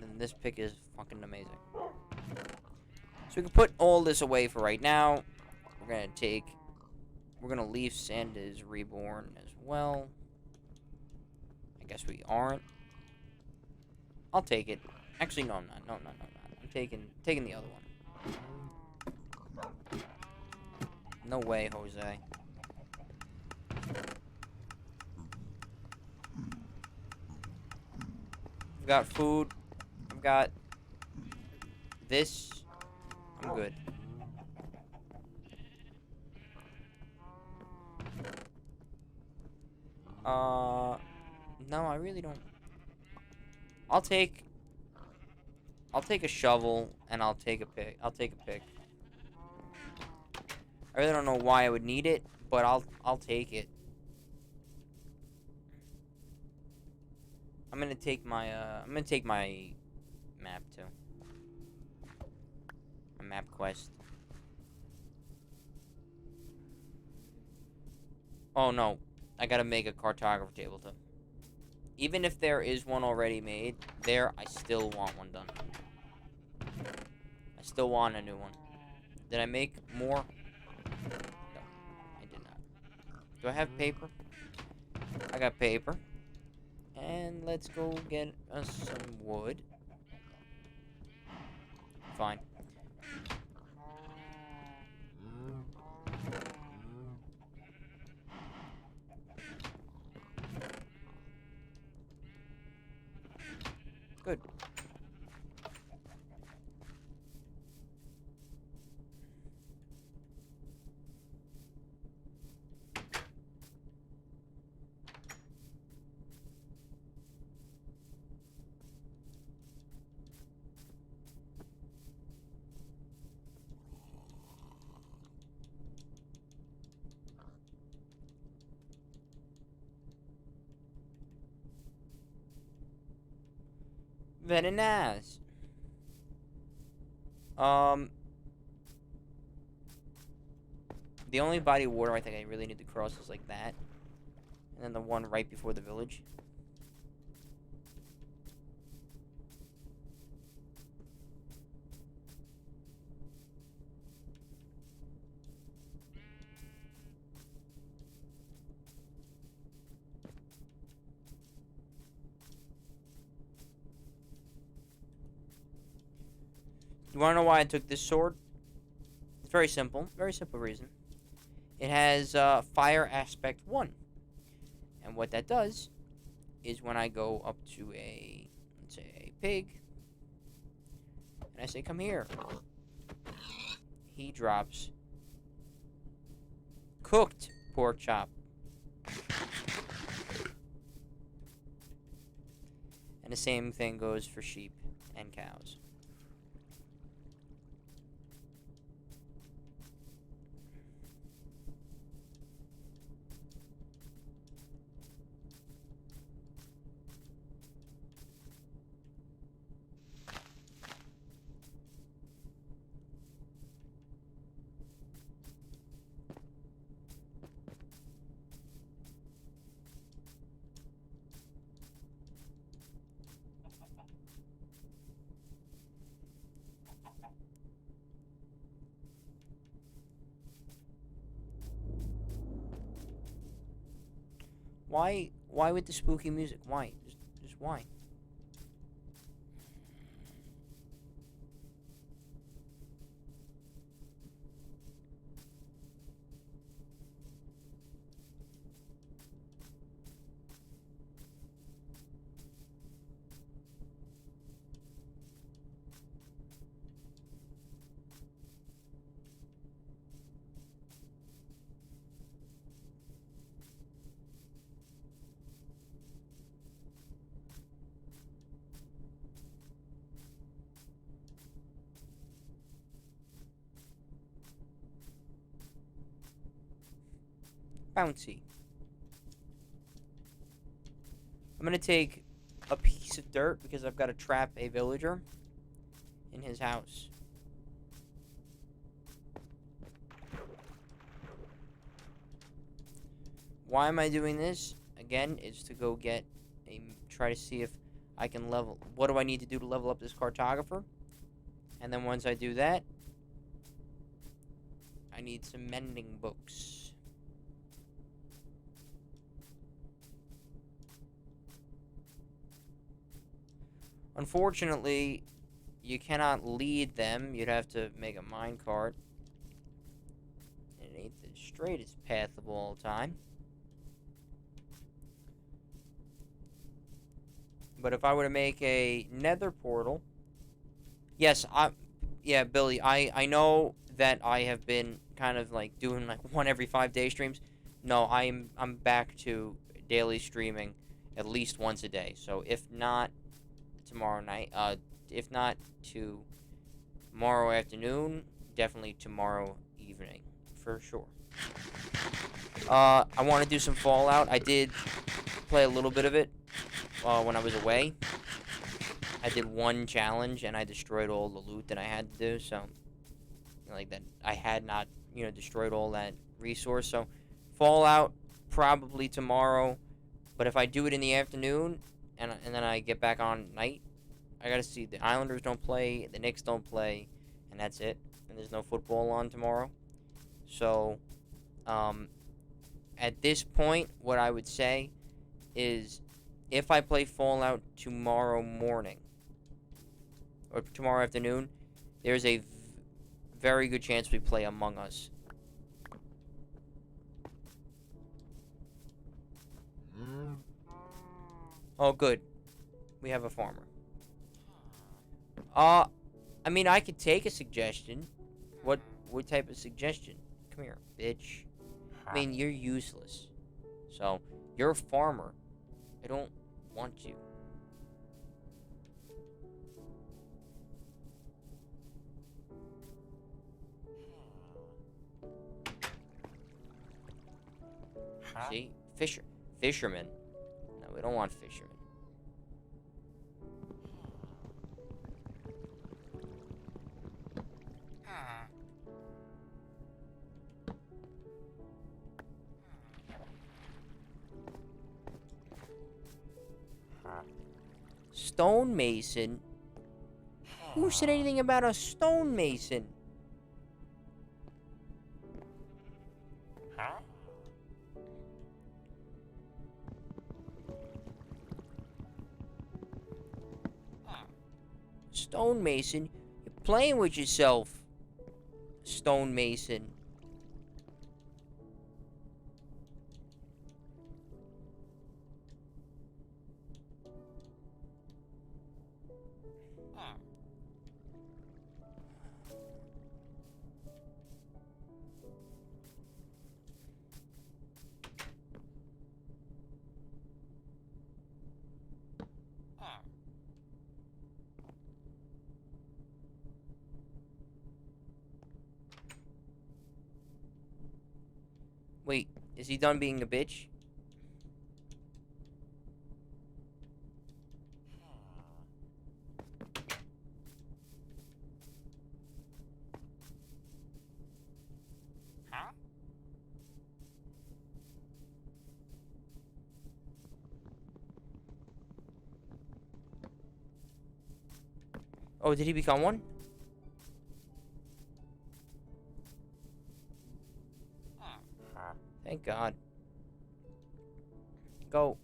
then this pick is fucking amazing. So we can put all this away for right now. We're gonna leave Sandas Reborn as well. I guess we aren't. I'll take it. Actually, no, I'm not. No. I'm taking the other one. No way, Jose. I've got food. I've got this. I'm good. No, I really don't. I'll take a shovel and I'll take a pick. I really don't know why I would need it, but I'll take it. I'm gonna take my map too. My map quest. Oh no, I gotta make a cartographer table too. Even if there is one already made, I still want one done. I still want a new one. Did I make more? No, I did not. Do I have paper? I got paper. And let's go get us some wood. Fine. Good. Very nice. The only body of water I think I really need to cross is like that. And then the one right before the village. You wanna know why I took this sword? It's very simple. Very simple reason. It has fire aspect 1. And what that does is when I go up to a, let's say, a pig, and I say, come here, he drops cooked pork chop. And the same thing goes for sheep and cows. Why with the spooky music? Why? Just why? Bouncy. I'm gonna take a piece of dirt because I've got to trap a villager in his house. Why am I doing this? Again, it's to go get try to see if I can level. What do I need to do to level up this cartographer? And then once I do that, I need some mending books. Unfortunately, you cannot lead them. You'd have to make a minecart. It ain't the straightest path of all time. But if I were to make a nether portal... Yes, yeah, Billy, I know that I have been kind of like doing like one every 5-day streams. No, I'm back to daily streaming at least once a day. So if not tomorrow night, if not tomorrow afternoon, definitely tomorrow evening for sure. I want to do some Fallout. I did play a little bit of it when I was away. I did one challenge and I destroyed all the loot that I had to do. So, like that, I had not, destroyed all that resource. So, Fallout probably tomorrow. But if I do it in the afternoon and then I get back on night, I gotta see the Islanders don't play, the Knicks don't play, and that's it. And there's no football on tomorrow. So, at this point, what I would say is if I play Fallout tomorrow morning or tomorrow afternoon, there's a very good chance we play Among Us. Oh, good. We have a farmer. I mean, I could take a suggestion. What type of suggestion? Come here, bitch. I mean, you're useless. So, you're a farmer. I don't want you. See? Fisherman. No, we don't want fishermen. Stonemason? Who said anything about a stonemason? Stonemason? You're playing with yourself, stonemason. Wait, is he done being a bitch? Oh, did he become one? Thank God. Go.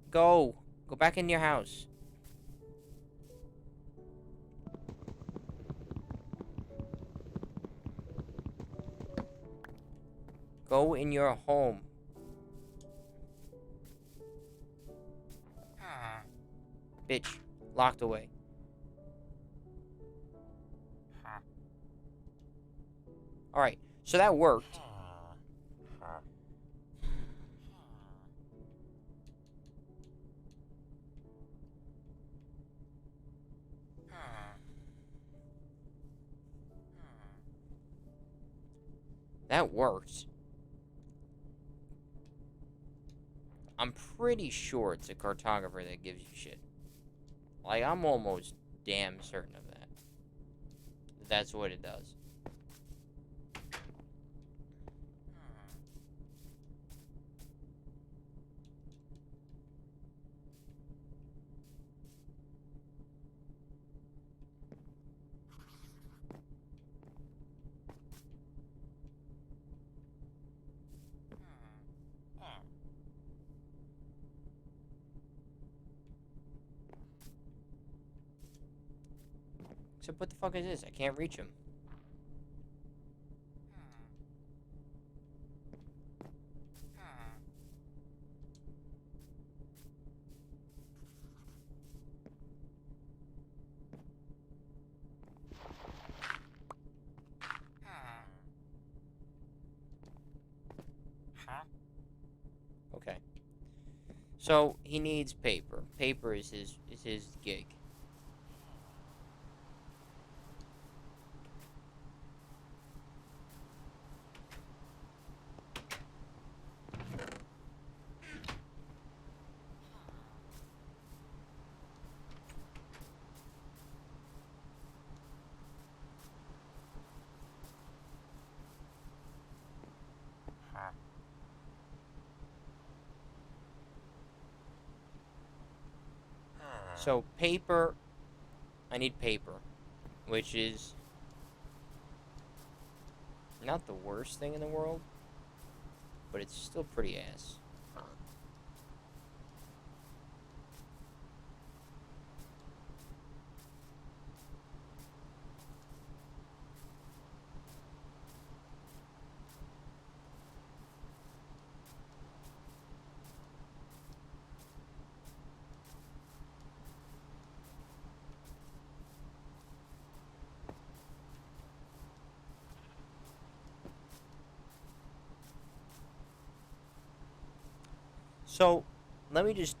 Go. Go back in your house. Go in your home. Bitch. Locked away. Alright. So that worked. That worked. I'm pretty sure it's a cartographer that gives you shit. Like, I'm almost damn certain of that. That's what it does. So what the fuck is this? I can't reach him. Okay. So he needs paper. Paper is his gig. So, paper. I need paper. Which is not the worst thing in the world. But it's still pretty ass. So, let me just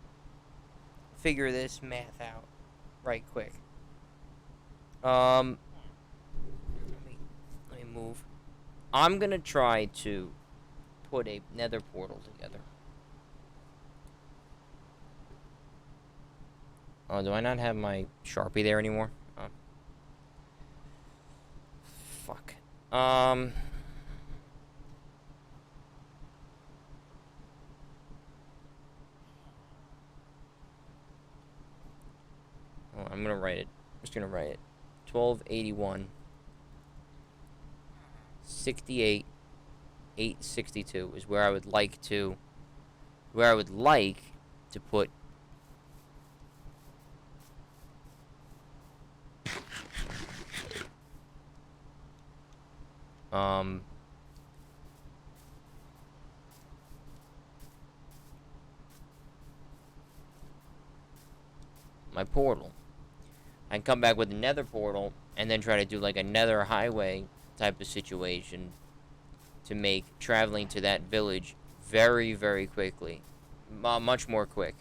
figure this math out right quick. Let me move. I'm gonna try to put a nether portal together. Oh, do I not have my Sharpie there anymore? Oh. Fuck. Oh, I'm gonna write it. I'm just gonna write it. 1281 68 862 is where I would like to put my portal. I can come back with another portal and then try to do like a nether highway type of situation to make traveling to that village very, very quickly. Much more quick.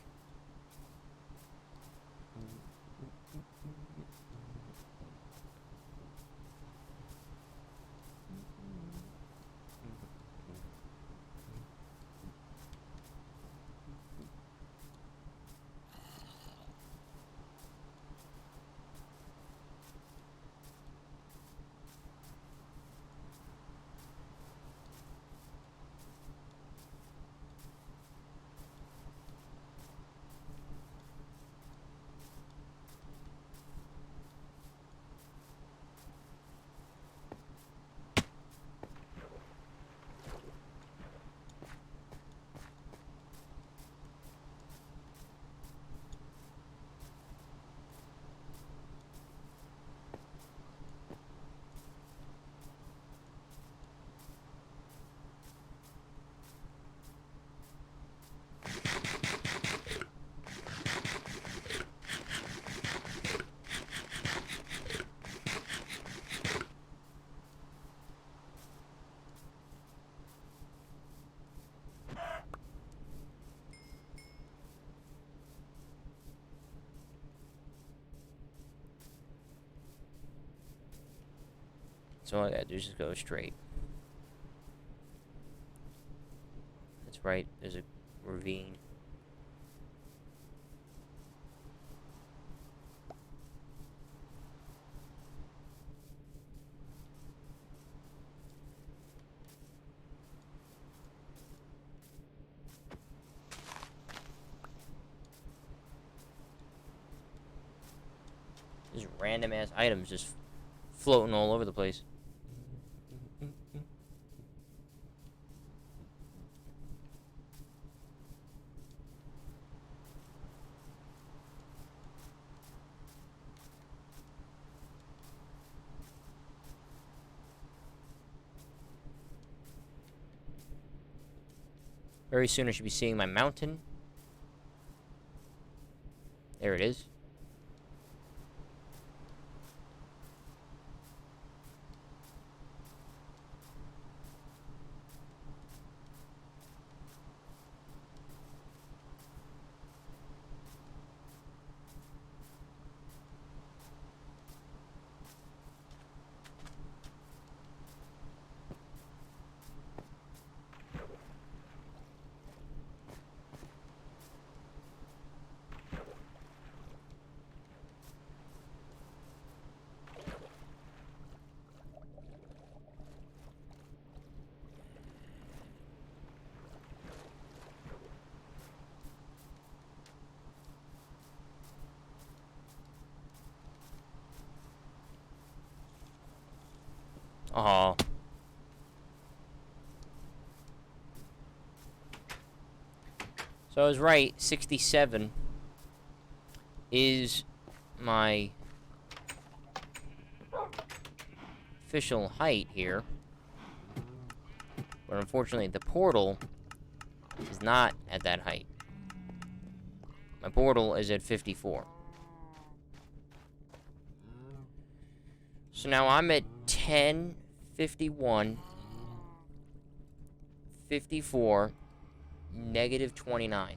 So all I gotta do is just go straight. That's right, there's a ravine. There's random ass items just floating all over the place. Very soon I should be seeing my mountain. There it is. Oh. So I was right. 67 is my official height here. But unfortunately, the portal is not at that height. My portal is at 54. So now I'm at 10, 51, 54, negative 29.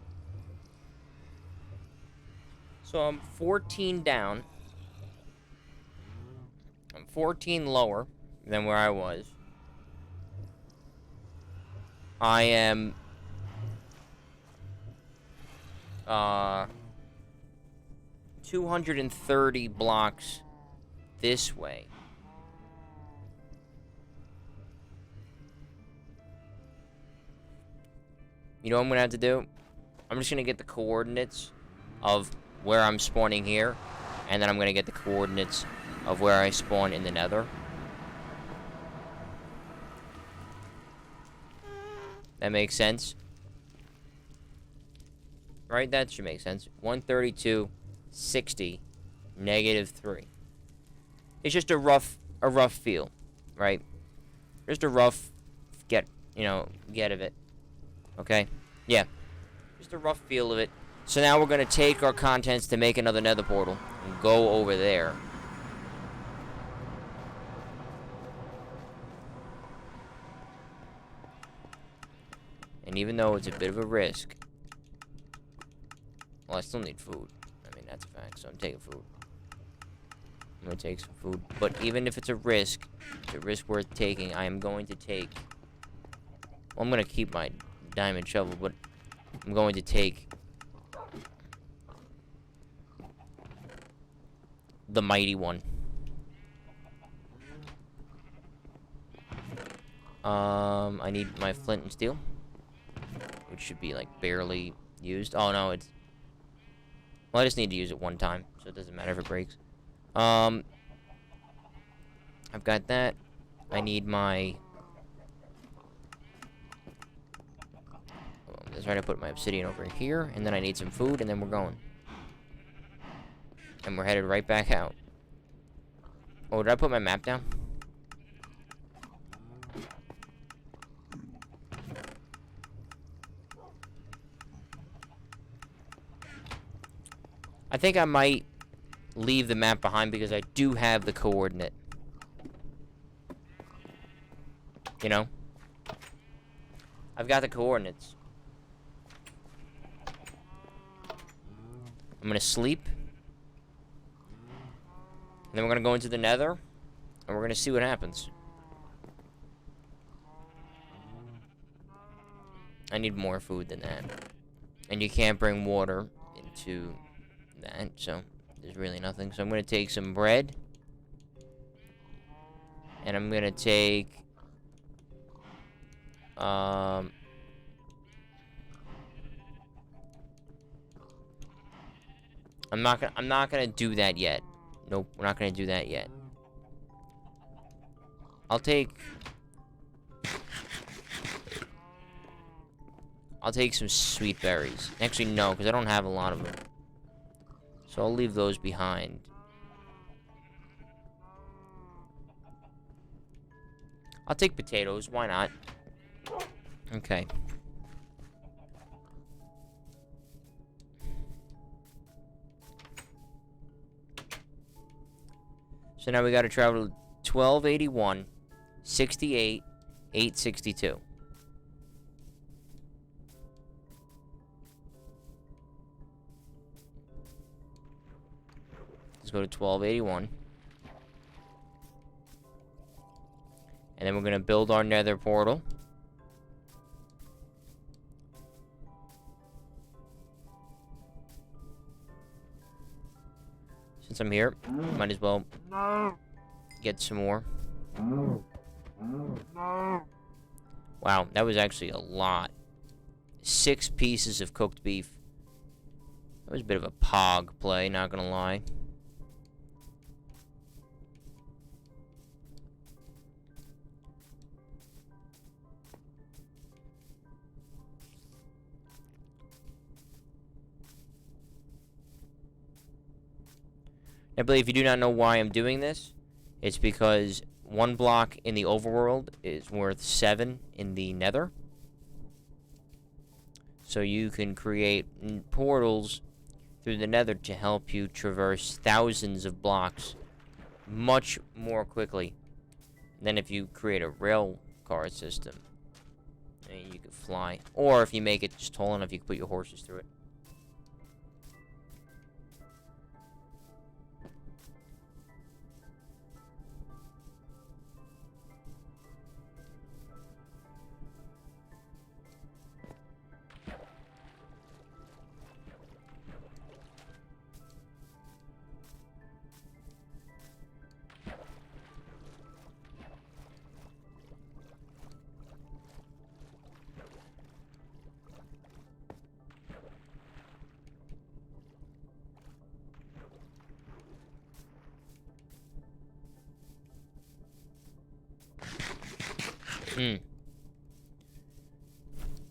So I'm 14 down. I'm 14 lower than where I was. I am 230 blocks this way. You know what I'm gonna have to do? I'm just gonna get the coordinates of where I'm spawning here, and then I'm gonna get the coordinates of where I spawn in the nether. That makes sense. Right? That should make sense. 132, 60, negative 3. It's just a rough feel, right? Just a rough get of it. Okay? Yeah. Just a rough feel of it. So now we're going to take our contents to make another nether portal and go over there. And even though it's a bit of a risk, well, I still need food. I mean, that's a fact, so I'm taking food. I'm going to take some food. But even if it's a risk worth taking, I am going to take... Well, I'm going to keep my diamond shovel, but I'm going to take the mighty one. I need my flint and steel, which should be, like, barely used. Oh, no, it's... Well, I just need to use it one time, so it doesn't matter if it breaks. I've got that. I need my... That's right, I put my obsidian over here, and then I need some food, and then we're going. And we're headed right back out. Oh, did I put my map down? I think I might leave the map behind because I do have the coordinate. You know? I've got the coordinates. I'm gonna sleep. And then we're gonna go into the nether. And we're gonna see what happens. I need more food than that. And you can't bring water into that, so there's really nothing. So I'm gonna take some bread. And I'm gonna take... I'm not gonna do that yet. Nope, we're not gonna do that yet. I'll take some sweet berries. Actually, no, because I don't have a lot of them. So I'll leave those behind. I'll take potatoes. Why not? Okay. So now we got to travel 1281, 68, 862. Let's go to 1281. And then we're going to build our nether portal. Since I'm here, might as well get some more. Wow, that was actually a lot. 6 pieces of cooked beef. That was a bit of a pog play, not gonna lie. I believe if you do not know why I'm doing this, it's because 1 block in the overworld is worth 7 in the nether. So you can create portals through the nether to help you traverse thousands of blocks much more quickly than if you create a rail car system. And you can fly. Or if you make it just tall enough, you can put your horses through it.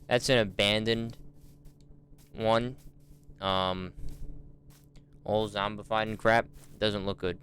That's an abandoned one. All zombified and crap. Doesn't look good.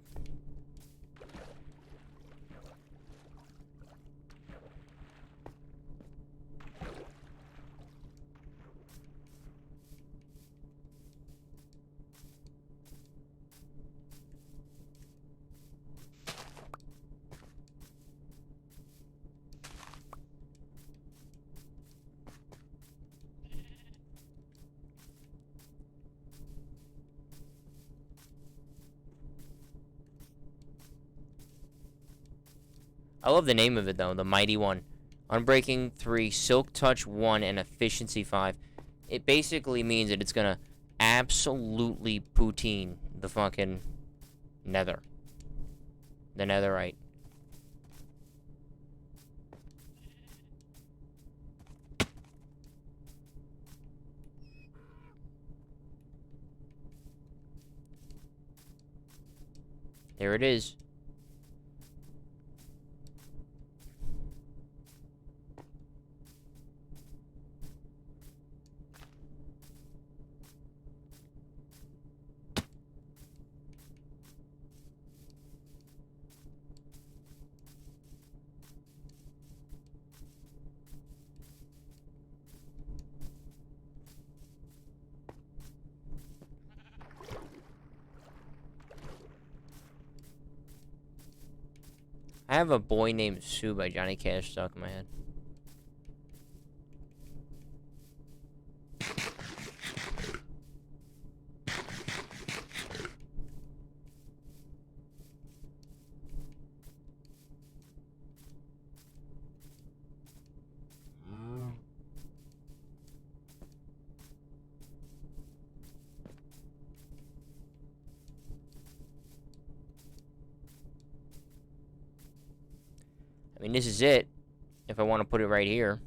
I love the name of it, though. The Mighty One. Unbreaking 3, Silk Touch 1, and Efficiency 5. It basically means that it's gonna absolutely poutine the fucking nether. The netherite. There it is. I have A Boy Named Sue by Johnny Cash stuck in my head. I mean, this is it. If I want to put it right here.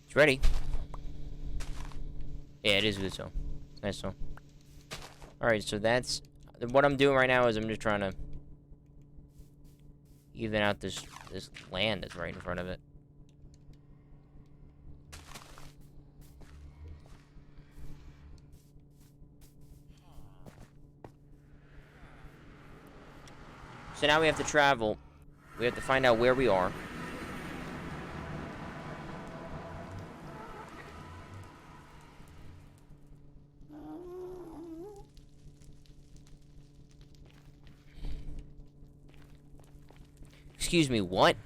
It's ready. Yeah, it is a good song. Nice song. Alright, so that's... What I'm doing right now is I'm just trying to... even out this land that's right in front of it. So now we have to travel. We have to find out where we are. Excuse me, what?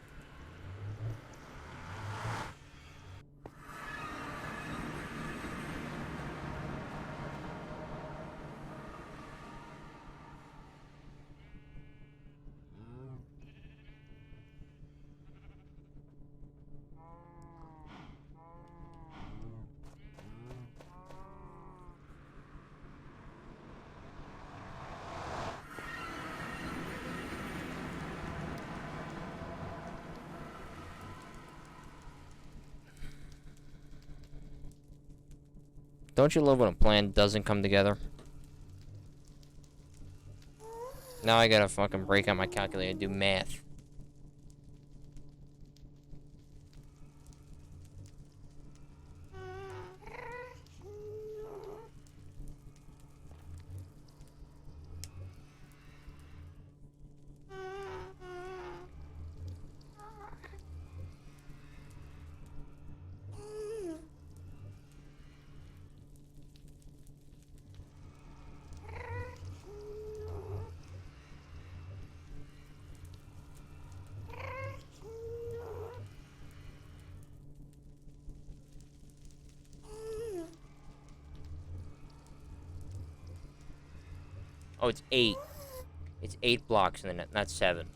Don't you love when a plan doesn't come together? Now I gotta fucking break out my calculator and do math. Oh, it's 8. It's 8 blocks in the net, not 7.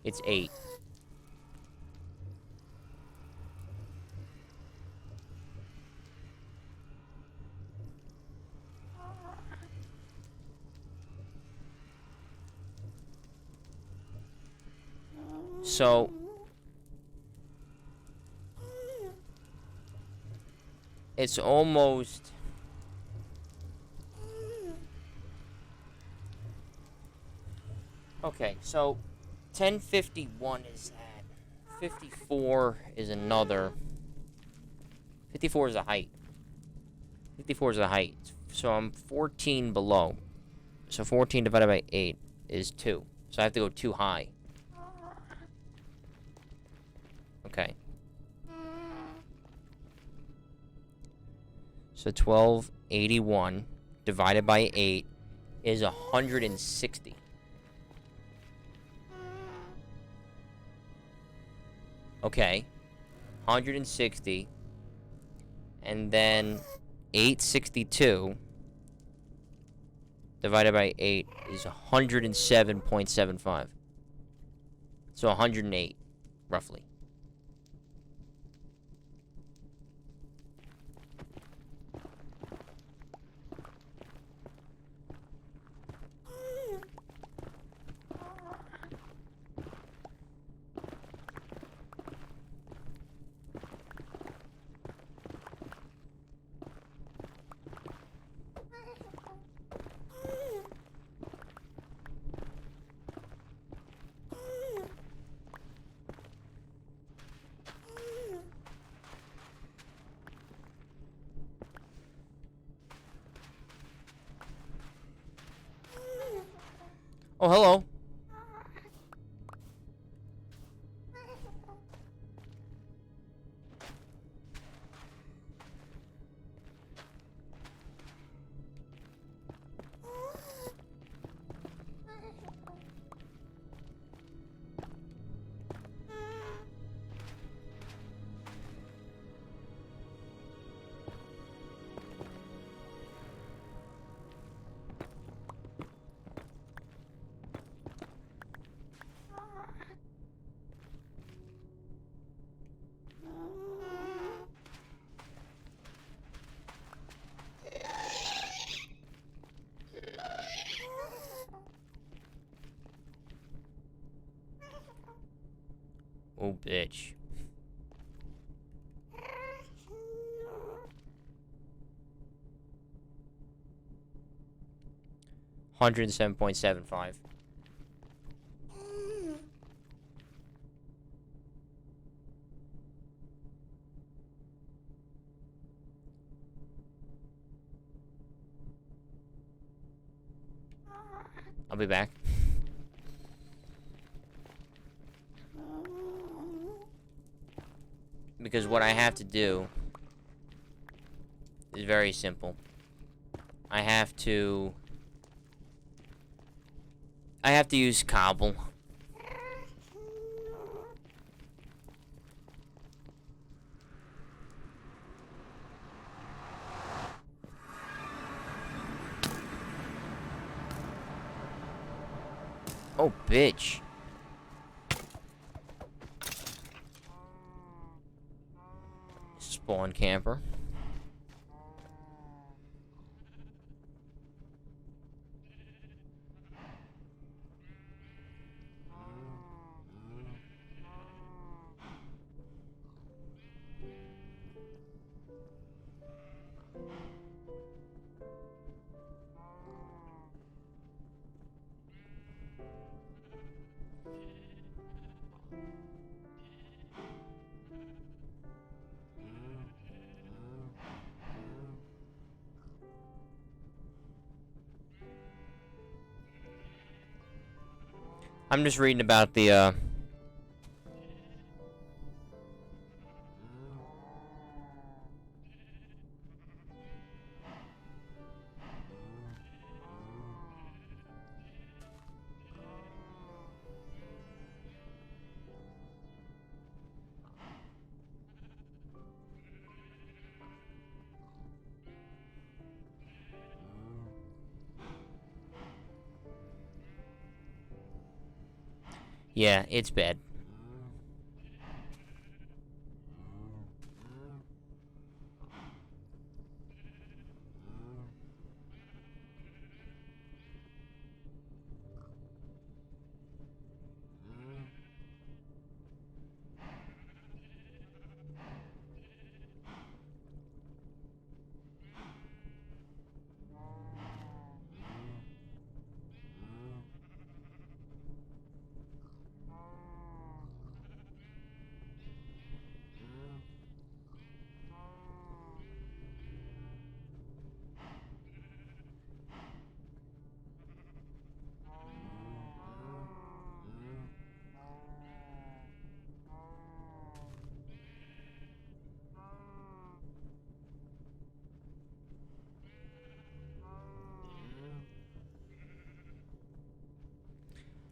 It's 8. So it's almost... Okay, so 1051 is that. 54 is another. 54 is the height. 54 is the height. So I'm 14 below. So 14 divided by 8 is 2. So I have to go 2 high. Okay. So 1281 divided by 8 is 160. Okay. 160. And then 862 divided by 8 is 107.75. So 108, roughly. Oh, hello. Oh, bitch. $107.75. I'll be back. Because what I have to do is very simple. I have to use cobble. Oh, bitch. Spawn camper. I'm just reading about the, yeah, it's bad.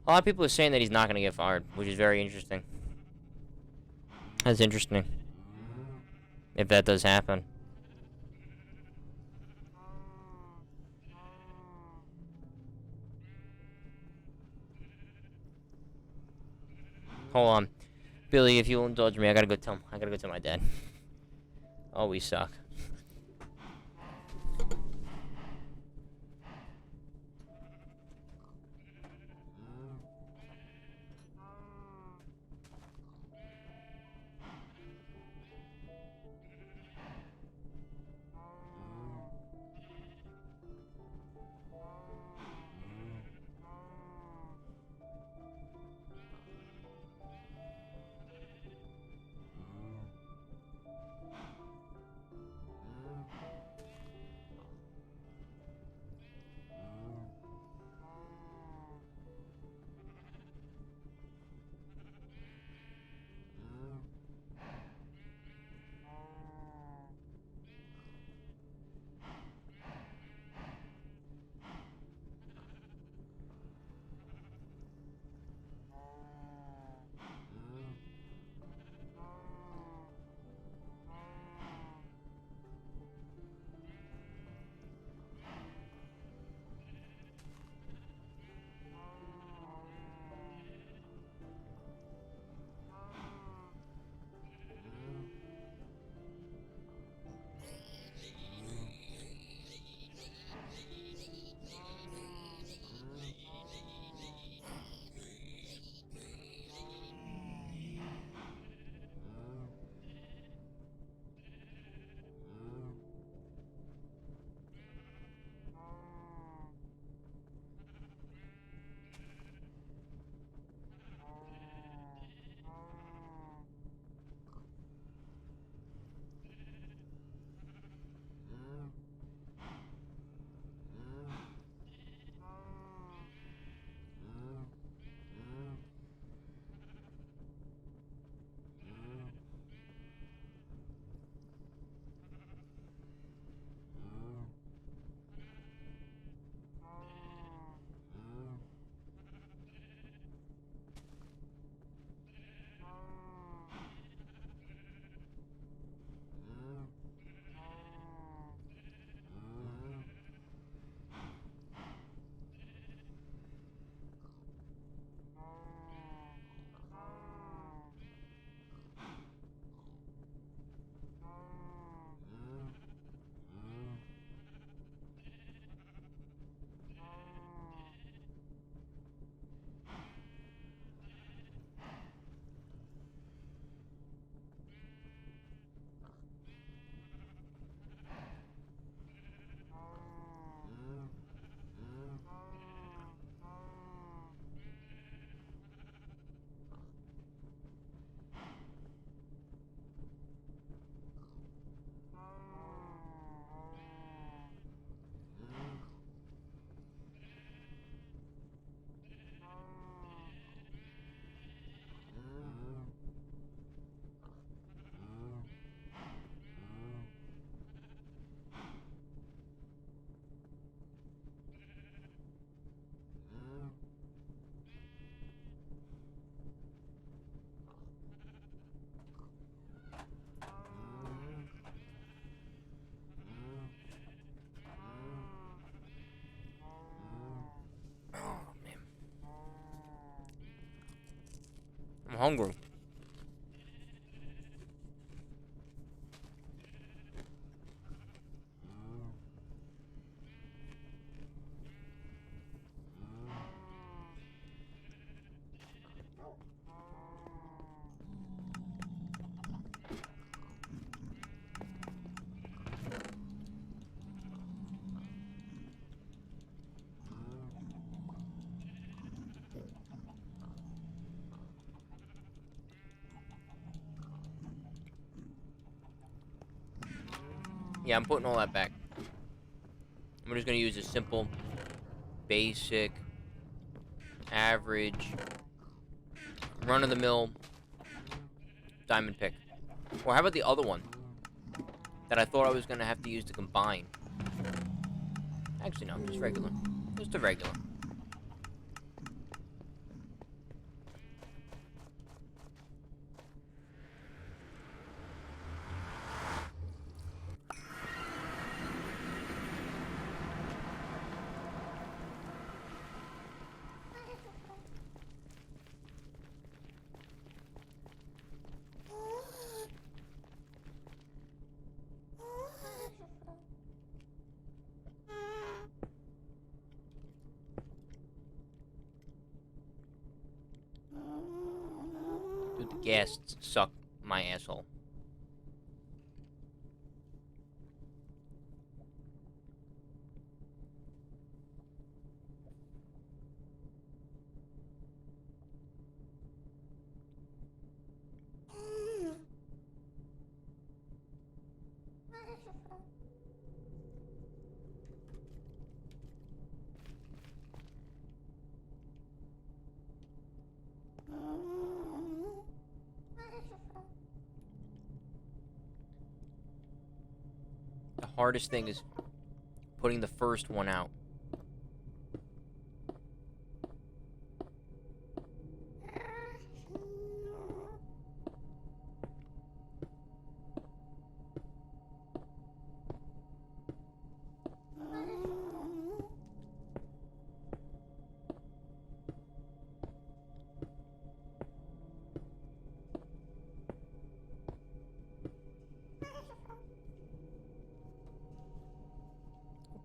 A lot of people are saying that he's not going to get fired, which is very interesting. That's interesting. If that does happen. Hold on. Billy, if you'll indulge me, I gotta go tell my dad. Oh, we suck. hungry. Yeah, I'm putting all that back. I'm just gonna use a simple, basic, average, run-of-the-mill diamond pick. Or how about the other one that I thought I was gonna have to use to combine? Actually, no, just regular. Just a regular. Dude, the gas suck my asshole. The hardest thing is putting the first one out.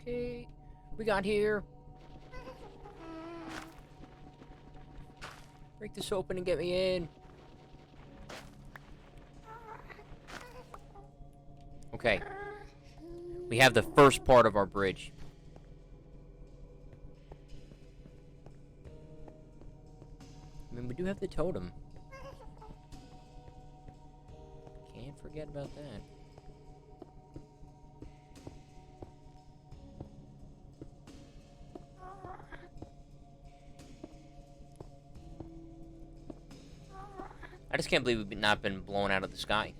Okay, we got here. Break this open and get me in. Okay. We have the first part of our bridge. I mean, we do have the totem. Can't forget about that. I just can't believe we've not been blown out of the sky.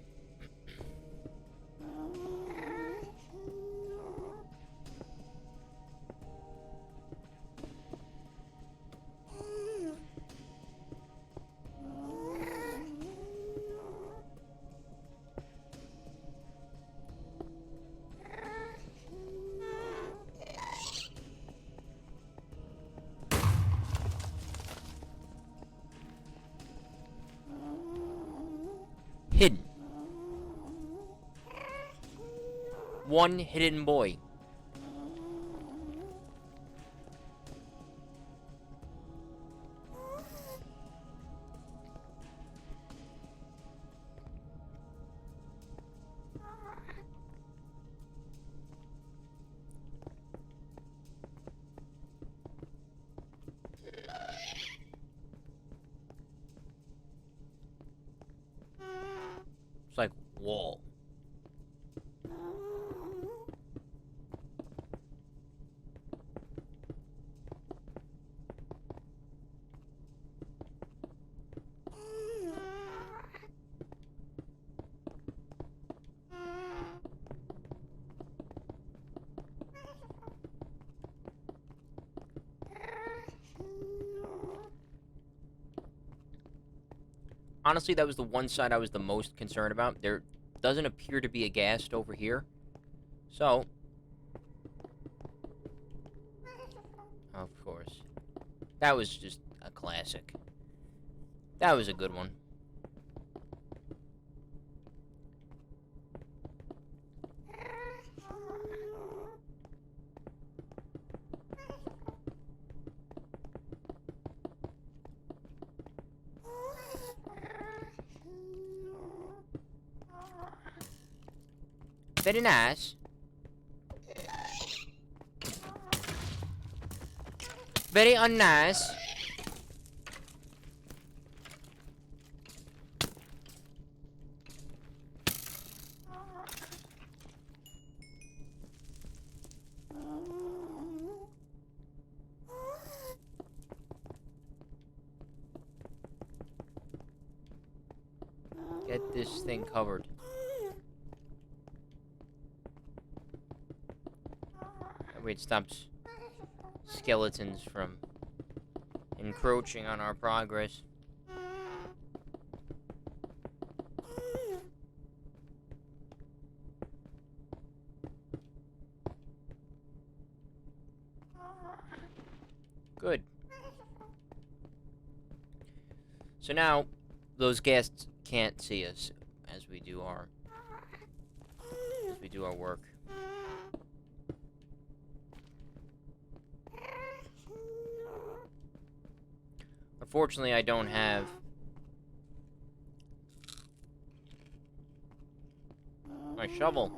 Hidden. One hidden boy. It's like wall. Honestly, that was the one side I was the most concerned about. There doesn't appear to be a ghast over here. So, of course. That was just a classic. That was a good one. Very nice. Very unnice. Get this thing covered. That way it stops skeletons from encroaching on our progress. Good. So now, those guests can't see us as we do our work. Unfortunately, I don't have my shovel.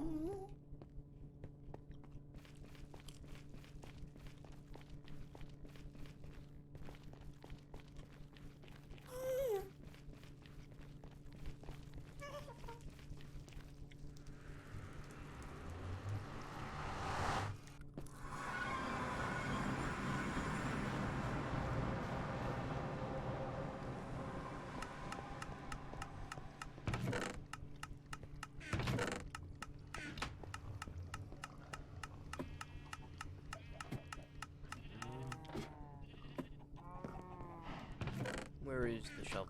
Where is the shovel?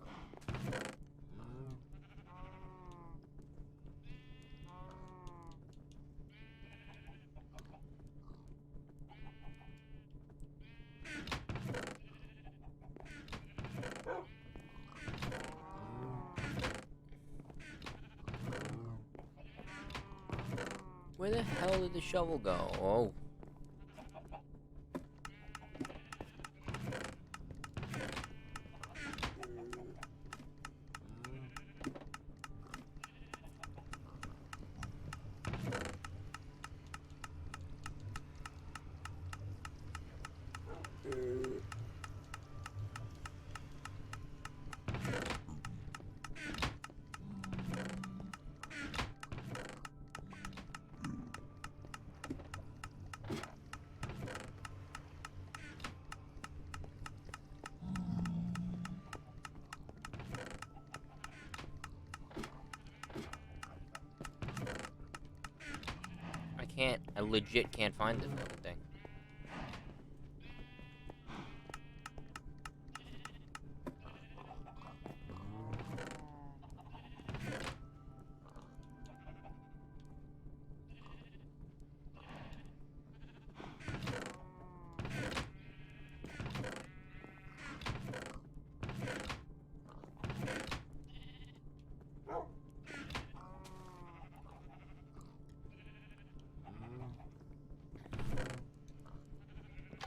Where the hell did the shovel go? Oh. I legit can't find this fucking thing.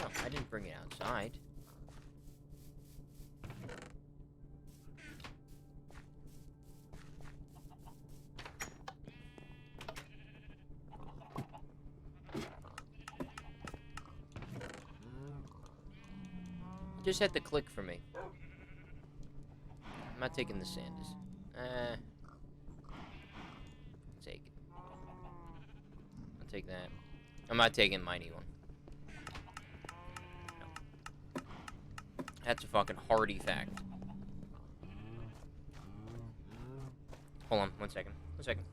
Oh, I didn't bring it outside. It just had to click for me. I'm not taking the Sandas. Take it. I'll take that. I'm not taking Mighty one. No. That's a fucking hardy fact. Hold on, 1 second. 1 second.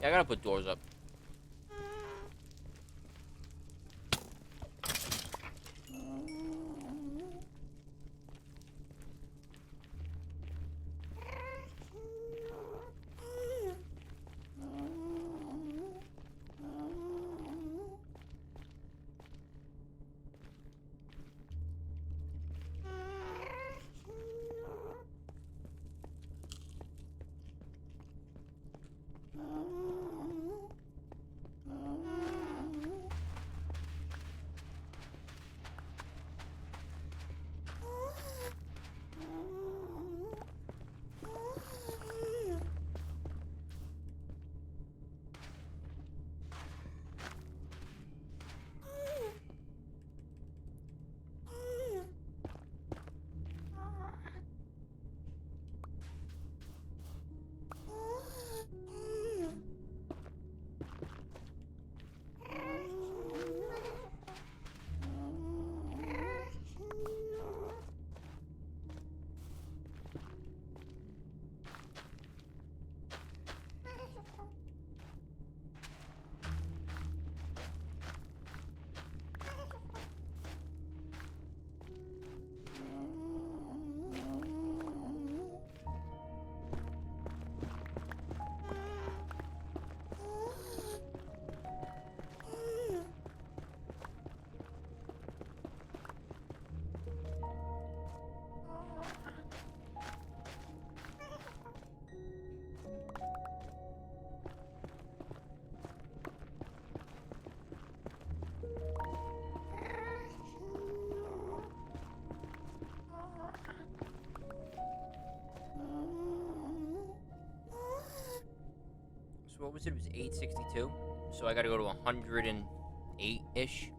I gotta put doors up. So what was it? It was 862. So I gotta go to 108-ish.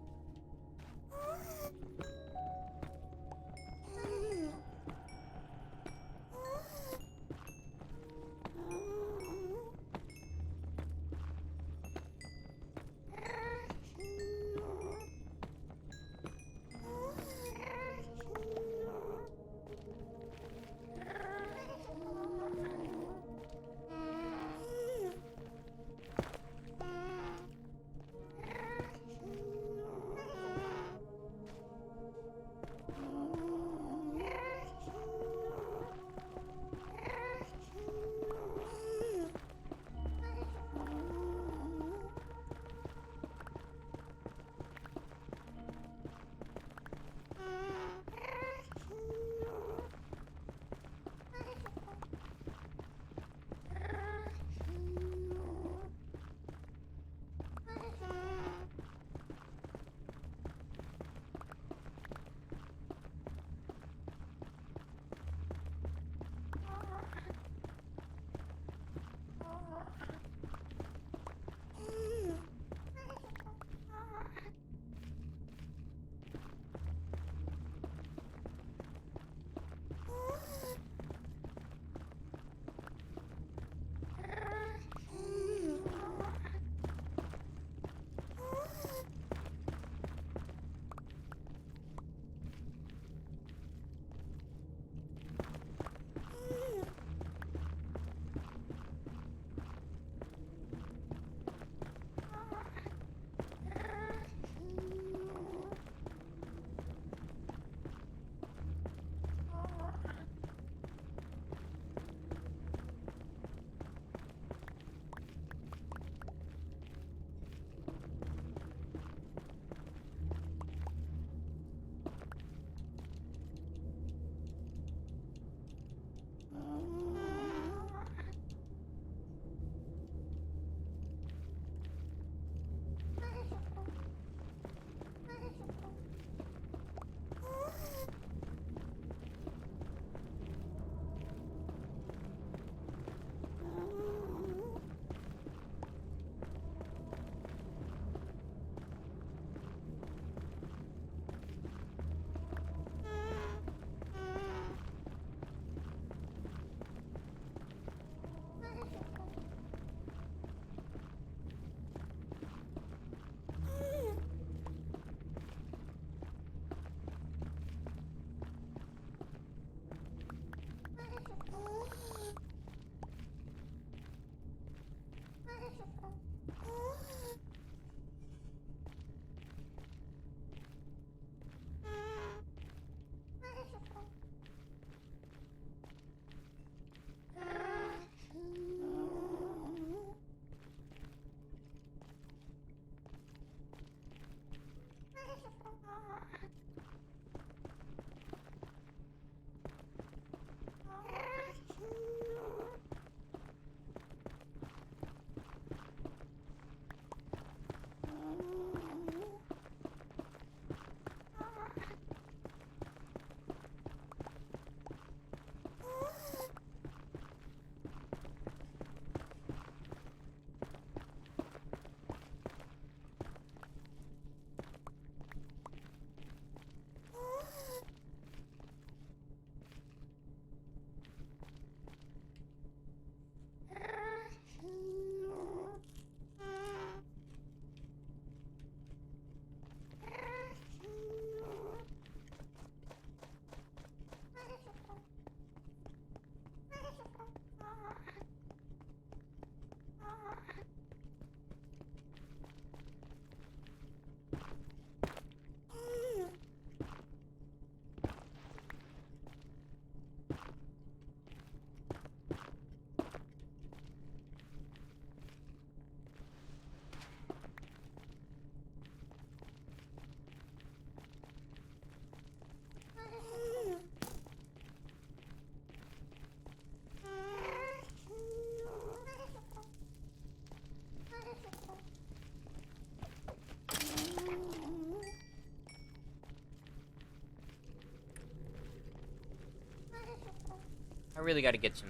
I really got to get some...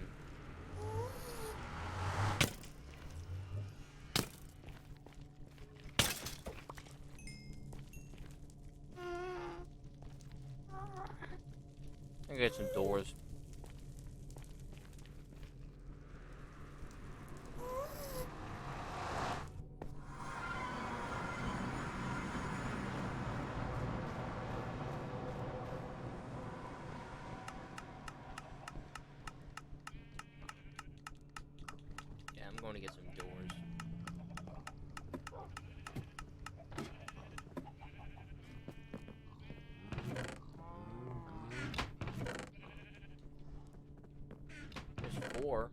I get some doors. Yeah, I'm going to get some doors. There's 4.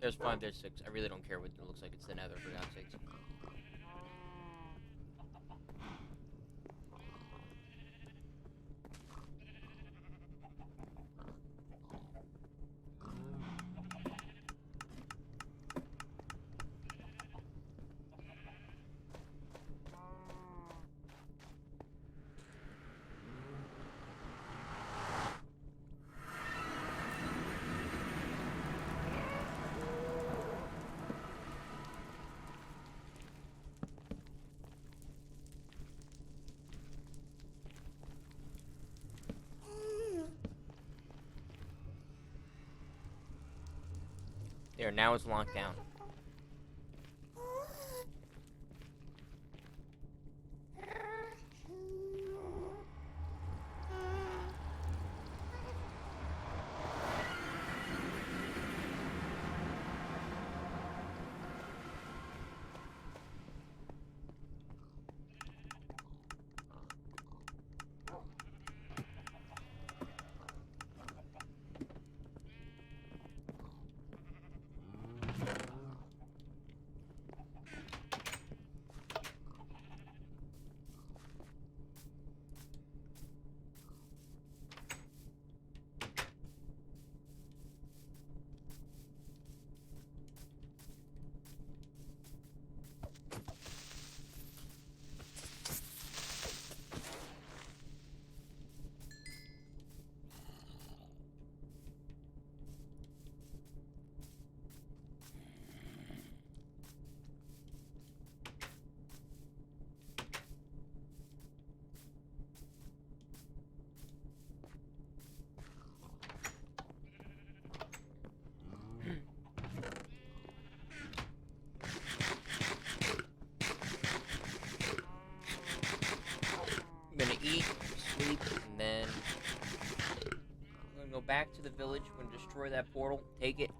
There's 5, there's 6. I really don't care what it looks like. It's the nether, for God's sakes. There, now it's locked down. I'm gonna eat, sleep, and then I'm gonna go back to the village. I'm gonna destroy that portal, take it,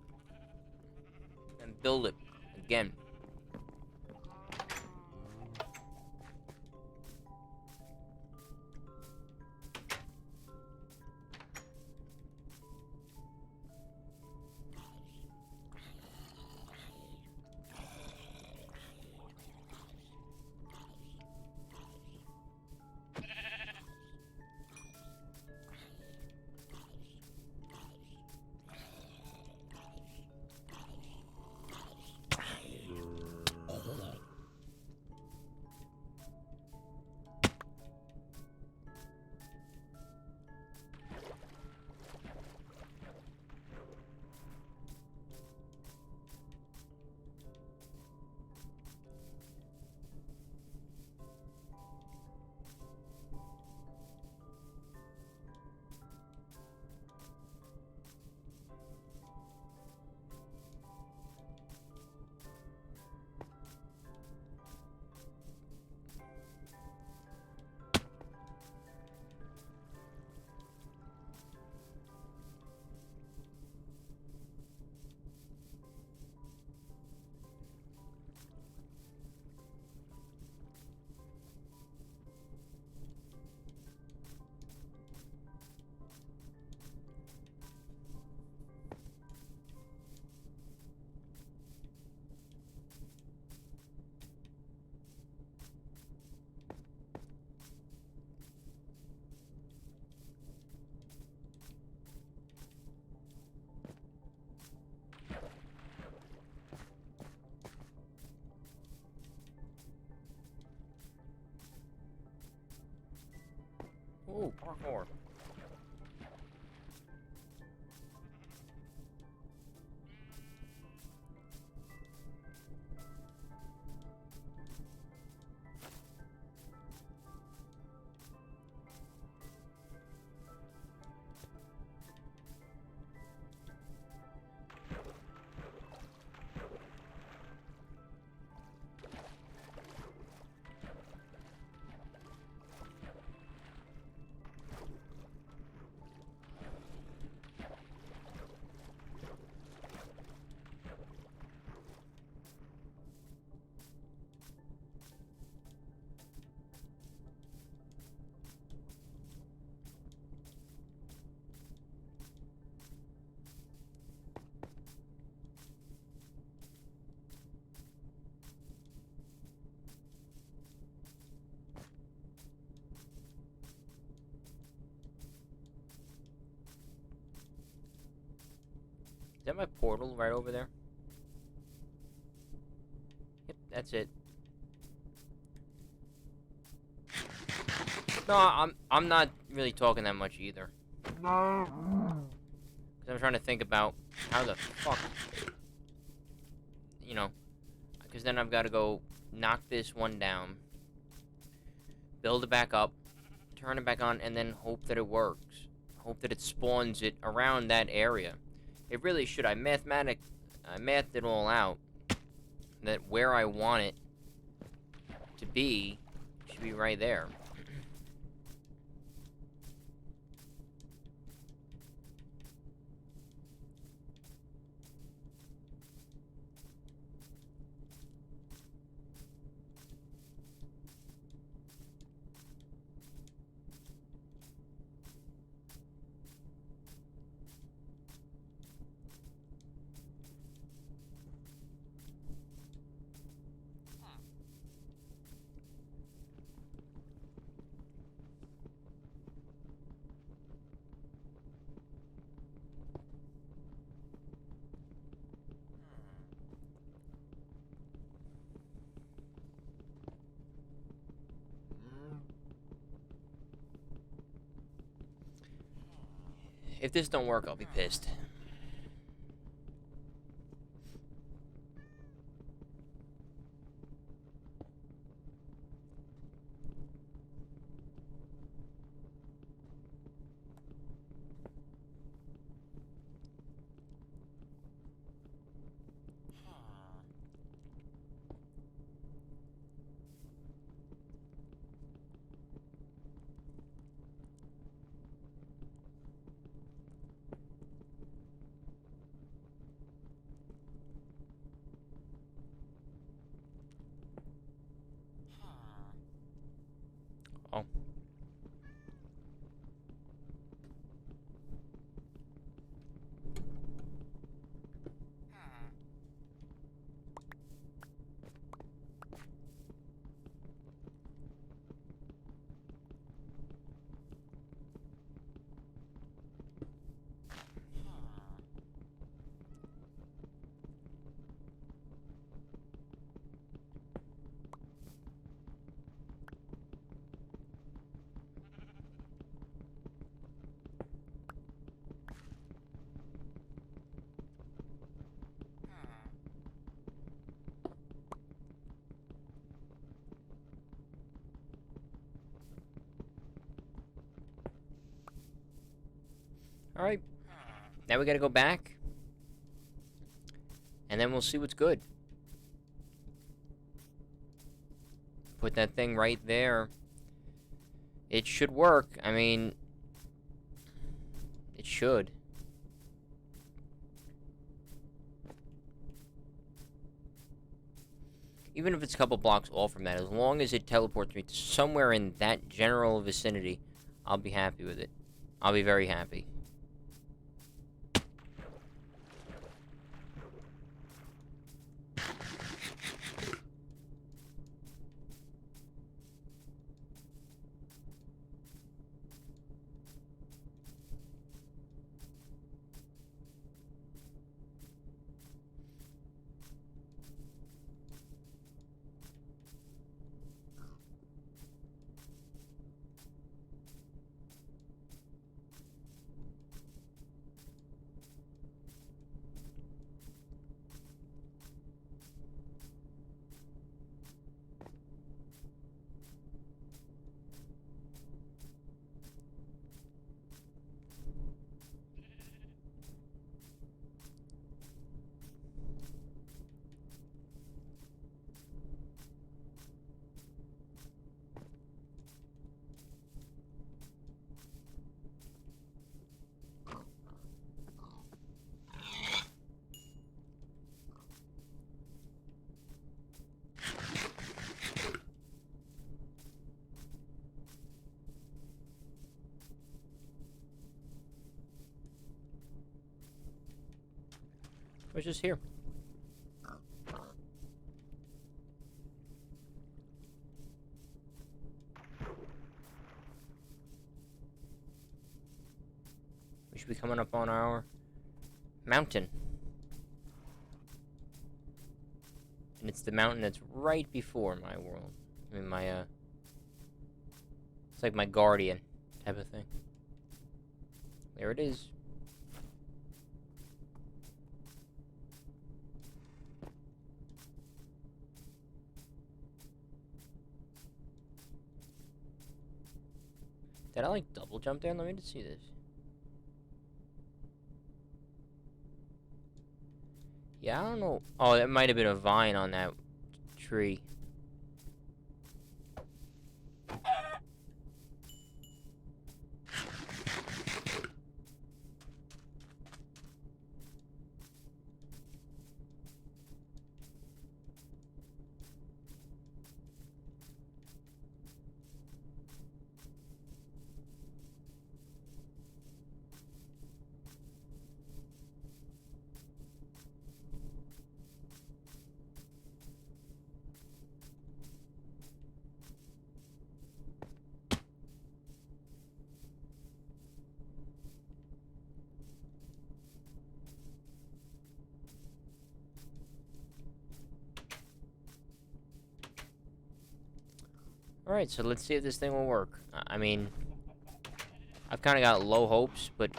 and build it again. Ooh, parkour. Is that my portal right over there? Yep, that's it. No, I'm not really talking that much either. No. Because I'm trying to think about how the fuck, you know, because then I've got to go knock this one down, build it back up, turn it back on, and then hope that it works. Hope that it spawns it around that area. It really should. I mathed it all out. That where I want it to be should be right there. If this don't work, I'll be pissed. Oh. Alright. Now we gotta go back. And then we'll see what's good. Put that thing right there. It should work. I mean, it should. Even if it's a couple blocks off from that, as long as it teleports me to somewhere in that general vicinity, I'll be happy with it. I'll be very happy. I was just here. We should be coming up on our mountain. And it's the mountain that's right before my world. I mean, my, it's like my guardian type of thing. There it is. Did I, like, double jump there? Let me just see this. Yeah, I don't know. Oh, that might have been a vine on that tree. Alright, so let's see if this thing will work. I mean, I've kind of got low hopes, but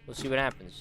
we'll see what happens.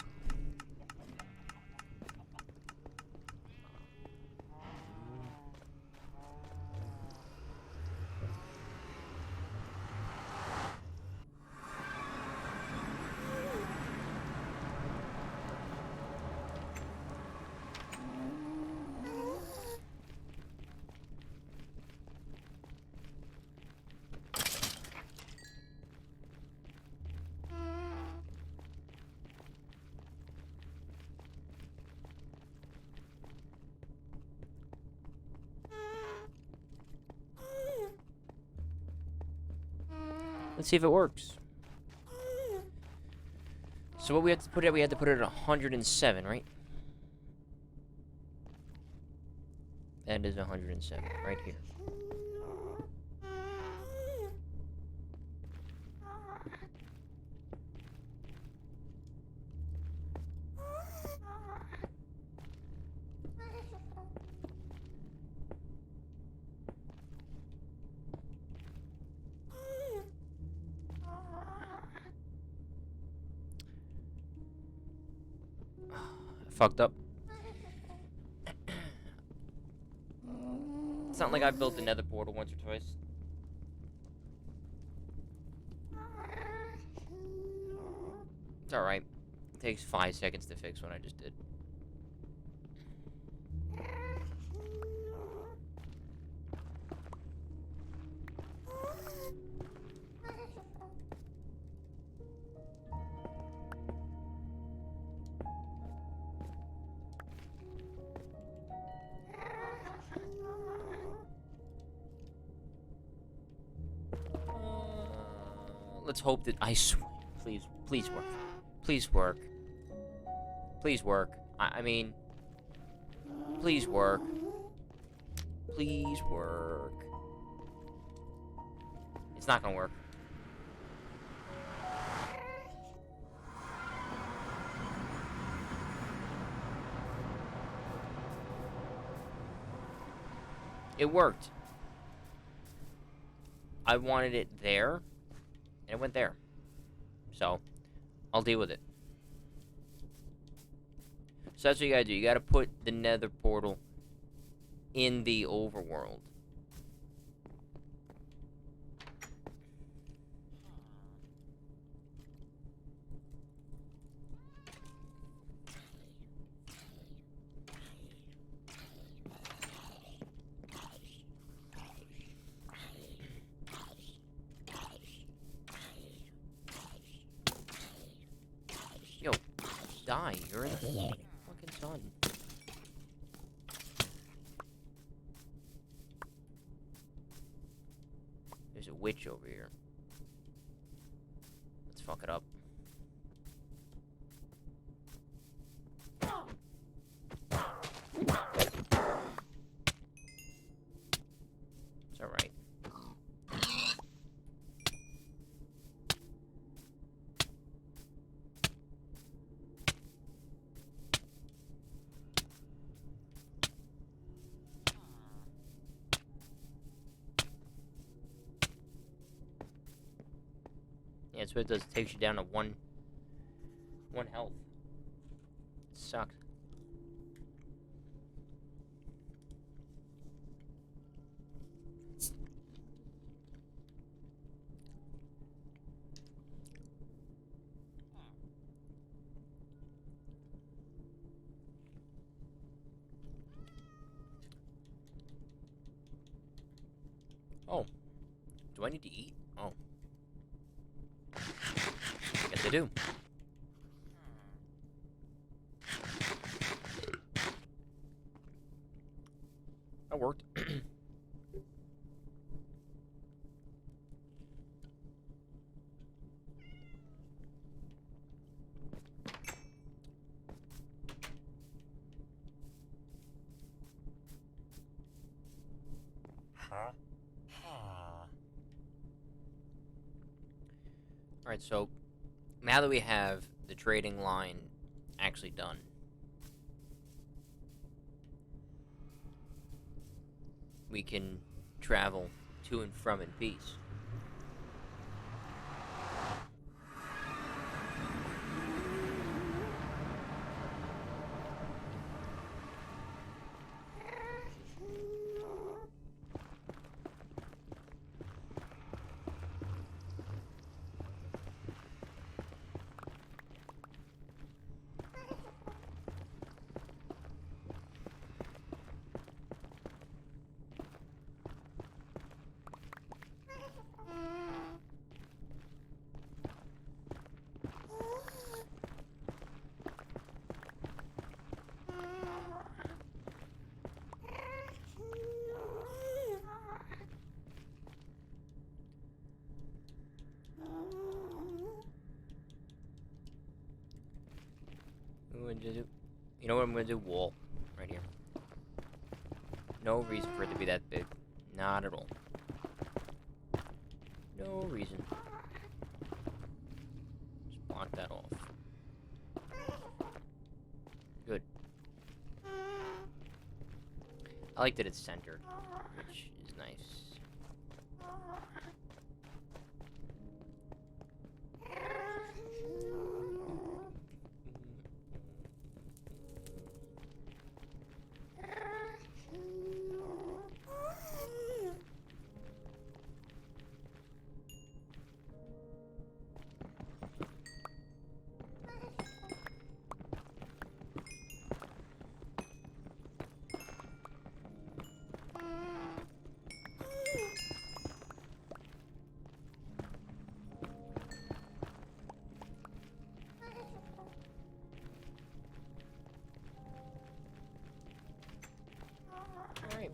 Let's see if it works. So what we had to put it, we had to put it at 107, right? That is 107, right here. Fucked up. It's not like I've built the nether portal once or twice. It's alright. It takes 5 seconds to fix what I just did. Let's hope that please work. Please work. Please work. I mean, please work. Please work. It's not gonna work. It worked. I wanted it there, and it went there. So, I'll deal with it. So that's what you gotta do. You gotta put the nether portal in the overworld. Yo, die. You're in the fucking sun. There's a witch over here. Let's fuck it up. Yeah, that's what it does. It takes you down to one health. It sucks. Oh. Do I need to eat? Oh. Guess I do. That worked. Alright, so now that we have the trading line actually done, we can travel to and from in peace. You know what I'm gonna do? Wall. Right here. No reason for it to be that big. Not at all. No reason. Just block that off. Good. I like that it's centered, which is nice. Alright.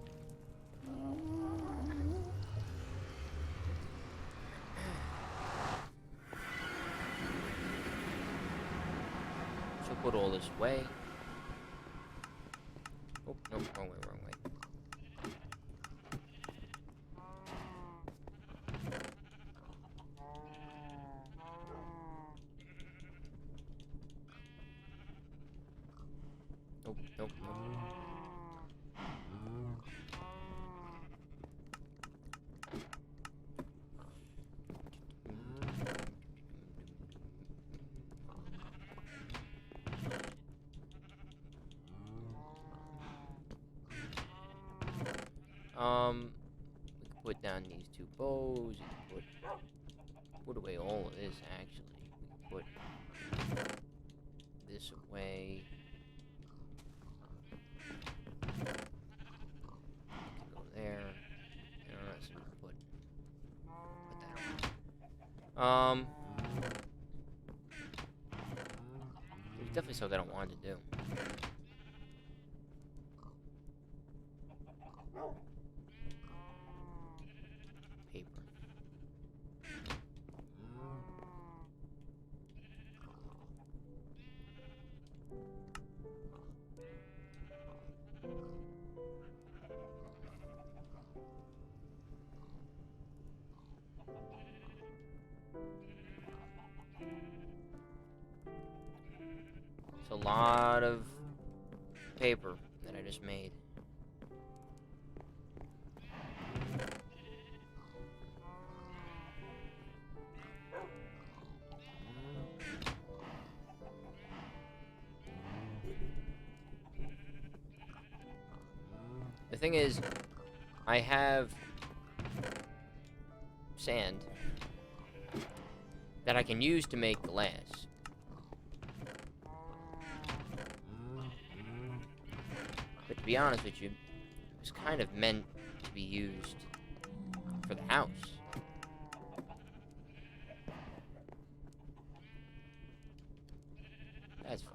So put all this away. Oh, no, wrong way, wrong way. Nope, nope, nope. We can put down these two bows. We can put away all of this, actually. We can put this away. Go there. So we can put that away. There's definitely something I wanted to do. Paper. It's a lot of paper that I just made. thing is, I have sand that I can use to make glass. But to be honest with you, it was kind of meant to be used for the house. That's fine.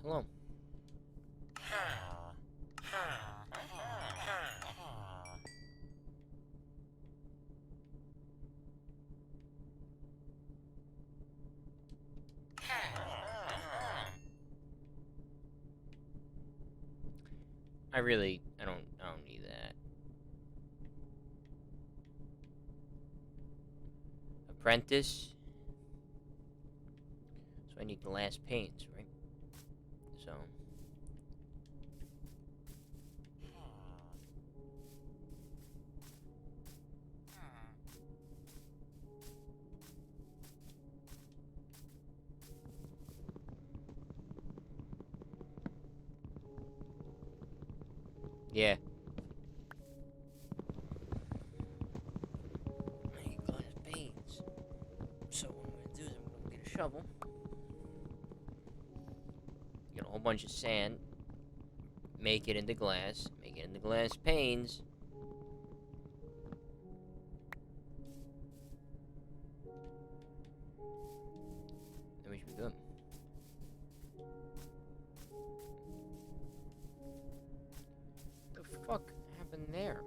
Hello. I don't need that. Apprentice. So I need glass panes, right? So. Yeah. I need glass panes. So what I'm gonna do is I'm gonna get a shovel. Get a whole bunch of sand. Make it into glass. Make it into glass panes. Then we should be good. What the fuck happened there?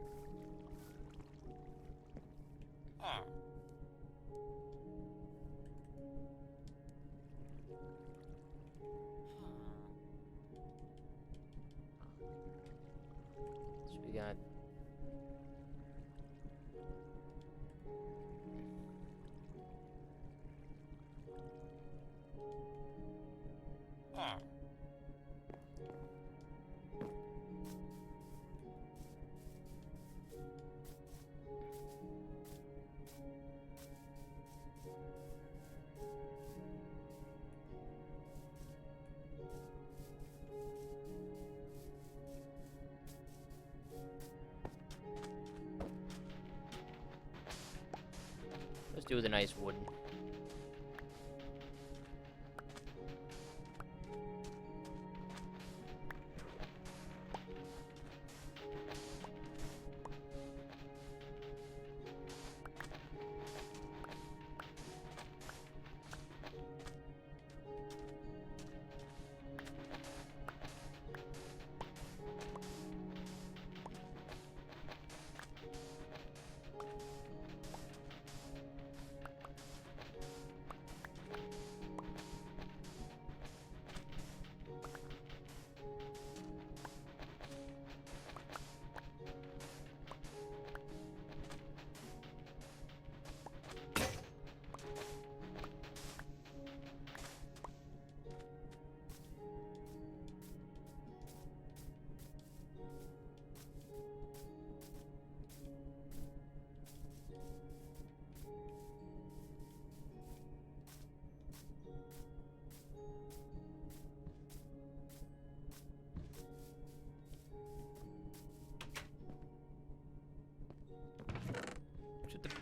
So we got let's do with a nice wooden.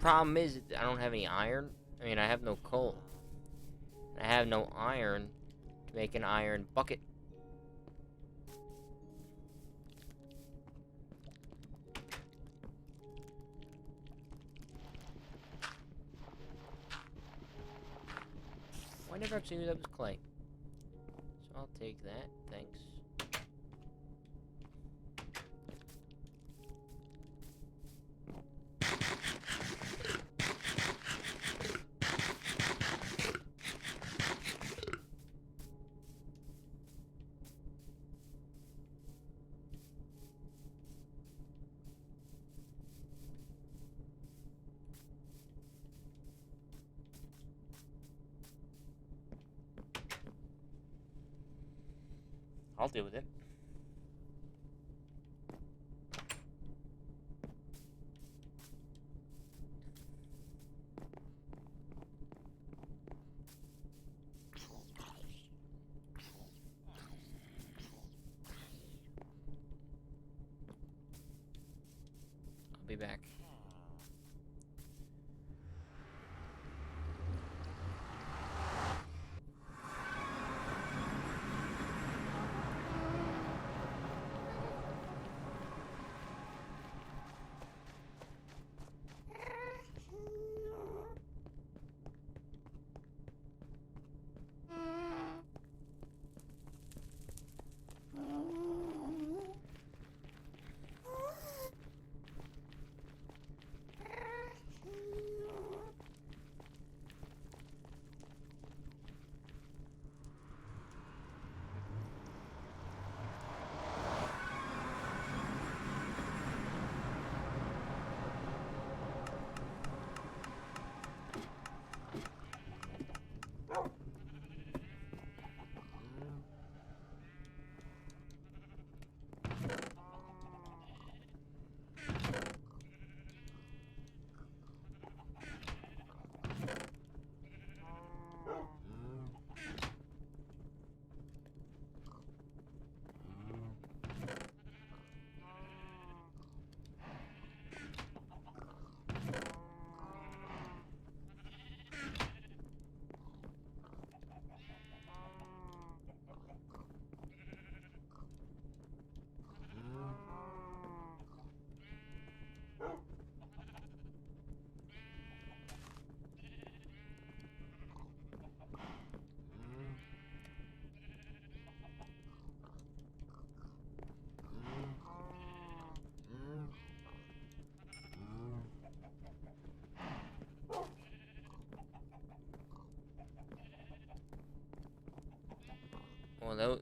problem is, I don't have any iron. I mean, I have no coal. I have no iron to make an iron bucket. I never actually knew that was clay. So I'll take that, thanks. I'll deal with it. I'll be back.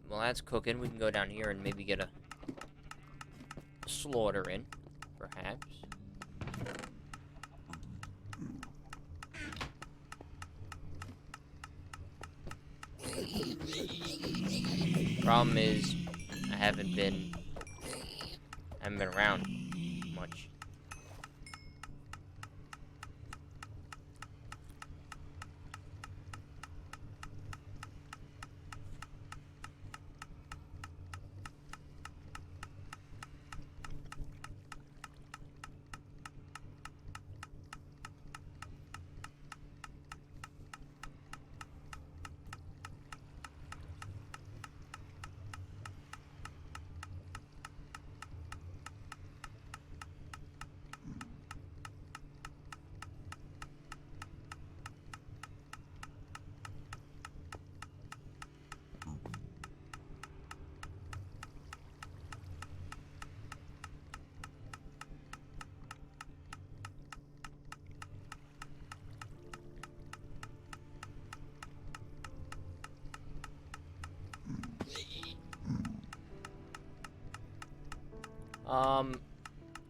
Well, that's cooking. We can go down here and maybe get a slaughter in, perhaps. Problem is, I haven't been around much.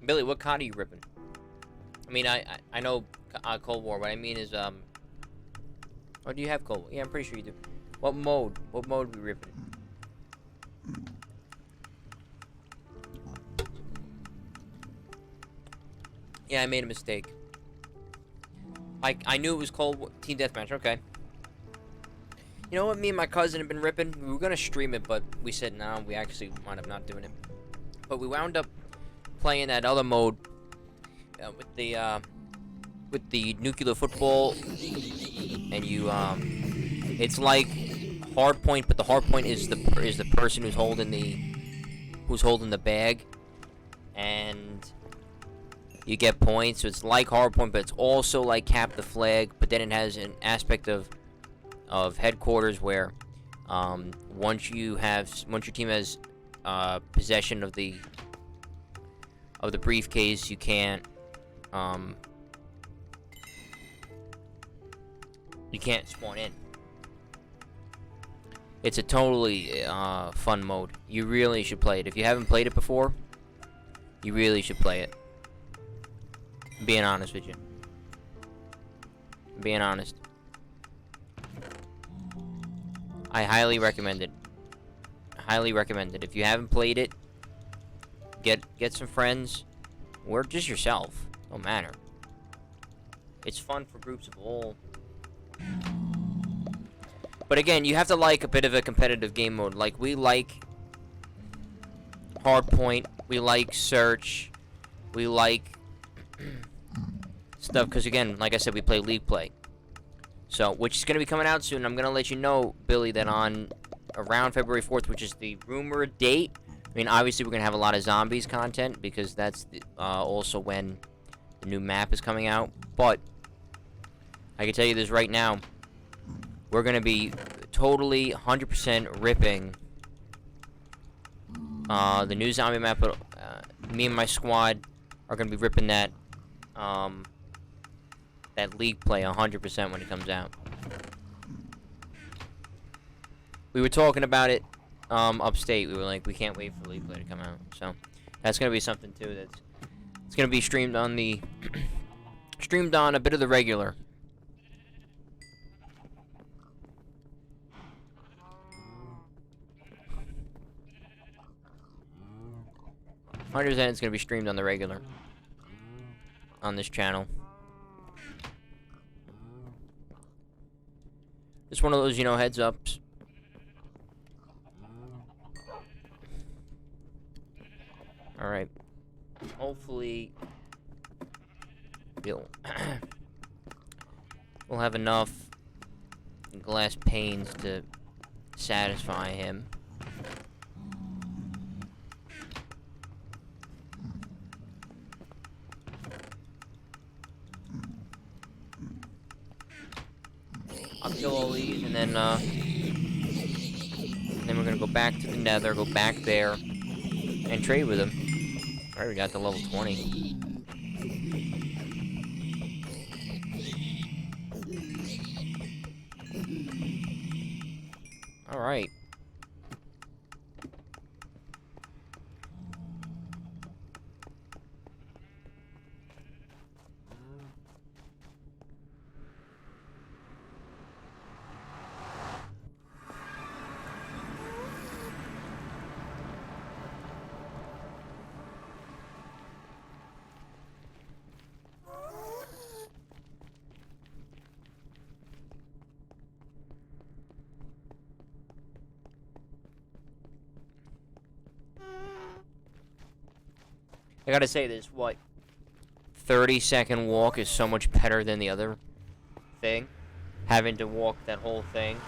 Billy, what card are you ripping? I mean, I know Cold War. What I mean is, or do you have Cold War? Yeah, I'm pretty sure you do. What mode? What mode are we ripping? Yeah, I made a mistake. I knew it was Cold War Team Deathmatch. Okay. You know what? Me and my cousin have been ripping. We were gonna stream it, but we said no. We actually wound up not doing it. But we wound up playing that other mode with the with the nuclear football, and you it's like hard point, but the hard point is the person who's holding the bag, and you get points. So it's like hard point, but it's also like cap the flag. But then it has an aspect of headquarters where once your team has possession of the briefcase, you can't spawn in. It's a totally fun mode. You really should play it. If you haven't played it before, you really should play it. I'm being honest with you. I'm being honest. I highly recommend it. Highly recommend it. If you haven't played it, get some friends, or just yourself. Don't matter. It's fun for groups of all. But again, you have to like a bit of a competitive game mode. Like, we like hardpoint, we like search, we like stuff, because again, like I said, we play league play. So, which is going to be coming out soon. I'm going to let you know, Billy, that on around February 4th, which is the rumored date. I mean, obviously, we're going to have a lot of zombies content, because that's also when the new map is coming out. But I can tell you this right now. We're going to be totally 100% ripping the new zombie map. Me and my squad are going to be ripping that league play 100% when it comes out. We were talking about it upstate. We were like, we can't wait for league play to come out. So that's going to be something too. It's going to be streamed on the streamed on a bit of the regular. 100% it's going to be streamed on the regular. On this channel. Just one of those, heads ups. Alright. Hopefully we'll have enough glass panes to satisfy him. I'll kill all these, and then we're gonna go back to the nether, go back there, and trade with him. Alright, we got to level 20. Alright. I gotta say this, 30-second walk is so much better than the other thing. Having to walk that whole thing.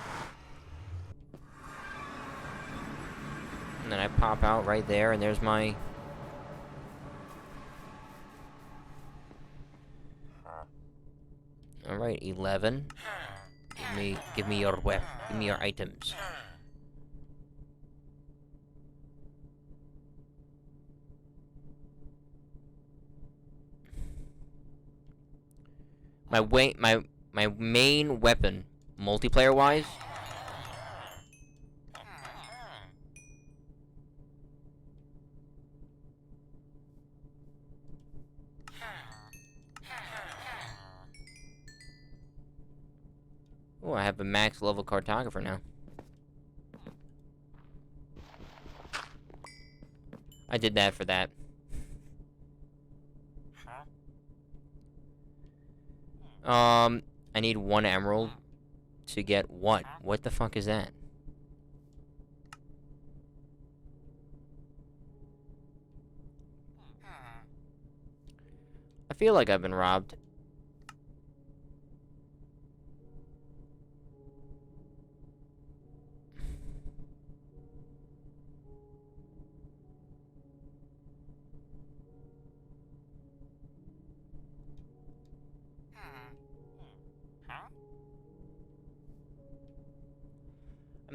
And then I pop out right there, and there's my... Alright, 11. Give me your weapon. Give me your items. My main weapon, multiplayer-wise... Oh, I have a max level cartographer now. I did that for that. I need 1 emerald to get what? What the fuck is that? I feel like I've been robbed.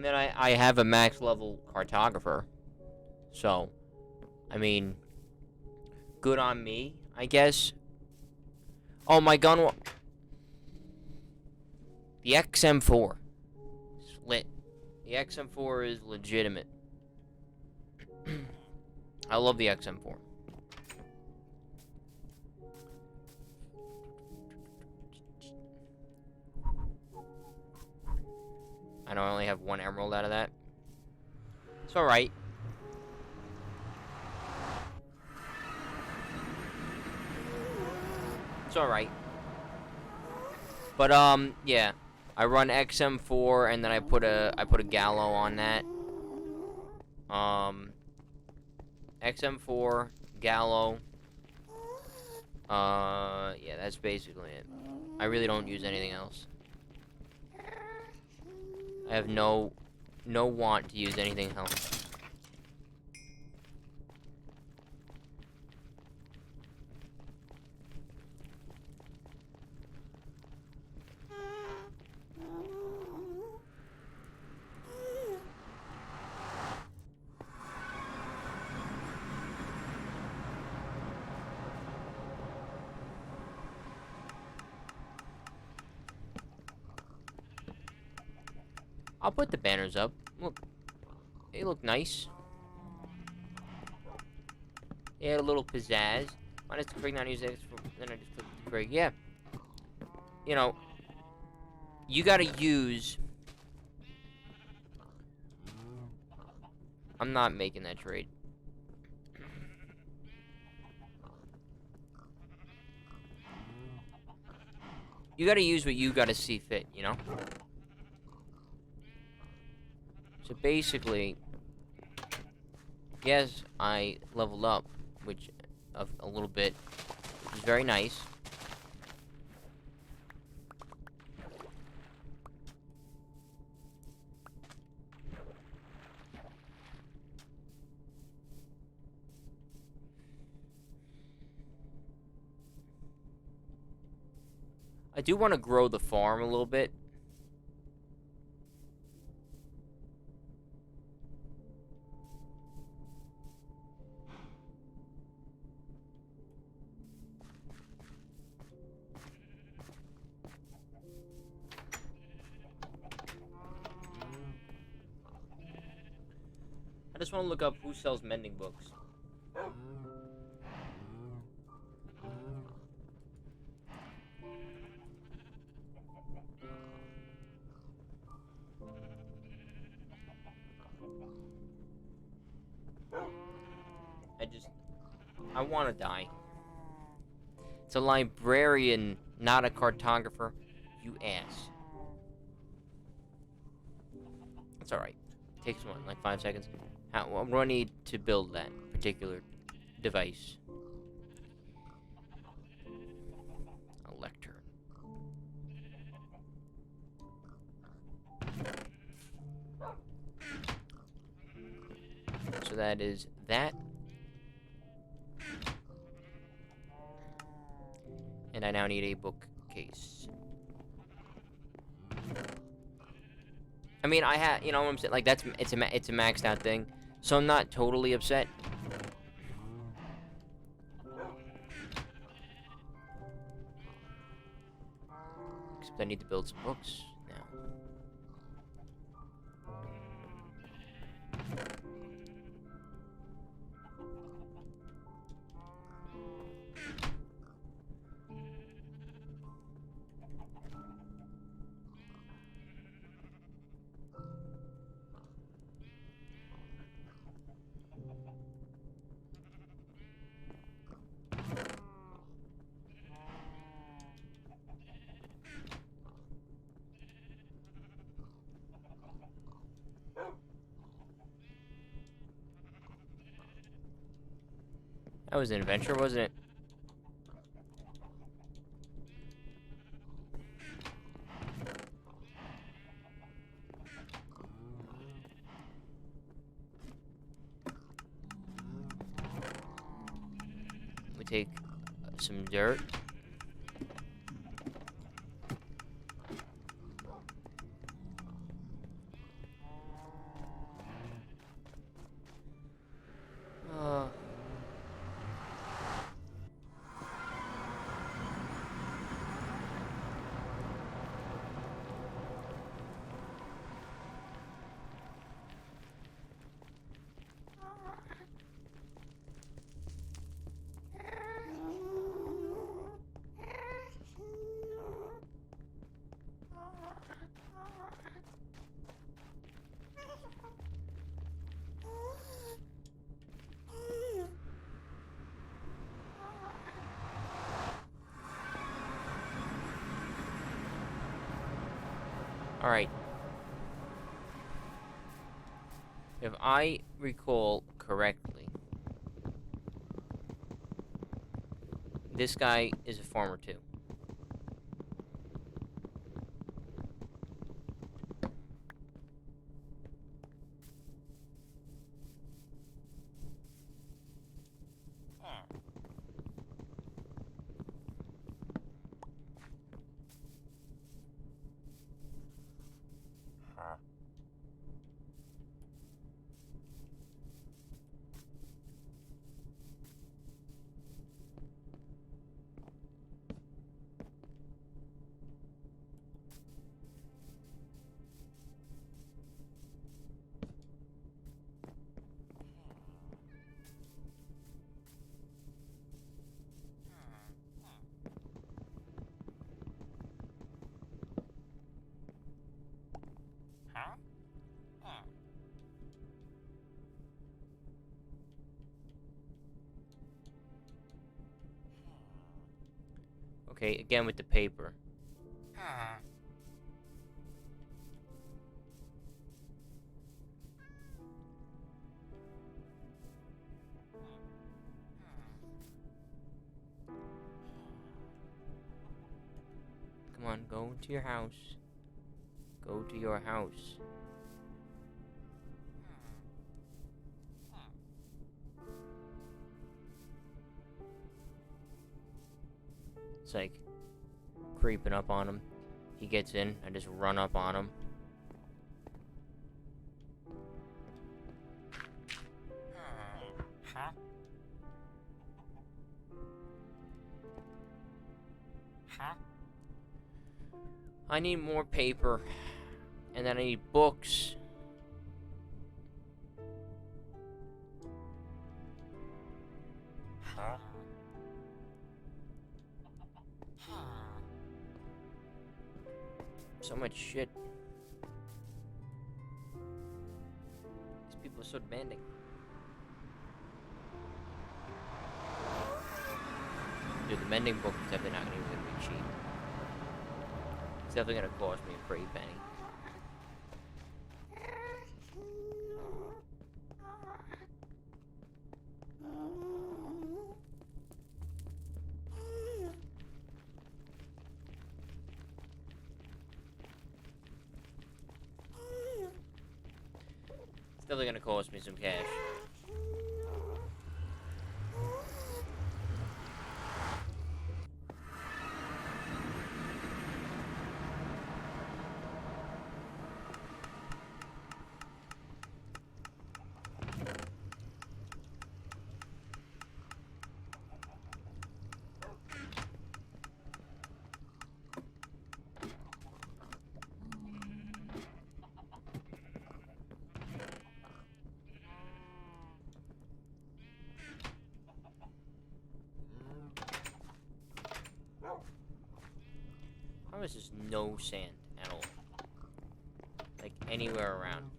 And then I have a max level cartographer. So, I mean, good on me, I guess. Oh, my gun. The XM4 is lit. The XM4 is legitimate. I love the XM4. I know I only have 1 emerald out of that. It's alright. It's alright. But yeah. I run XM4 and then I put a gallo on that. XM4, gallo. Yeah, that's basically it. I really don't use anything else. I have no want to use anything else. I'll put the banners up. Look, they look nice. They had a little pizzazz. Minus the Craig 9 use X, then I just clicked the Craig. Yeah. You know, you gotta use. I'm not making that trade. You gotta use what you gotta see fit, you know? So basically, yes, I leveled up, which a little bit, which is very nice. I do want to grow the farm a little bit. I just want to look up who sells mending books. I want to die. It's a librarian, not a cartographer. You ass. It's alright. Takes one, like 5 seconds. What do I need to build that particular device? A lectern. So that is that. And I now need a bookcase. I mean, I have, you know what I'm saying? Like, it's a maxed out thing. So I'm not totally upset. Except I need to build some books now. That was an adventure, wasn't it? We take some dirt. Alright. If I recall correctly, this guy is a farmer too. Okay, again with the paper. Come on, go to your house. Go to your house. It's like creeping up on him. He gets in, I just run up on him. I need more paper. And then I need books. So much shit. These people are so demanding. Dude, the mending book is definitely not even gonna be cheap. It's definitely gonna cost me a pretty penny. It's definitely gonna cost me some cash. How is this no sand at all? Like, anywhere around.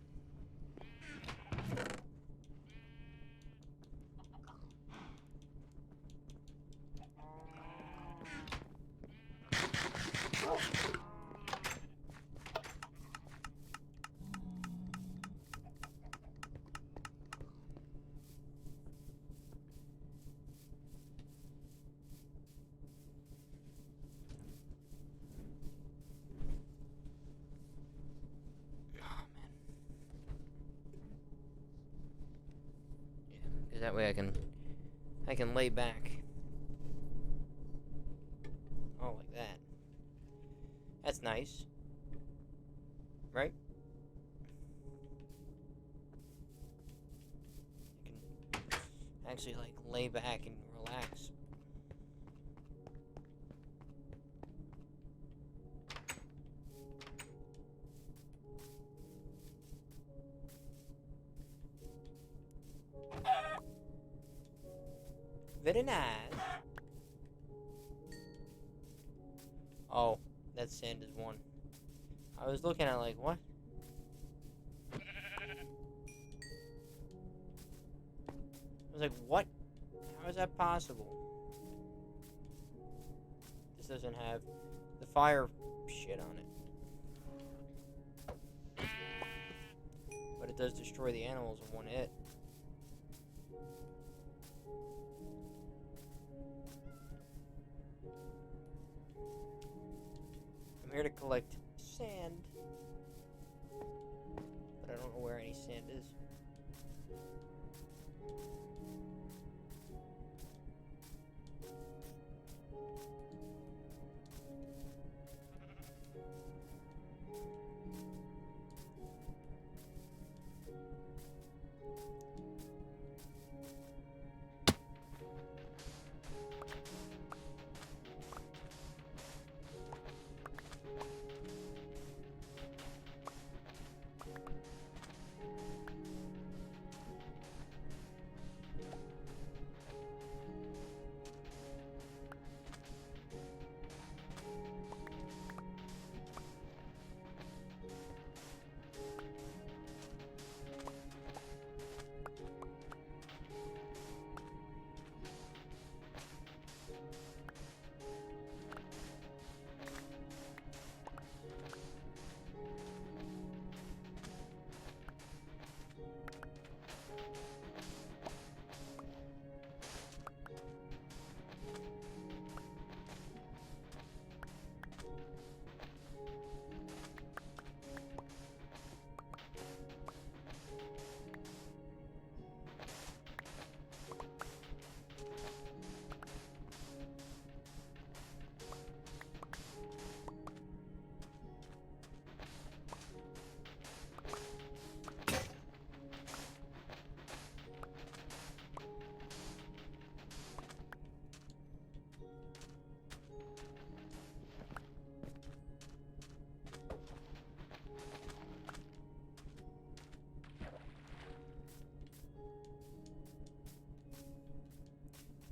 That way I can lay back. Oh, like that. That's nice. Right? I can actually like lay back and relax. Very nice. Oh, that sand is one. I was looking at like, what? I was like, what? How is that possible? This doesn't have the fire shit on it. it does destroy the animals in one hit. I'm here to collect sand, but I don't know where any sand is.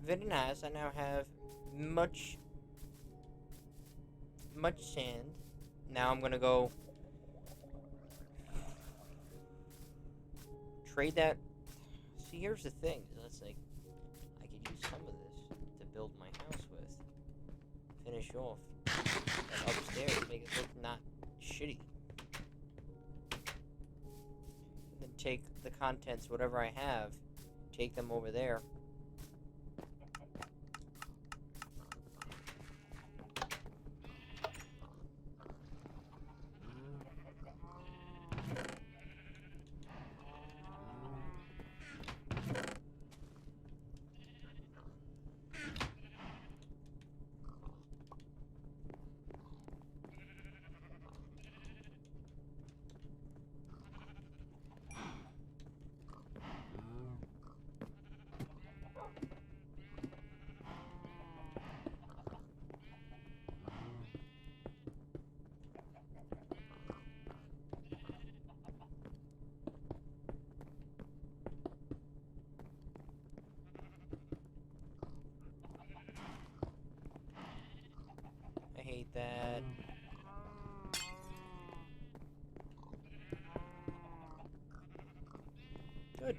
Very nice. I now have much sand. Now I'm gonna go trade that. See, here's the thing. It's like I could use some of this to build my house with. Finish off that upstairs, make it look not shitty. And then take the contents, whatever I have, take them over there. I hate that. Good.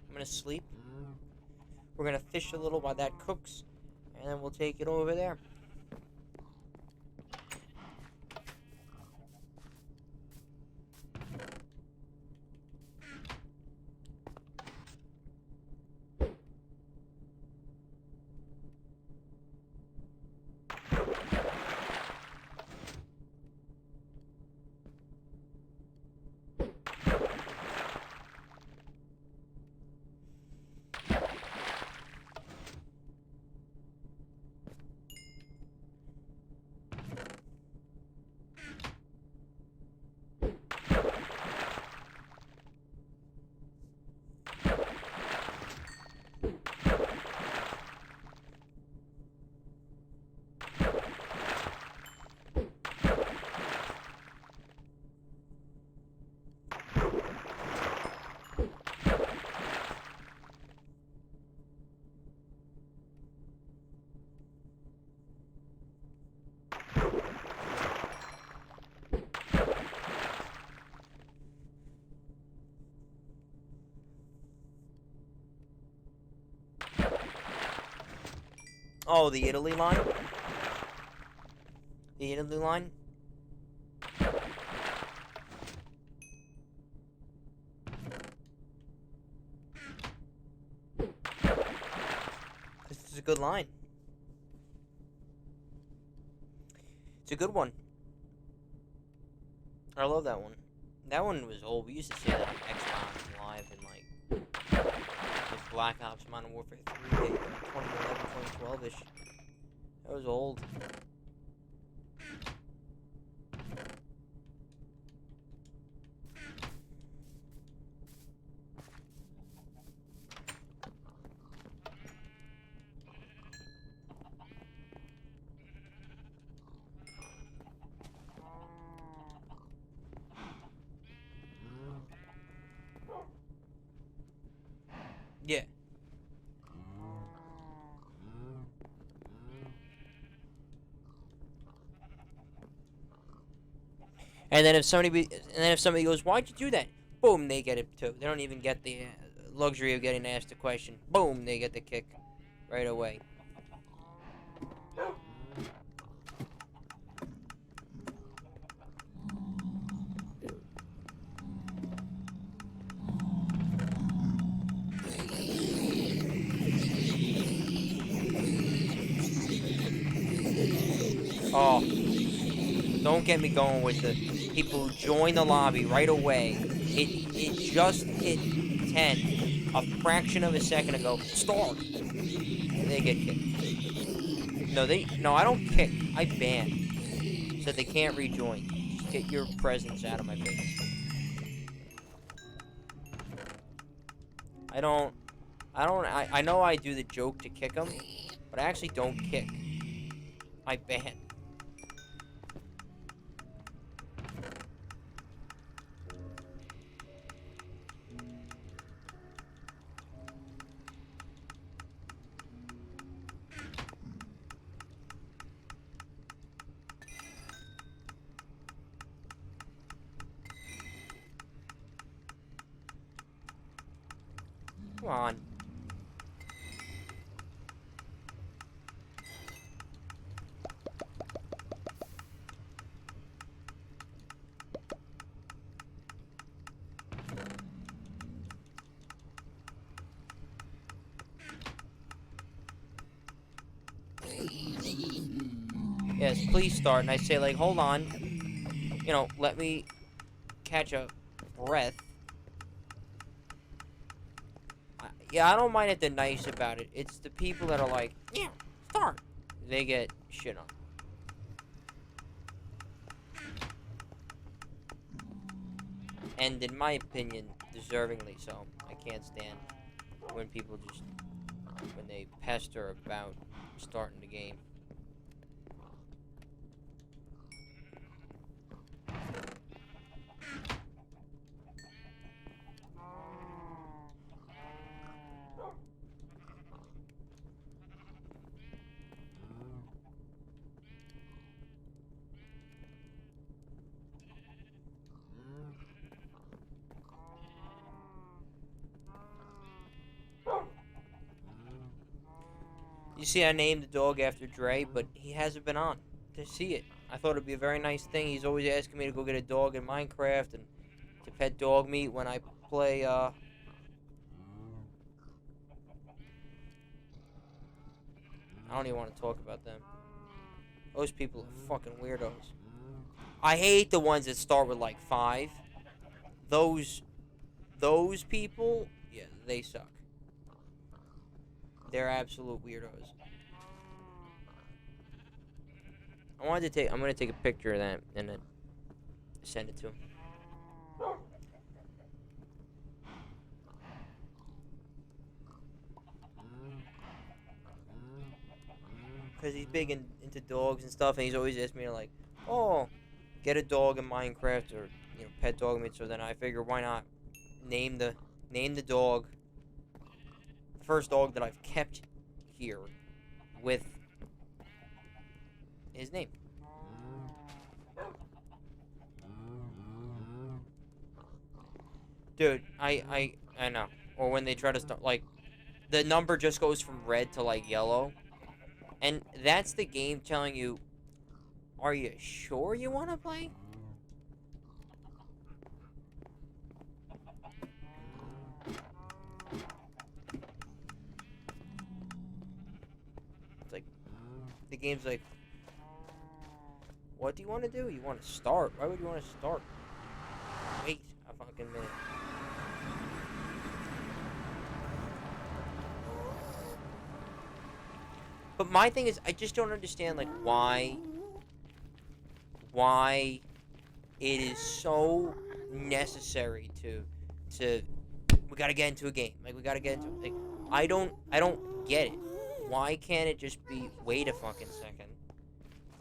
I'm gonna sleep. We're gonna fish a little while that cooks, and then we'll take it over there. Oh, the Italy line? The Italy line? This is a good line. It's a good one. I love that one. That one was old. We used to say that on Xbox Live and like Black Ops Modern Warfare 3, 2011, 2012-ish. That was old. Yeah. And then if somebody goes, "Why'd you do that?" Boom, they get it too. They don't even get the luxury of getting asked a question. Boom, they get the kick right away. Oh, don't get me going with the people who join the lobby right away. It just hit 10 a fraction of a second ago. Start. They get kicked. No, I don't kick. I ban. So they can't rejoin. Just get your presence out of my face. I know I do the joke to kick them, but I actually don't kick. I ban. Come on. Yes, please start. And I say, like, hold on. You know, let me catch a breath. Yeah, I don't mind if they're nice about it. It's the people that are like, yeah, start. They get shit on. And in my opinion, deservingly so. I can't stand when people just, when they pester about starting the game. You see, I named the dog after Dre, but he hasn't been on to see it. I thought it'd be a very nice thing. He's always asking me to go get a dog in Minecraft and to pet dog meat when I play, I don't even want to talk about them. Those people are fucking weirdos. I hate the ones that start with, like, 5. Those people, yeah, they suck. They're absolute weirdos. I'm gonna take a picture of that and then send it to him. Because he's big into dogs and stuff, and he's always asked me to, like, oh, get a dog in Minecraft or, you know, pet dog meat. So then I figure, why not name the dog, the first dog that I've kept here with his name. Dude, I know. Or when they try to start, like, the number just goes from red to, like, yellow. And that's the game telling you, are you sure you want to play? It's like, the game's like, what do you want to do? You want to start. Why would you want to start? Wait a fucking minute. But my thing is, I just don't understand, like, why it is so necessary to, we gotta get into a game. Like, we gotta get into, like, I don't get it. Why can't it just be, wait a fucking second?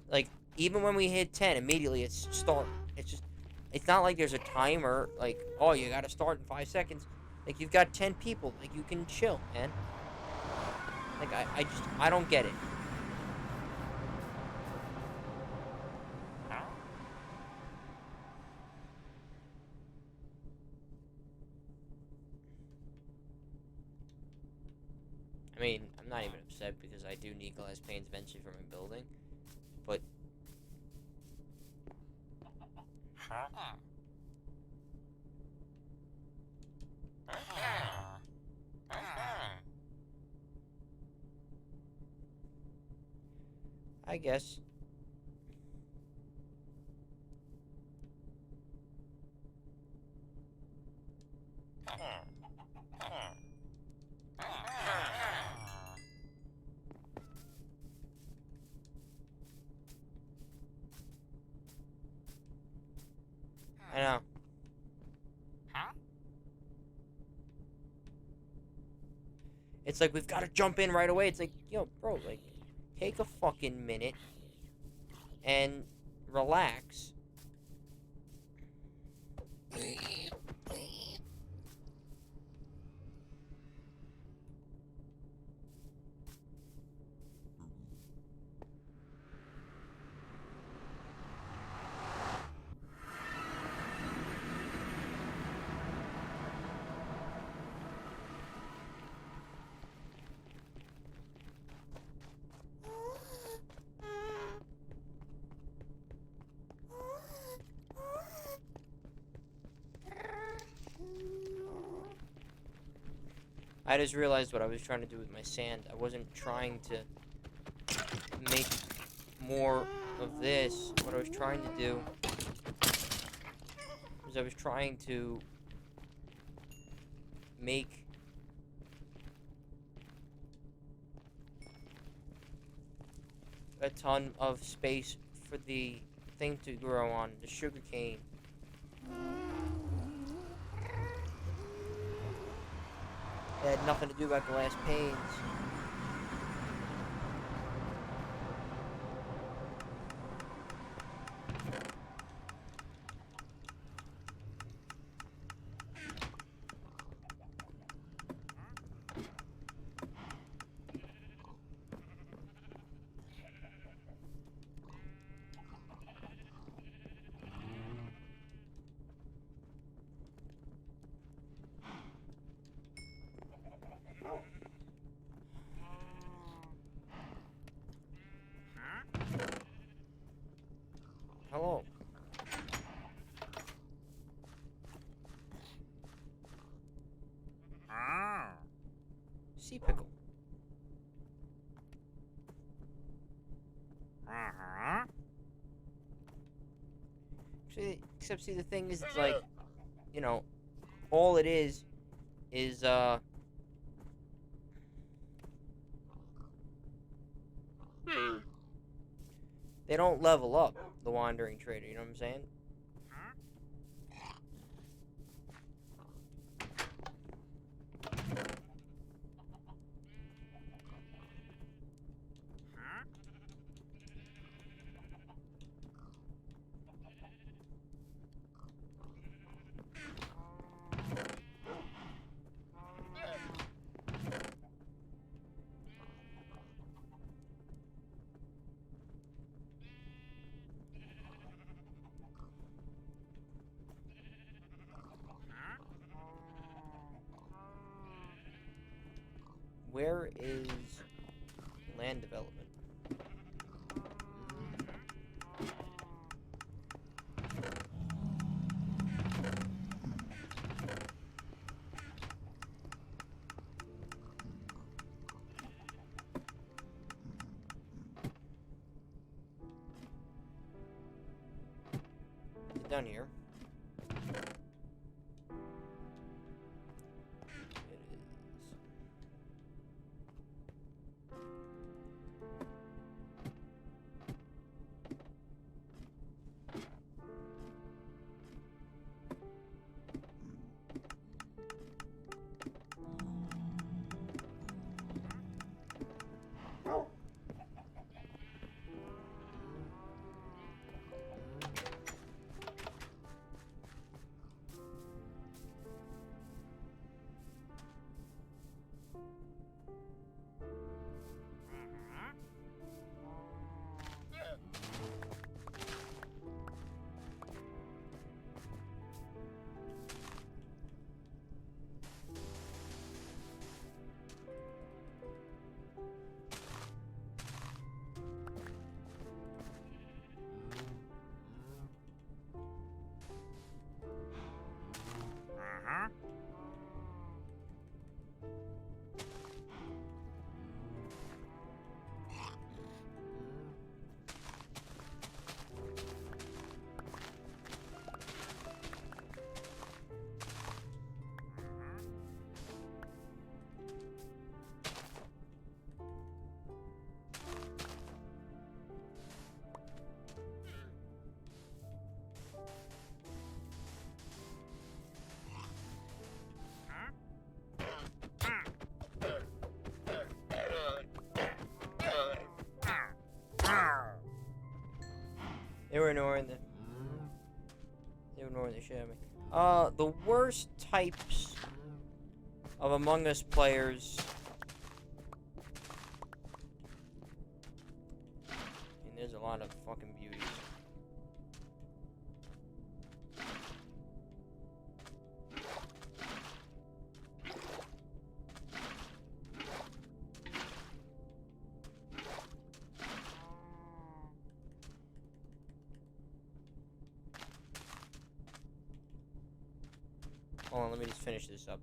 Like, even when we hit 10, immediately it's start. It's just, it's not like there's a timer, like, oh, you gotta start in 5 seconds. Like, you've got 10 people, like, you can chill, man. Like, I don't get it. I mean, I'm not even upset because I do need glass panes eventually for my building, but I guess. I know. It's like, we've got to jump in right away. It's like, yo, bro, like, take a fucking minute and relax. I just realized what I was trying to do with my sand. I wasn't trying to make more of this. What I was trying to do was I was trying to make a ton of space for the thing to grow on, the sugar cane. It had nothing to do about glass panes. Hello. Sea pickle. Except see, the thing is, it's like, you know, all it is, they don't level up the wandering trader, you know what I'm saying? Where is land development? done here. They were ignoring the shit out of me. The worst types of Among Us players. And there's a lot of fucking beauties. Hold on, let me just finish this up.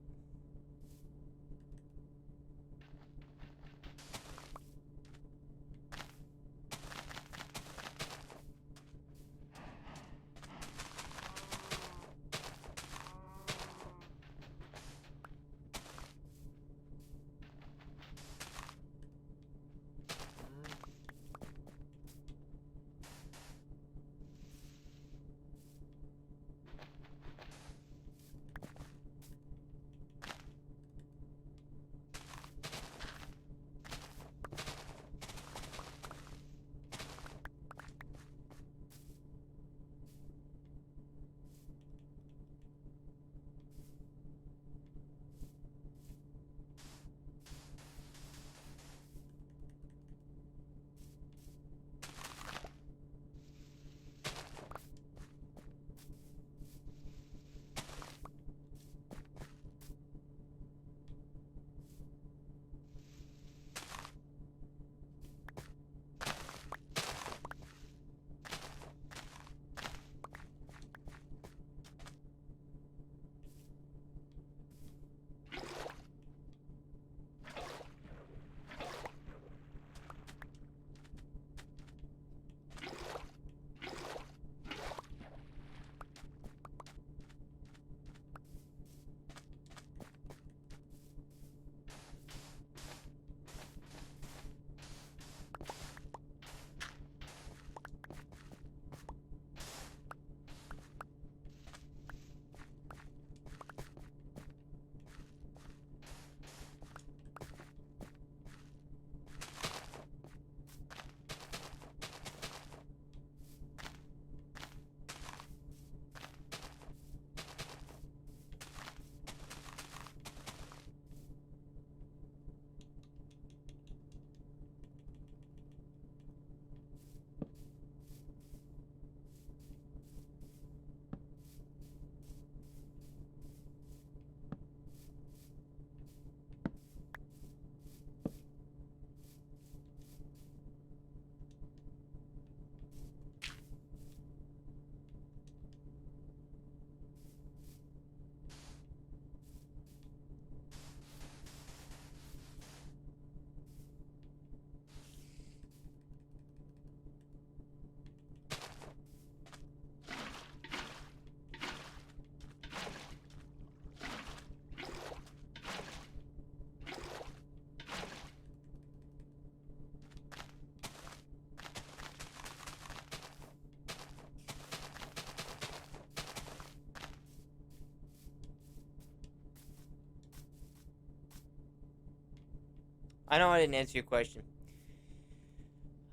I know I didn't answer your question.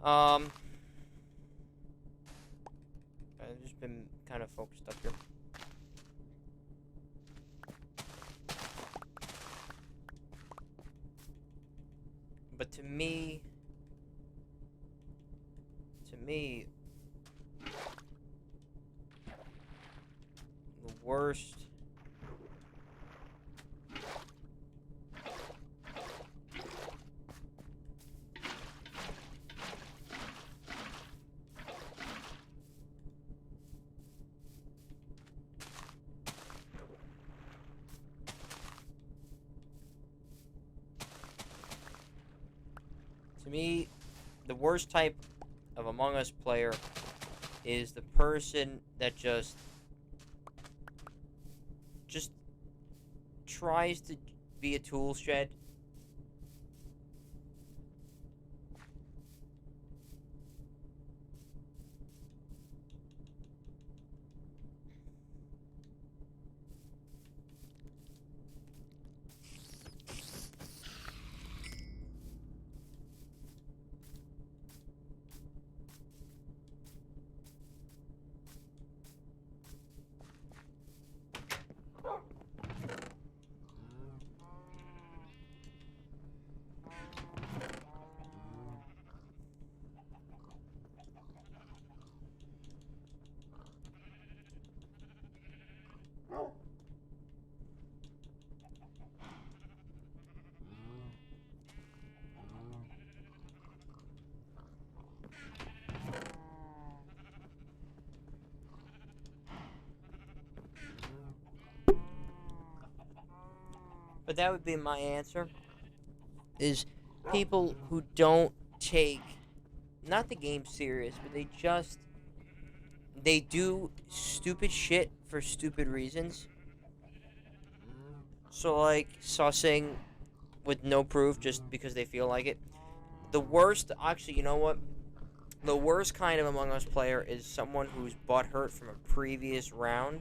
I've just been kind of focused up here. But to me, the worst. To me, the worst type of Among Us player is the person that just tries to be a tool shed. But that would be my answer. Is people who don't take not the game serious, but they do stupid shit for stupid reasons. So like sussing with no proof just because they feel like it. The worst, actually, you know what? The worst kind of Among Us player is someone who's butthurt from a previous round,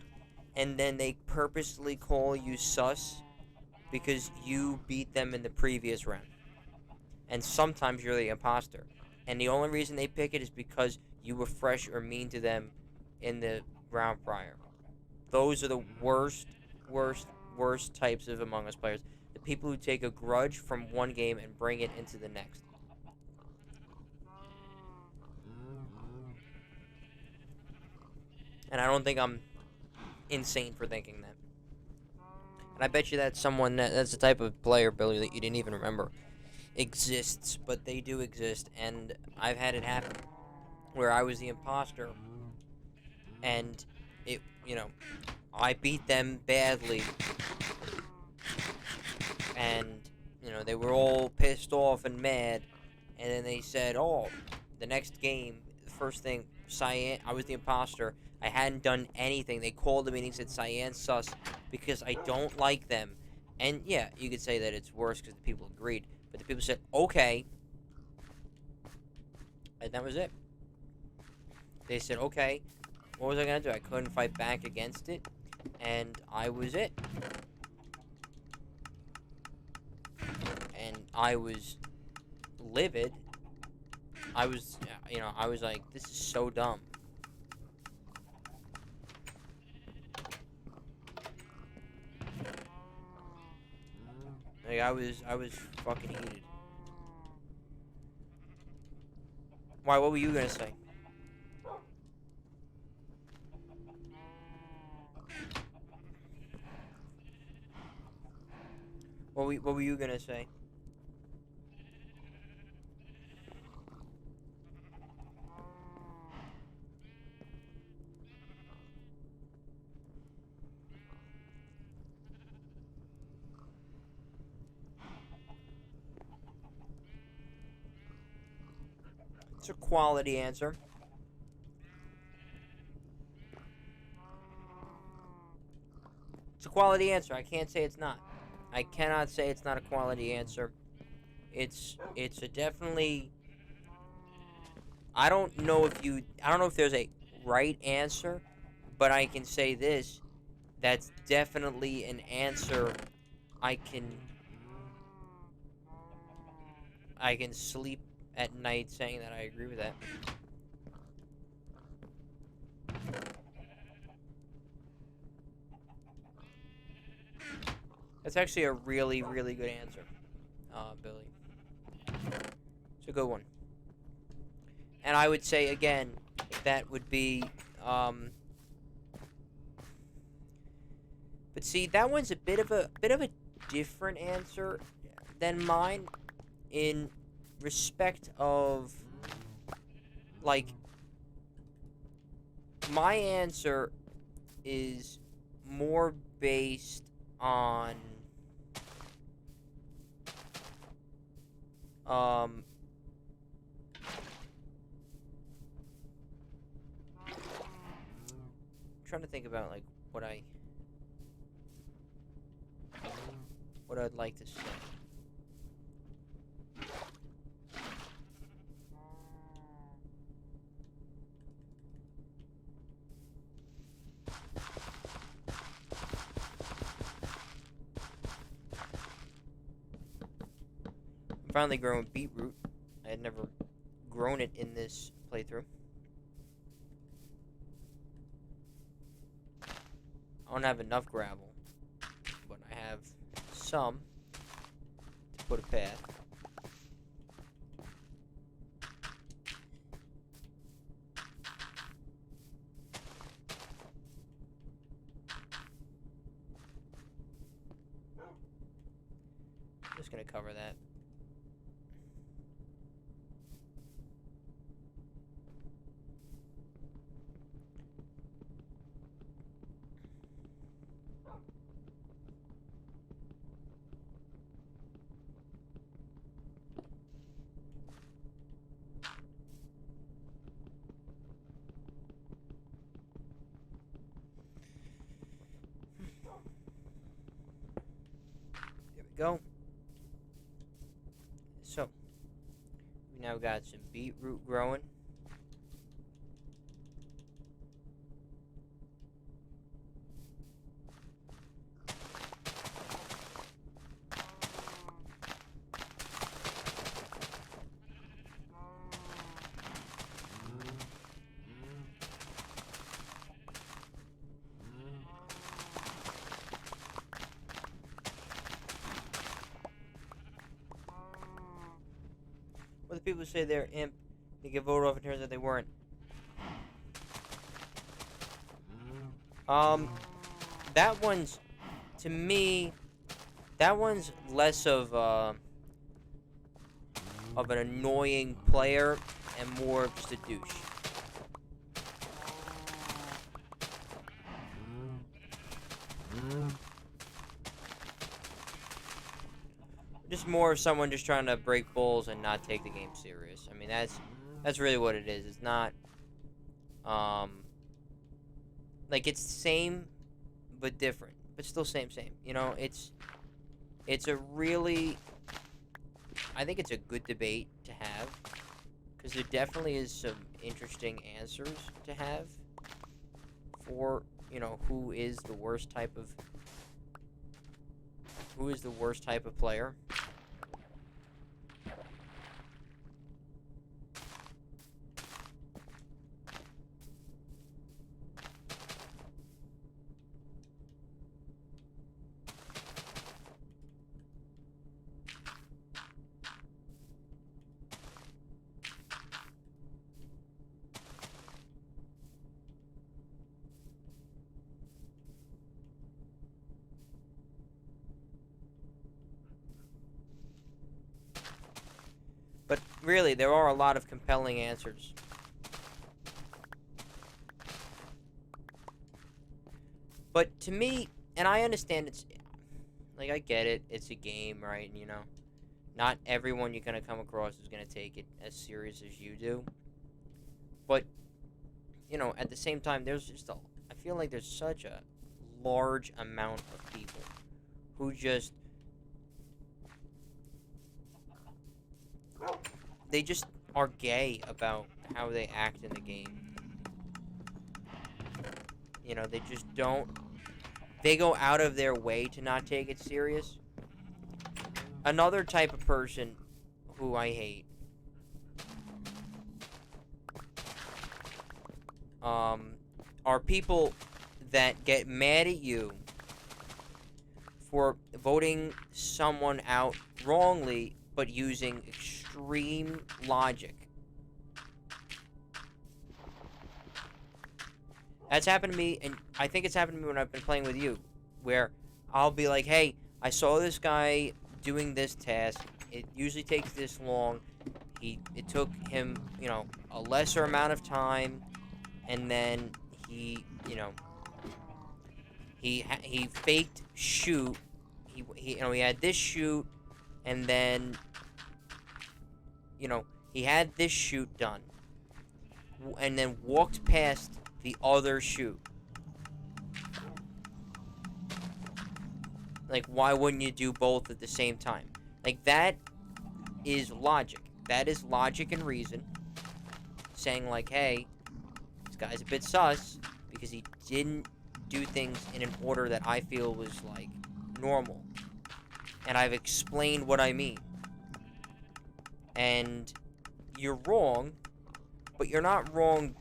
and then they purposely call you sus because you beat them in the previous round. And sometimes you're the imposter. And the only reason they pick it is because you were fresh or mean to them in the round prior. Those are the worst types of Among Us players. The people who take a grudge from one game and bring it into the next. And I don't think I'm insane for thinking that. And I bet you that's that's the type of player, Billy, that you didn't even remember exists, but they do exist, and I've had it happen where I was the imposter, and I beat them badly, and they were all pissed off and mad, and then they said, "Oh, the next game, the first thing, Cyan, I was the imposter. I hadn't done anything. They called the meeting, said Cyan sus because I don't like them." And yeah, you could say that it's worse because the people agreed. But the people said, okay. And that was it. They said, okay. What was I going to do? I couldn't fight back against it. And I was it. And I was livid. I was like, this is so dumb. Like, I was fucking heated. Why, what were you gonna say? What were you gonna say? It's a quality answer. It's a quality answer. I can't say it's not. I cannot say it's not a quality answer. It's a definitely. I don't know if there's a right answer, but I can say this. That's definitely an answer I can I can sleep at night saying that I agree with that. That's actually a really, really good answer, Billy. It's a good one. And I would say, again, that would be, but see, that one's a bit of a different answer than mine in respect of, like, my answer is more based on I'm trying to think about like what I'd like to say. I'm finally growing beetroot. I had never grown it in this playthrough. I don't have enough gravel, but I have some to put a path. I'm just gonna cover that. There we go. So, we now got some beetroot growing. Well, the people who say they're imp, they get voted off, it turns out they weren't. That one's, to me, that one's less of an annoying player and more of just a douche. Just more of someone just trying to break balls and not take the game serious. I mean, that's really what it is. It's not, like, it's the same, but different. But still same. You know, it's a really, I think it's a good debate to have. Because there definitely is some interesting answers to have for, you know, who is the worst type of player. But really, there are a lot of compelling answers. But to me, and I understand it's, like, I get it, it's a game, right? And, you know, not everyone you're going to come across is going to take it as serious as you do. But, you know, at the same time, I feel like there's such a large amount of people who just, they just are gay about how they act in the game. You know, they just don't, they go out of their way to not take it serious. Another type of person who I hate, are people that get mad at you for voting someone out wrongly, but using extreme logic. That's happened to me, and I think it's happened to me when I've been playing with you, where I'll be like, hey, I saw this guy doing this task. It usually takes this long. It took him, you know, a lesser amount of time, and then he, you know, he faked shoot. He had this shoot, and then, you know, he had this shoot done, and then walked past the other shoot. Like, why wouldn't you do both at the same time? Like, that is logic. That is logic and reason. Saying, like, hey, this guy's a bit sus because he didn't do things in an order that I feel was, like, normal. And I've explained what I mean. And you're wrong, but you're not wrong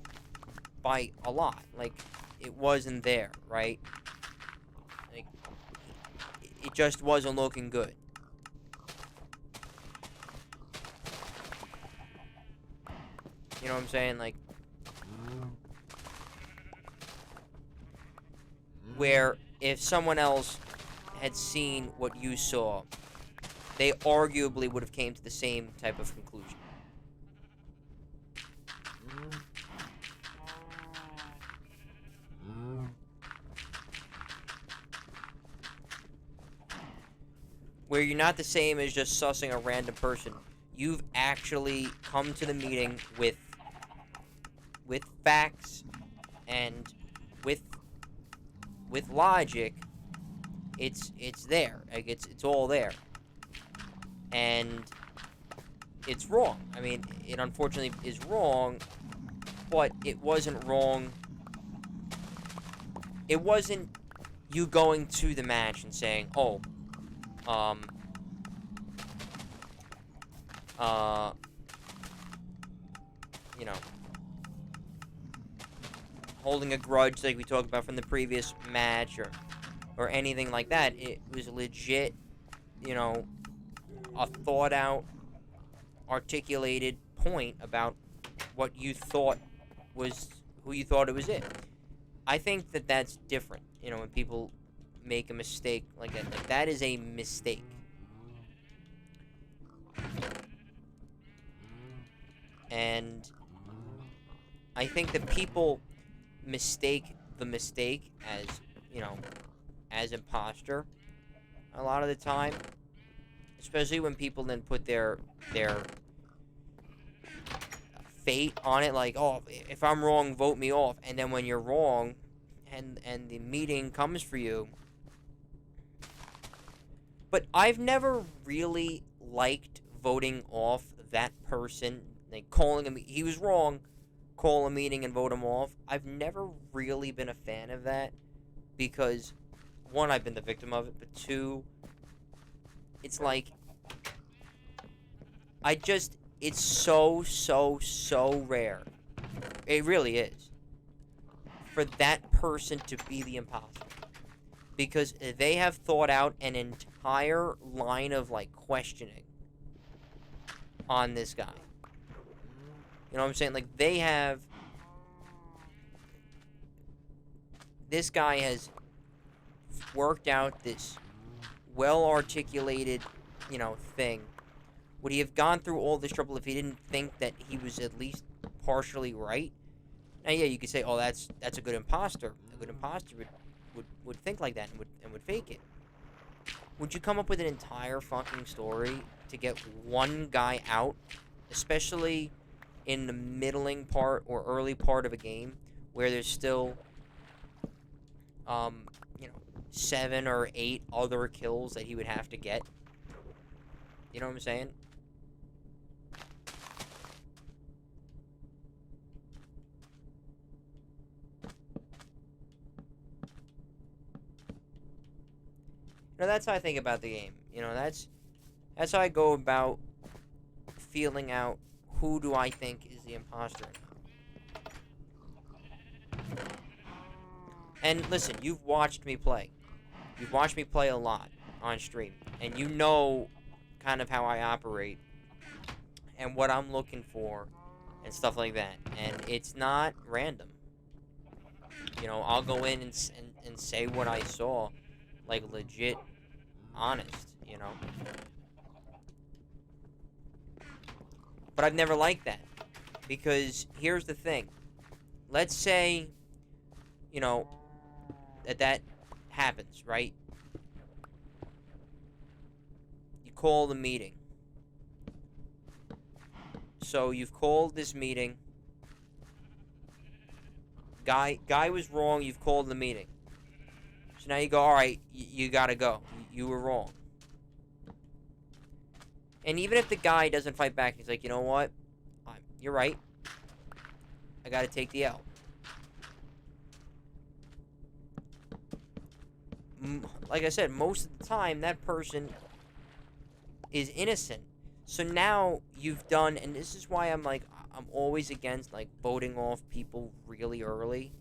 by a lot. Like, it wasn't there, right? Like, it just wasn't looking good. You know what I'm saying? Like, where if someone else had seen what you saw, they arguably would have came to the same type of conclusion. Where you're not the same as just sussing a random person. You've actually come to the meeting with facts and with logic. It's there. Like, it's all there. And it's wrong. I mean, it unfortunately is wrong, but it wasn't wrong. It wasn't you going to the match and saying, oh, you know, holding a grudge like we talked about from the previous match, or anything like that. It was legit, you know, a thought out, articulated point about what you thought was who you thought it was it. I think that that's different, you know, when people make a mistake like that. Like, that is a mistake. And I think that people mistake the mistake as, you know, as imposter a lot of the time. Especially when people then put their fate on it, like, oh, if I'm wrong, vote me off. And then when you're wrong, and the meeting comes for you. But I've never really liked voting off that person, like calling him, he was wrong, call a meeting and vote him off. I've never really been a fan of that because, one, I've been the victim of it, but two, it's like, it's so rare. It really is. For that person to be the imposter. Because they have thought out an entire line of, like, questioning on this guy. You know what I'm saying? Like, they have... This guy has worked out this well-articulated, you know, thing. Would he have gone through all this trouble if he didn't think that he was at least partially right? Now, yeah, you could say, oh, that's a good imposter. A good imposter would think like that and would fake it. Would you come up with an entire fucking story to get one guy out, especially in the middling part or early part of a game where there's still, you know, 7 or 8 other kills that he would have to get? You know what I'm saying? You know, that's how I think about the game. You know, that's how I go about feeling out who do I think is the imposter. And listen, you've watched me play. You've watched me play a lot on stream. And you know kind of how I operate. And what I'm looking for. And stuff like that. And it's not random. You know, I'll go in and say what I saw. Like, legit honest, you know? But I've never liked that. Because here's the thing. Let's say, you know, that happens, right? You call the meeting. So you've called this meeting. Guy was wrong. You've called the meeting. So now you go, all right, you gotta go. You were wrong. And even if the guy doesn't fight back, he's like, you know what? You're right. I gotta take the L. Like I said, most of the time, that person is innocent. So now you've done, and this is why I'm like, I'm always against, like, voting off people really early.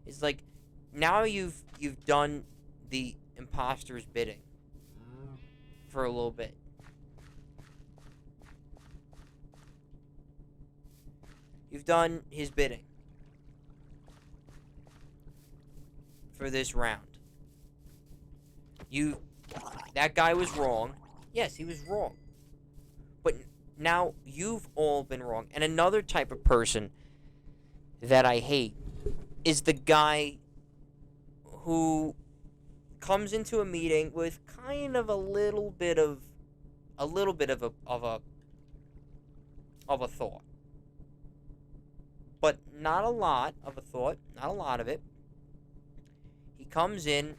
It's like, now you've done the imposter's bidding for a little bit. You've done his bidding for this round. That guy was wrong. Yes, he was wrong. But now you've all been wrong. And another type of person that I hate is the guy who comes into a meeting with kind of a little bit of a thought. But not a lot of a thought, not a lot of it. He comes in,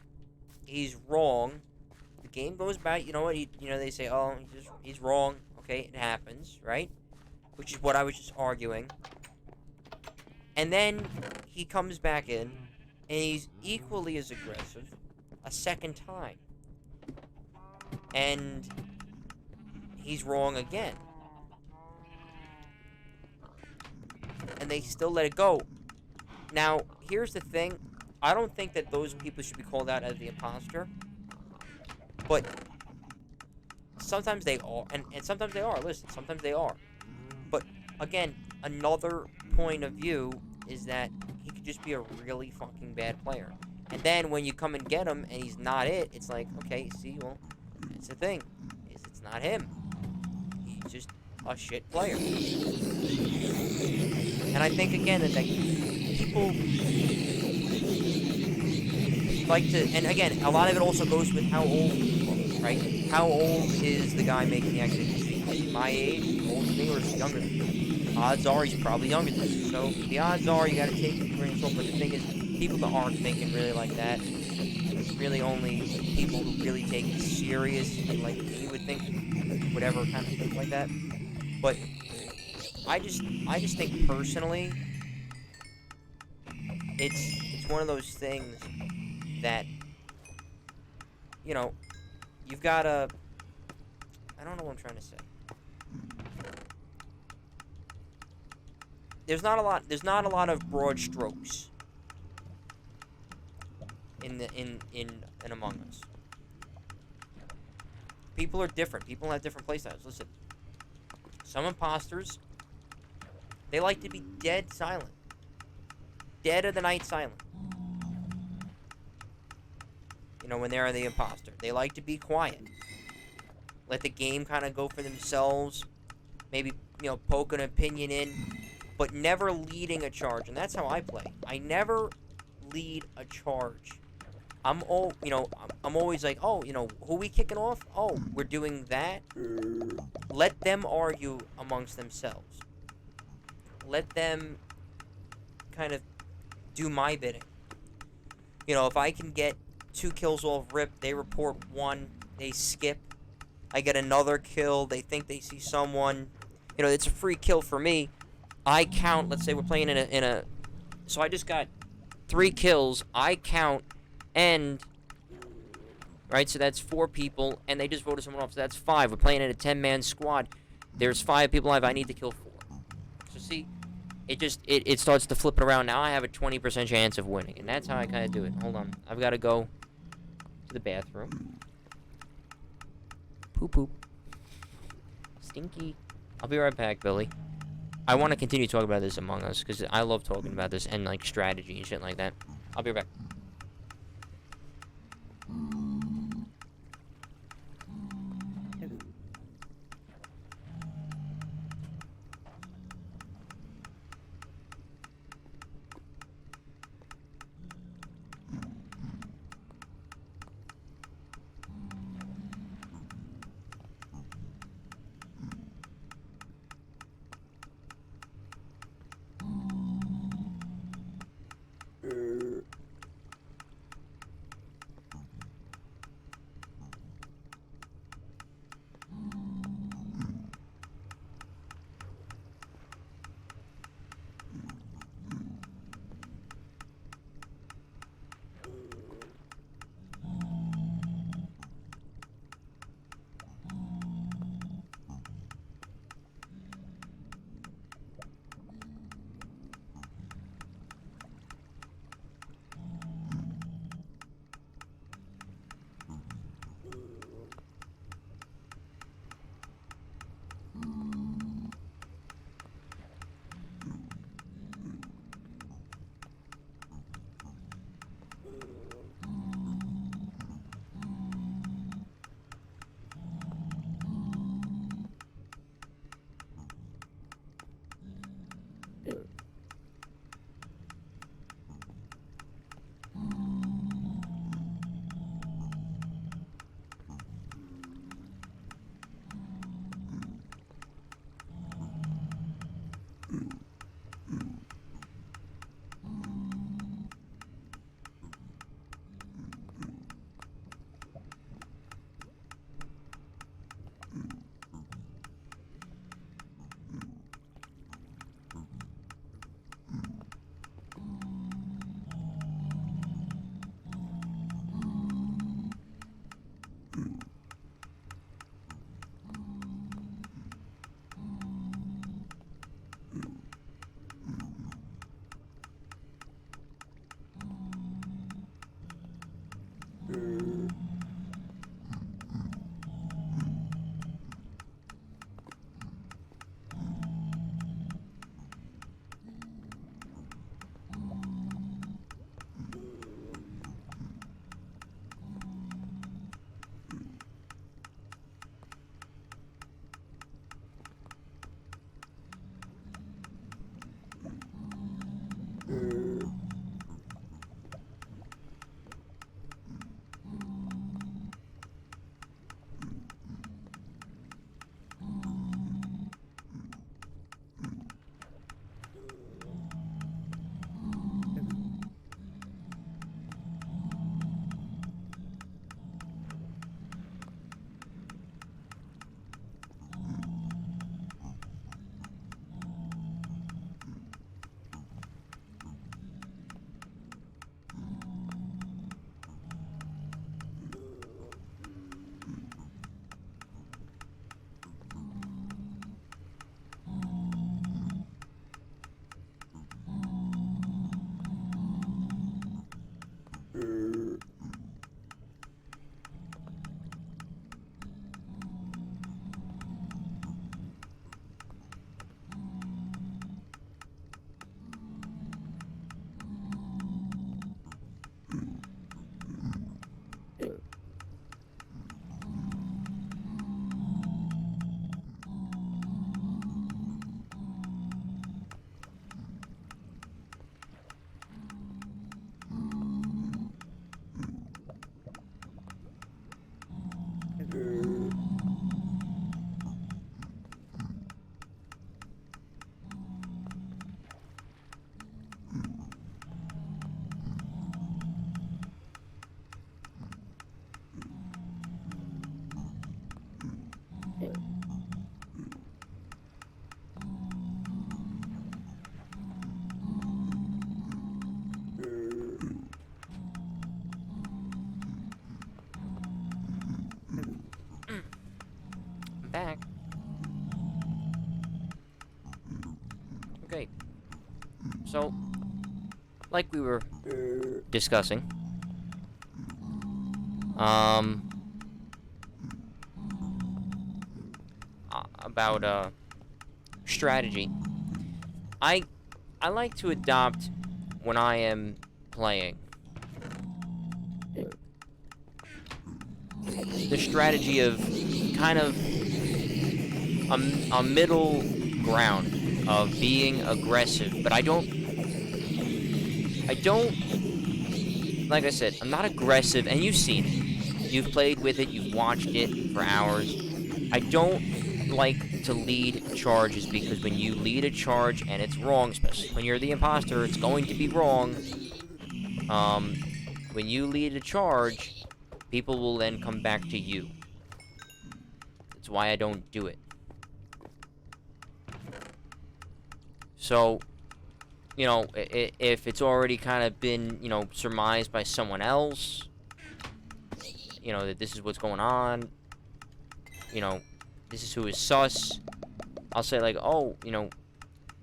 he's wrong. The game goes back. You know what? They say, "Oh, he's wrong." Okay, it happens, right? Which is what I was just arguing. And then he comes back in, and he's equally as aggressive a second time. And he's wrong again. And they still let it go. Now, here's the thing. I don't think that those people should be called out as the imposter. But sometimes they are. And sometimes they are. Listen, sometimes they are. But, again, another point of view is that he could just be a really fucking bad player. And then when you come and get him and he's not it, it's like, okay, see, well, that's the thing. It's not him. He's just a shit player. And I think, again, that people like to... And, again, a lot of it also goes with how old people are, right? How old is the guy making the exit? Is he my age, older than me, or is he younger than me? Odds are he's probably younger than me. So the odds are you got to take it with a grain of salt. But the thing is, people that aren't thinking really like that, it's really only people who really take it serious, and like me would think, whatever kind of think like that. But I just think personally, it's one of those things that, you know, you've got to, I don't know what I'm trying to say. There's not a lot of broad strokes in Among Us. People are different. People have different playstyles. Listen, some imposters, they like to be dead silent. Dead of the night silent. You know, when they're the imposter. They like to be quiet. Let the game kind of go for themselves. Maybe, you know, poke an opinion in. But never leading a charge. And that's how I play. I never lead a charge. I'm always like, oh, you know, who we kicking off? Oh, we're doing that. Let them argue amongst themselves. Let them kind of do my bidding. You know, if I can get 2 kills off rip, they report 1, they skip. I get another kill, they think they see someone. You know, it's a free kill for me. I count, let's say we're playing in a so I just got 3 kills. I count and, right, so that's 4 people, and they just voted someone off, so that's 5. We're playing in a 10-man squad. There's 5 people alive. I need to kill 4. So see, it starts to flip it around. Now I have a 20% chance of winning, and that's how I kind of do it. Hold on, I've got to go to the bathroom. Poop poop. Stinky. I'll be right back, Billy. I want to continue talking about this Among Us because I love talking about this and like strategy and shit like that. I'll be right back. Okay. So, like we were discussing, about strategy. I I like to adopt when I am playing the strategy of kind of a middle ground of being aggressive, but I don't like I said, I'm not aggressive, and you've seen it. You've played with it, you've watched it for hours. I don't like to lead charges because when you lead a charge and it's wrong, especially when you're the imposter, it's going to be wrong. Um, when you lead a charge, people will then come back to you. That's why I don't do it. So, if it's already kind of been, surmised by someone else, that this is what's going on, this is who is sus, I'll say, like, oh,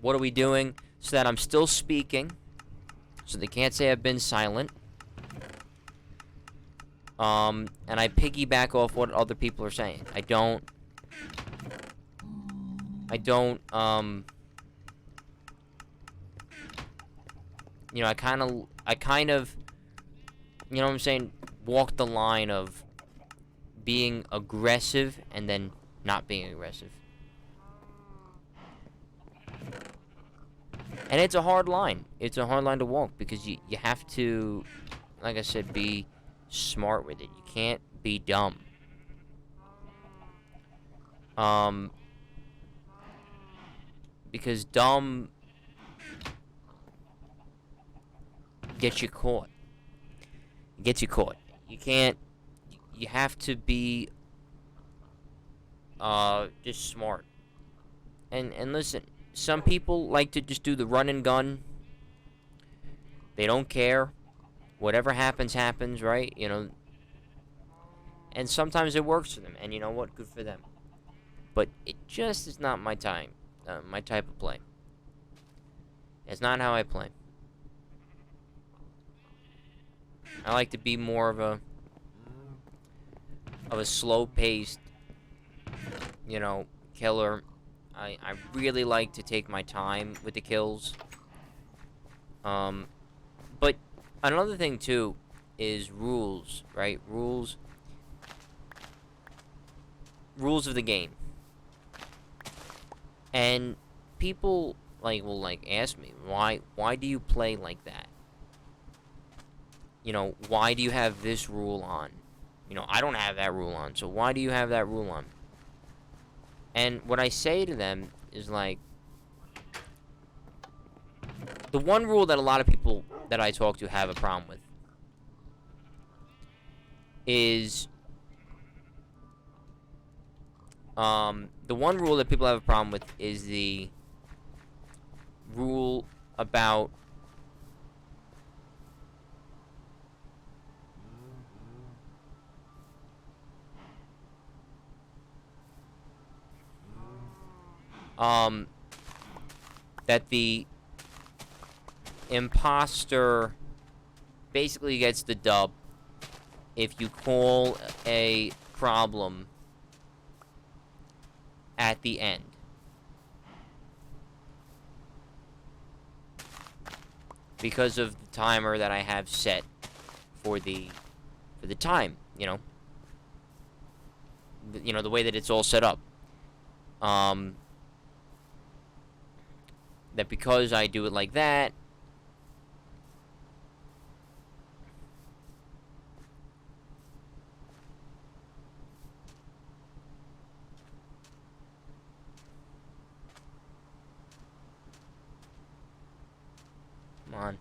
what are we doing? So that I'm still speaking, so they can't say I've been silent. And I piggyback off what other people are saying. I don't, I kind of, what I'm saying, walk the line of being aggressive and then not being aggressive. And it's a hard line. It's a hard line to walk because you have to, like I said, be smart with it. You can't be dumb. Because dumb gets you caught. It gets you caught. You can't. You have to be just smart. And listen, some people like to just do the run and gun. They don't care. Whatever happens, happens, right? And sometimes it works for them. And you know what? Good for them. But it just is not my time. My type of play. It's not how I play. I like to be more of a slow-paced, killer. I really like to take my time with the kills. But another thing too is rules, right? Rules of the game. And people will ask me, why do you play like that? Why do you have this rule on? I don't have that rule on, so why do you have that rule on? And what I say to them is like, the one rule that a lot of people that I talk to have a problem with is, the one rule that people have a problem with is the rule about that the imposter basically gets the dub if you call a problem at the end. Because of the timer that I have set for the time, the way that it's all set up. That because I do it like that, come on.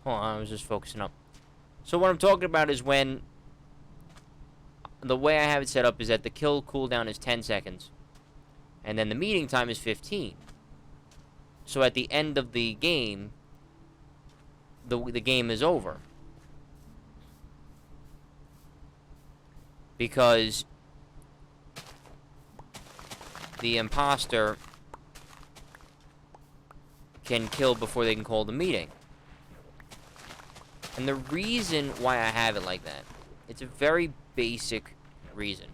Hold on, I was just focusing up. So what I'm talking about is when the way I have it set up is that the kill cooldown is 10 seconds, and then the meeting time is 15. So at the end of the game, the game is over. Because the imposter can kill before they can call the meeting. And the reason why I have it like that, it's a very basic reason.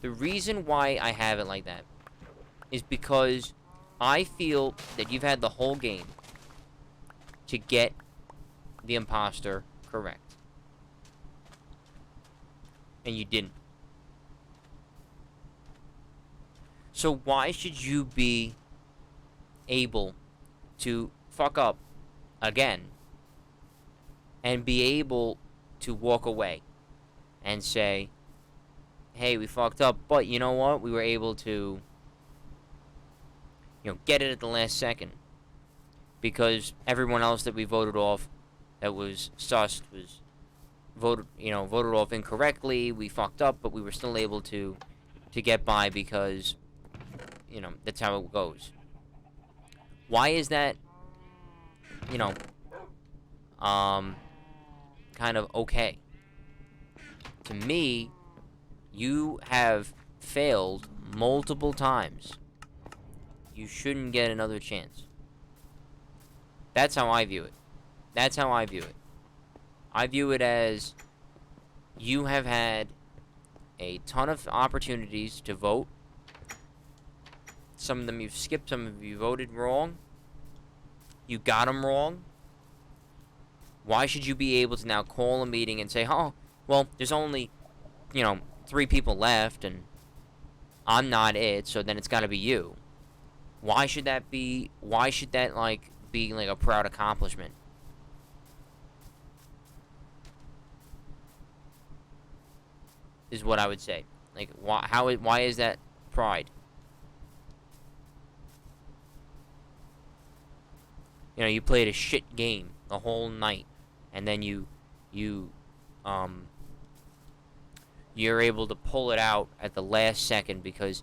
The reason why I have it like that is because I feel that you've had the whole game to get the imposter correct. And you didn't. So why should you be able to fuck up again and be able to walk away and say, hey, we fucked up, but you know what? We were able to, get it at the last second. Because everyone else that we voted off that was sussed was voted off incorrectly. We fucked up, but we were still able to get by because, that's how it goes. Why is that, kind of okay? To me, you have failed multiple times. You shouldn't get another chance. That's how I view it. That's how I view it. I view it as you have had a ton of opportunities to vote. Some of them you've skipped, some of you voted wrong. You got them wrong. Why should you be able to now call a meeting and say, oh, well, there's only, 3 people left, and I'm not it, so then it's got to be you. Why should that, be like a proud accomplishment? Is what I would say. Like, why is that pride? You played a shit game the whole night, and then you're able to pull it out at the last second because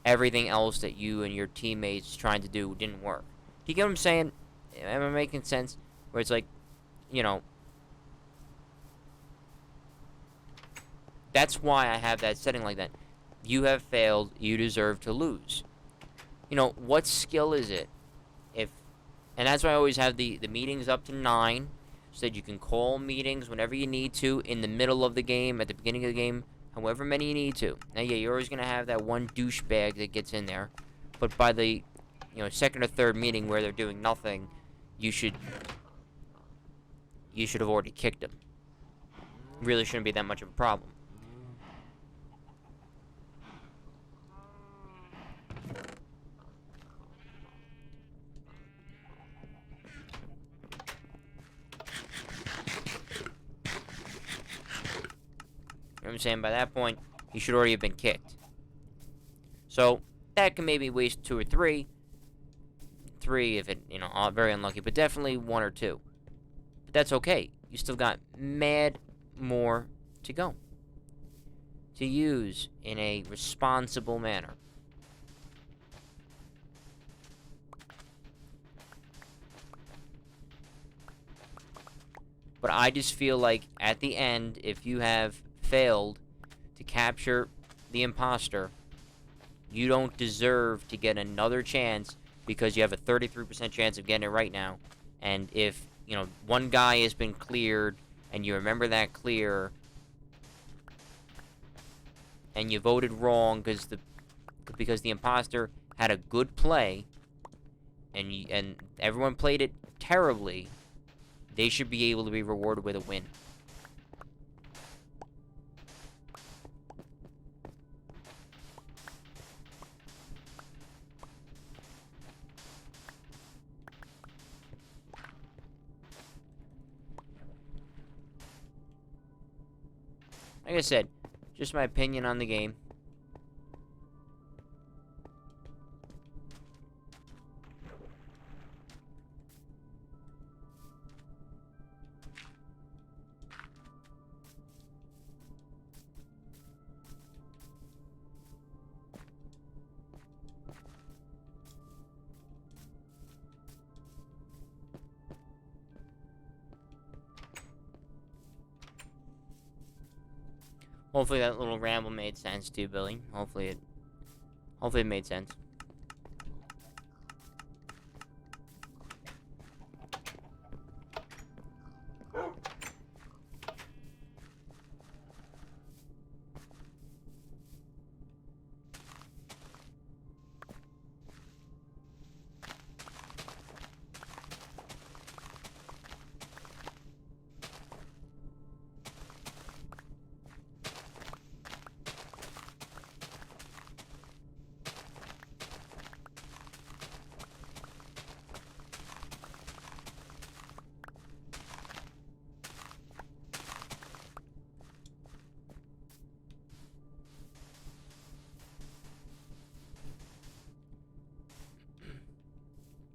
everything else that you and your teammates trying to do didn't work. Do you get what I'm saying? Am I making sense? Where it's like, that's why I have that setting like that. You have failed. You deserve to lose. What skill is it? And that's why I always have the meetings up to 9, so that you can call meetings whenever you need to, in the middle of the game, at the beginning of the game, however many you need to. Now, yeah, you're always going to have that one douchebag that gets in there, but by the, second or third meeting where they're doing nothing, you should have already kicked them. Really shouldn't be that much of a problem. You know what I'm saying? By that point, he should already have been kicked. So, that can maybe waste 2 or 3. 3 if it, very unlucky, but definitely 1 or 2. But that's okay. You still got mad more to go. To use in a responsible manner. But I just feel like, at the end, if you have failed to capture the imposter, you don't deserve to get another chance because you have a 33% chance of getting it right now. And if, one guy has been cleared and you remember that clear and you voted wrong because the imposter had a good play and everyone played it terribly, they should be able to be rewarded with a win. Like I said, just my opinion on the game. Hopefully that little ramble made sense too, Billy. Hopefully it made sense.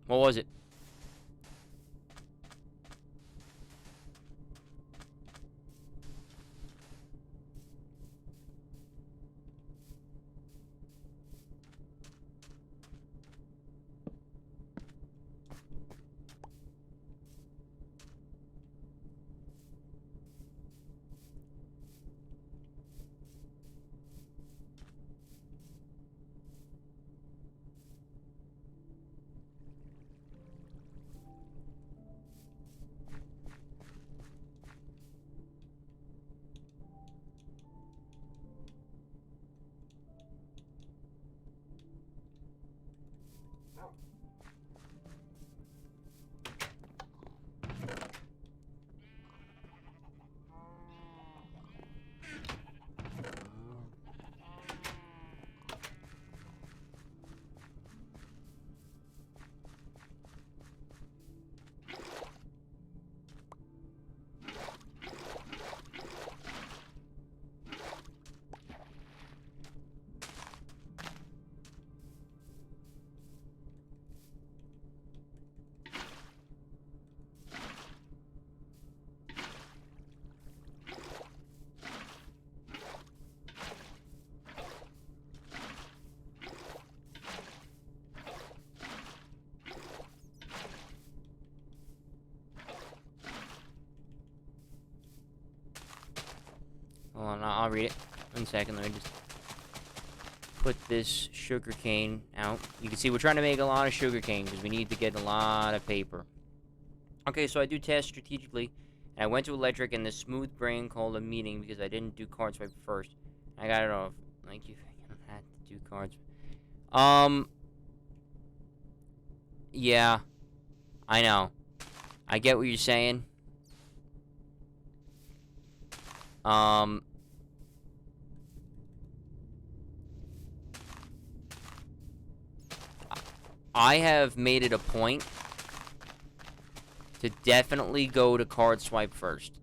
What was it? Hold on, I'll read it. 1 second, let me just put this sugar cane out. You can see we're trying to make a lot of sugar cane because we need to get a lot of paper. Okay, so I do tasks strategically, and I went to electric, and the smooth brain called a meeting because I didn't do card swipe first. I got it off. Thank you. I had to do cards. Yeah, I know. I get what you're saying. I have made it a point to definitely go to card swipe first.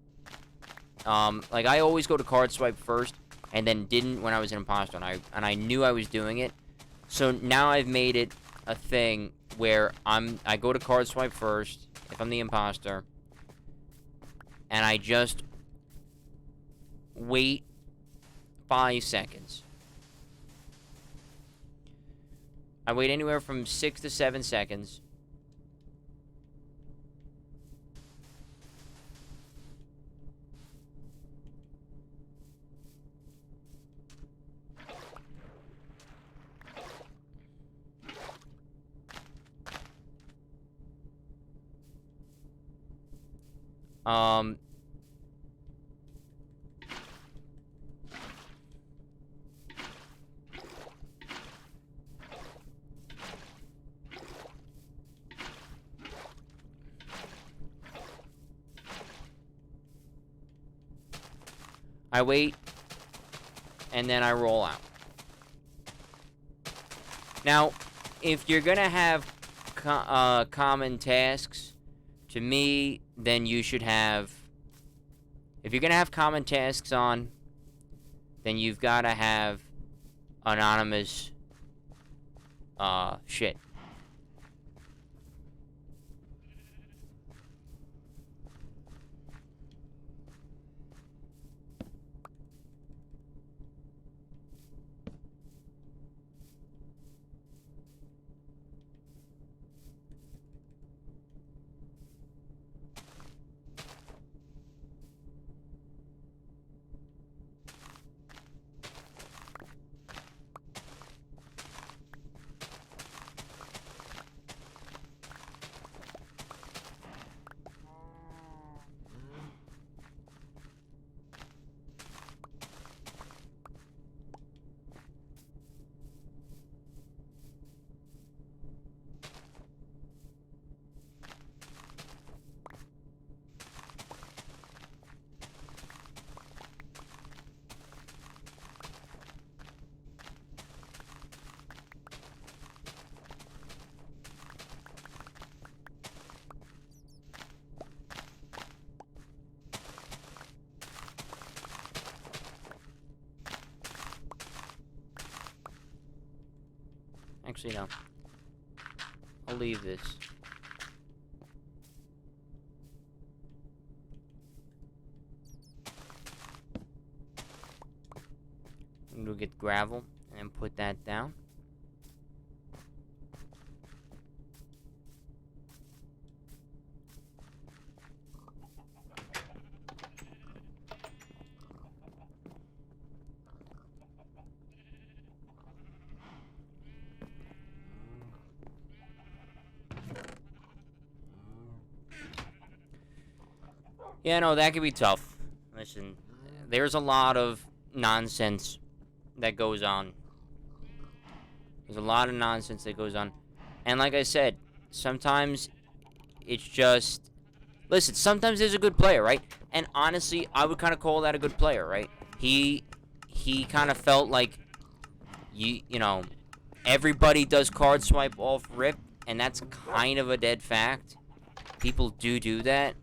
Like, I always go to card swipe first, and then didn't when I was an imposter, and I knew I was doing it. So now I've made it a thing where I go to card swipe first if I'm the imposter, and I just wait 5 seconds. I wait anywhere from 6 to 7 seconds. I wait, and then I roll out. Now, if you're gonna have common tasks, to me, then you should have... If you're gonna have common tasks on, then you've gotta have anonymous, shit. Actually, no. I'll leave this. I'm gonna get gravel and put that down. Yeah, no, that could be tough. Listen, there's a lot of nonsense that goes on. There's a lot of nonsense that goes on. And like I said, sometimes it's just... Listen, sometimes there's a good player, right? And honestly, I would kind of call that a good player, right? He kind of felt like, you know, everybody does card swipe off rip, and that's kind of a dead fact. People do that.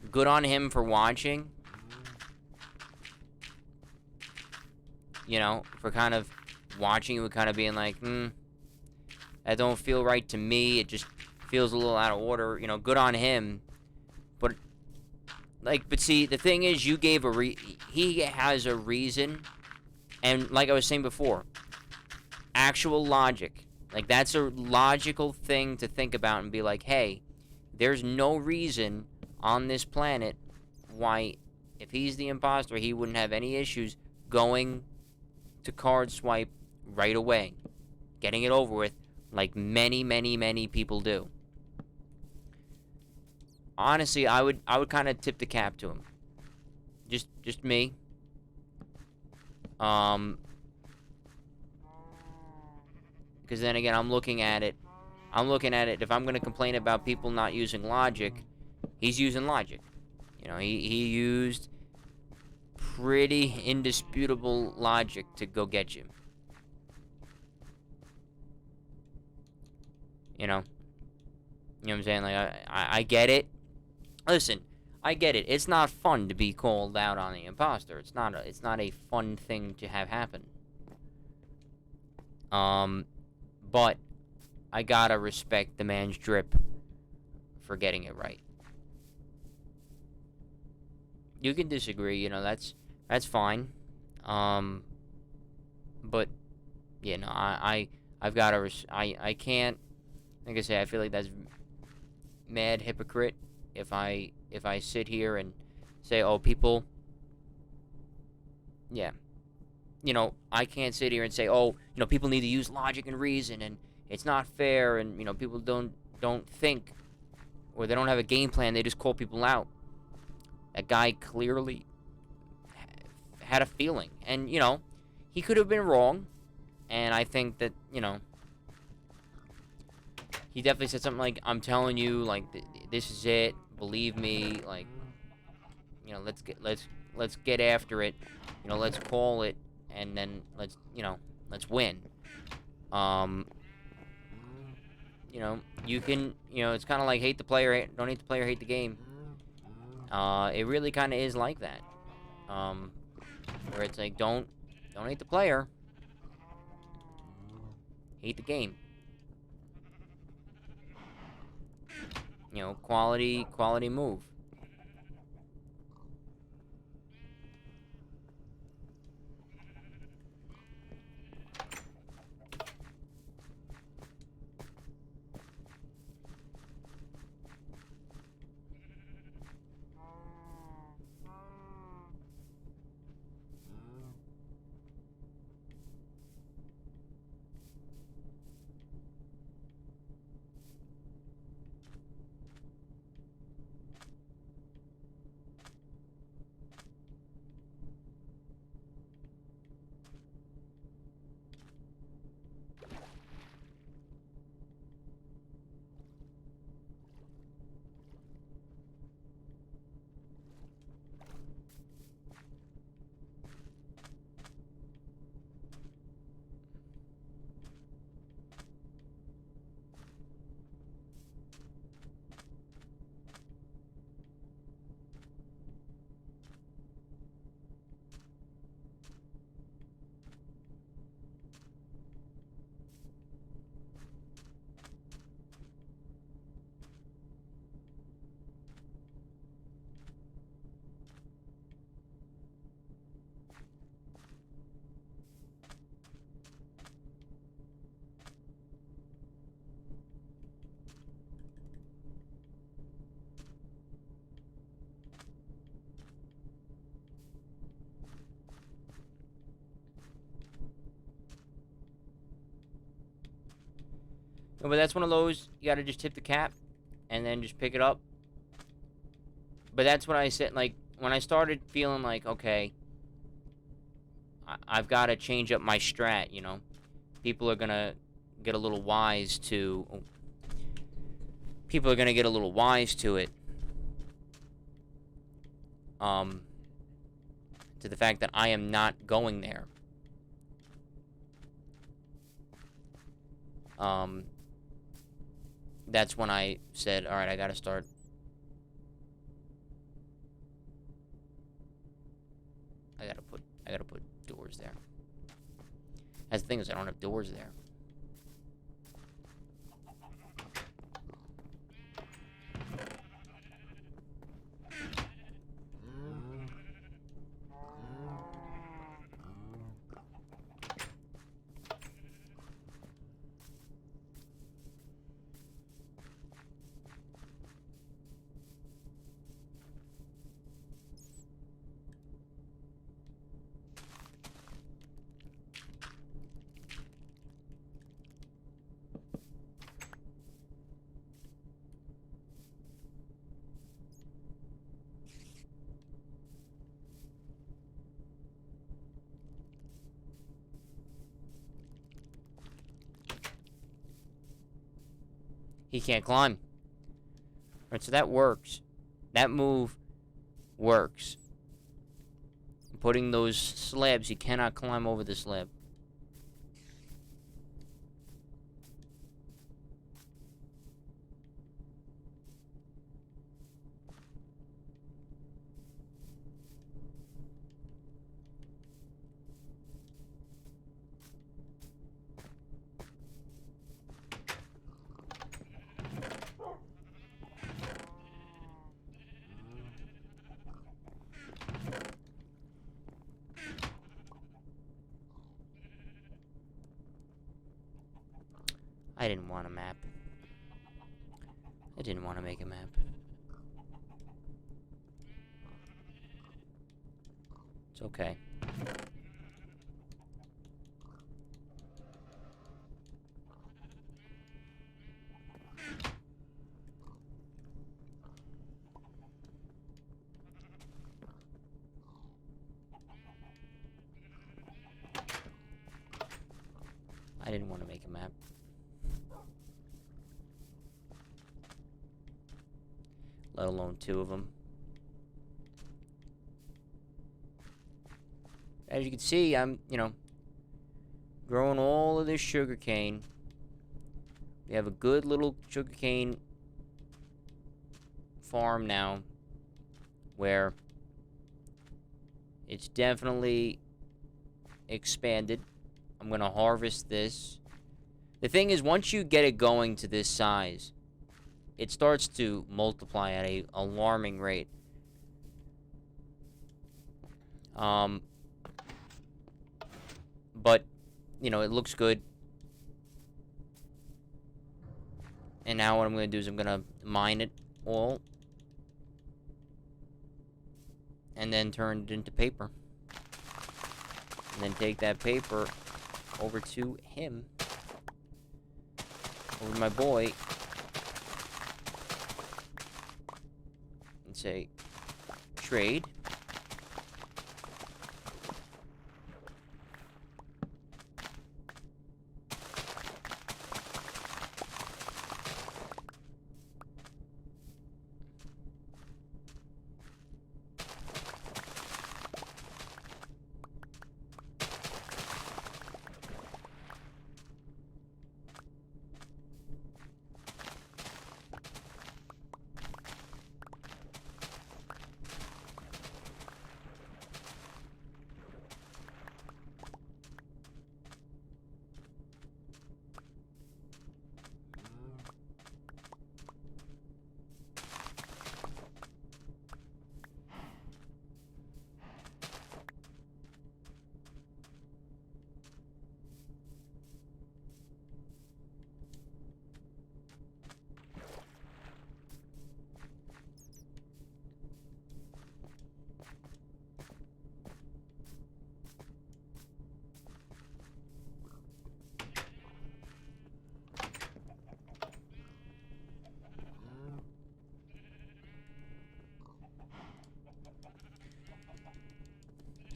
Good on him for watching. You know, for kind of watching it with kind of being like, that don't feel right to me. It just feels a little out of order. You know, good on him. But, like, but see, the thing is, you gave he has a reason. And like I was saying before, actual logic. Like, that's a logical thing to think about and be like, hey, there's no reason on this planet why, if he's the imposter, he wouldn't have any issues going to card swipe right away, getting it over with, like many people do. Honestly, I would kind of tip the cap to him. Just me. Because then again, I'm looking at it. If I'm gonna complain about people not using logic, he's using logic. You know, he used pretty indisputable logic to go get you. You know? You know what I'm saying? Like, I get it. Listen, I get it. It's not fun to be called out on the imposter. It's not a fun thing to have happen. But I gotta respect the man's drip for getting it right. You can disagree, you know, that's fine. But you know, I've got to I can't, like I say, I feel like that's mad hypocrite if I sit here and say, oh, people, yeah, you know, I can't sit here and say, oh, you know, people need to use logic and reason, and it's not fair, and you know, people don't think, or they don't have a game plan, they just call people out. That guy clearly had a feeling, and you know, he could have been wrong, and I think that, you know, he definitely said something like, I'm telling you, like, this is it, believe me, like, you know, let's get after it, you know, let's call it, and then let's win. You know, you can, you know, it's kind of like hate the player, don't hate the player, hate the game. It really kind of is like that. Where it's like, don't hate the player, hate the game. You know, quality move. No, but that's one of those, you gotta just tip the cap, and then just pick it up. But that's what I said, like, when I started feeling like, okay, I've gotta change up my strat, you know? People are gonna get a little wise to... People are gonna get a little wise to it. To the fact that I am not going there. That's when I said, alright, I gotta start. I gotta put doors there. That's the thing is I don't have doors there. He can't climb. Alright, so that works. That move works. Putting those slabs, he cannot climb over the slab. I didn't want a map. I didn't want to make a map. It's okay. I didn't want to make a map. Let alone two of them. As you can see, I'm, growing all of this sugarcane. We have a good little sugarcane farm now, where it's definitely expanded. I'm gonna harvest this. The thing is, once you get it going to this size, it starts to multiply at a alarming rate. But, it looks good. And now what I'm going to do is I'm going to mine it all. And then turn it into paper. And then take that paper over to him. Over to my boy. And say, trade.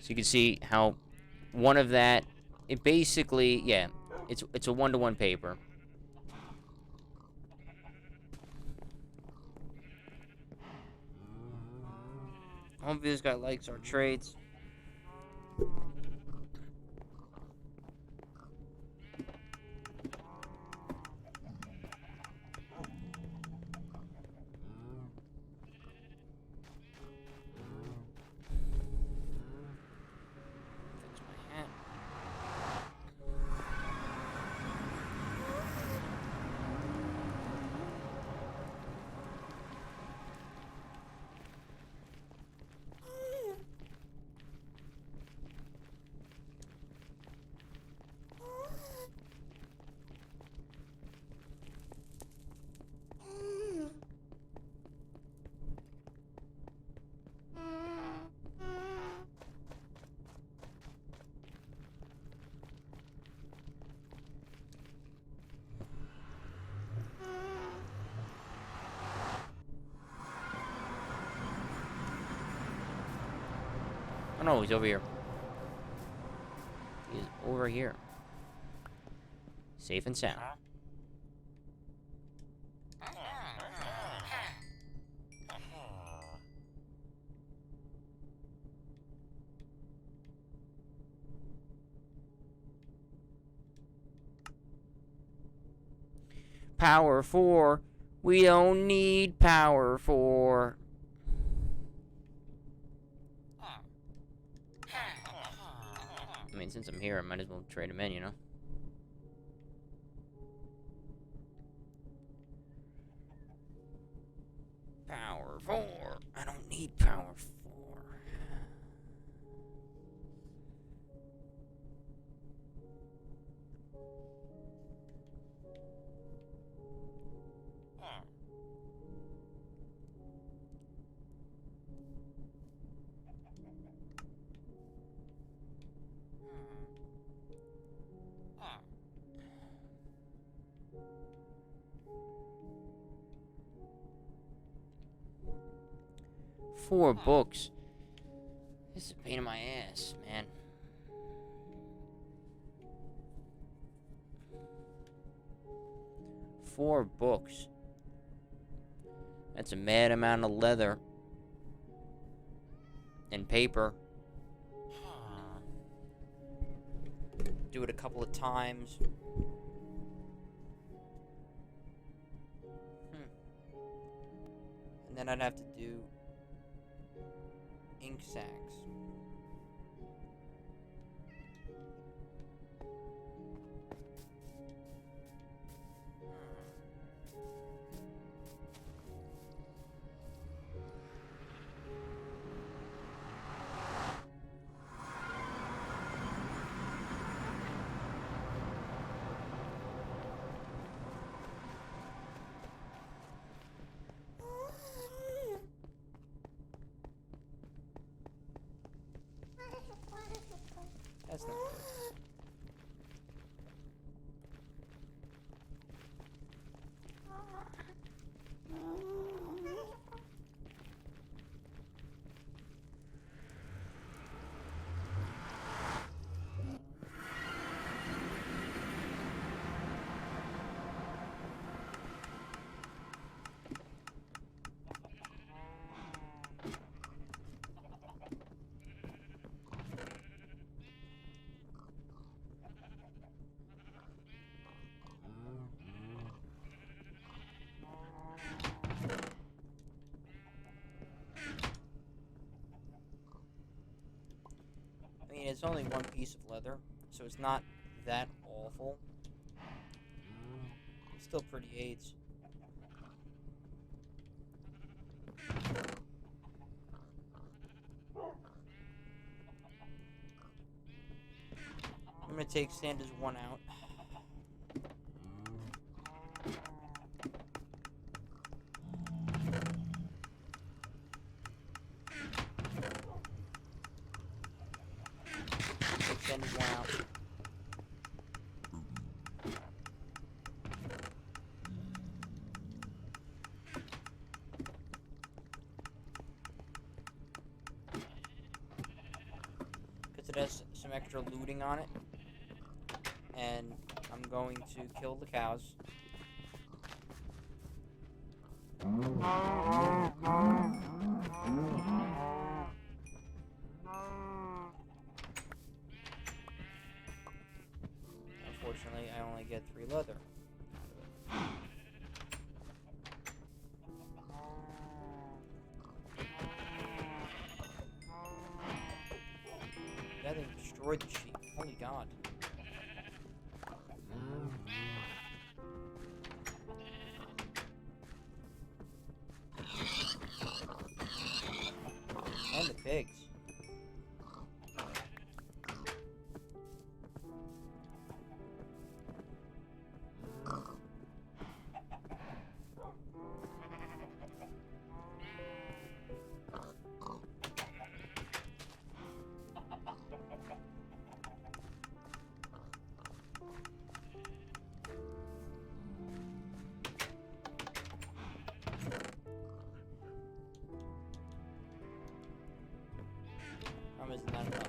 So you can see how one of that, it basically, yeah, it's a 1-to-1 paper. Hopefully this guy likes our traits. Fix my hat. Oh no, he's over here. He's over here. Safe and sound. Power 4. We don't need power 4. I mean, since I'm here, I might as well trade him in, you know? Power 4. I don't need power 4. Four books. This is a pain in my ass, man. Four books. That's a mad amount of leather. And paper. Do it a couple of times. And then I'd have to do ink sacs. That's not good. I mean, it's only one piece of leather, so it's not that awful. It still pretty aids. I'm gonna take Sanda's one out. Sanda's one out. some extra looting on it. And I'm going to kill the cows. Unfortunately, I only get 3 leather out of it. That thing destroyed the sheep. Holy God. And the pigs. Isn't that enough?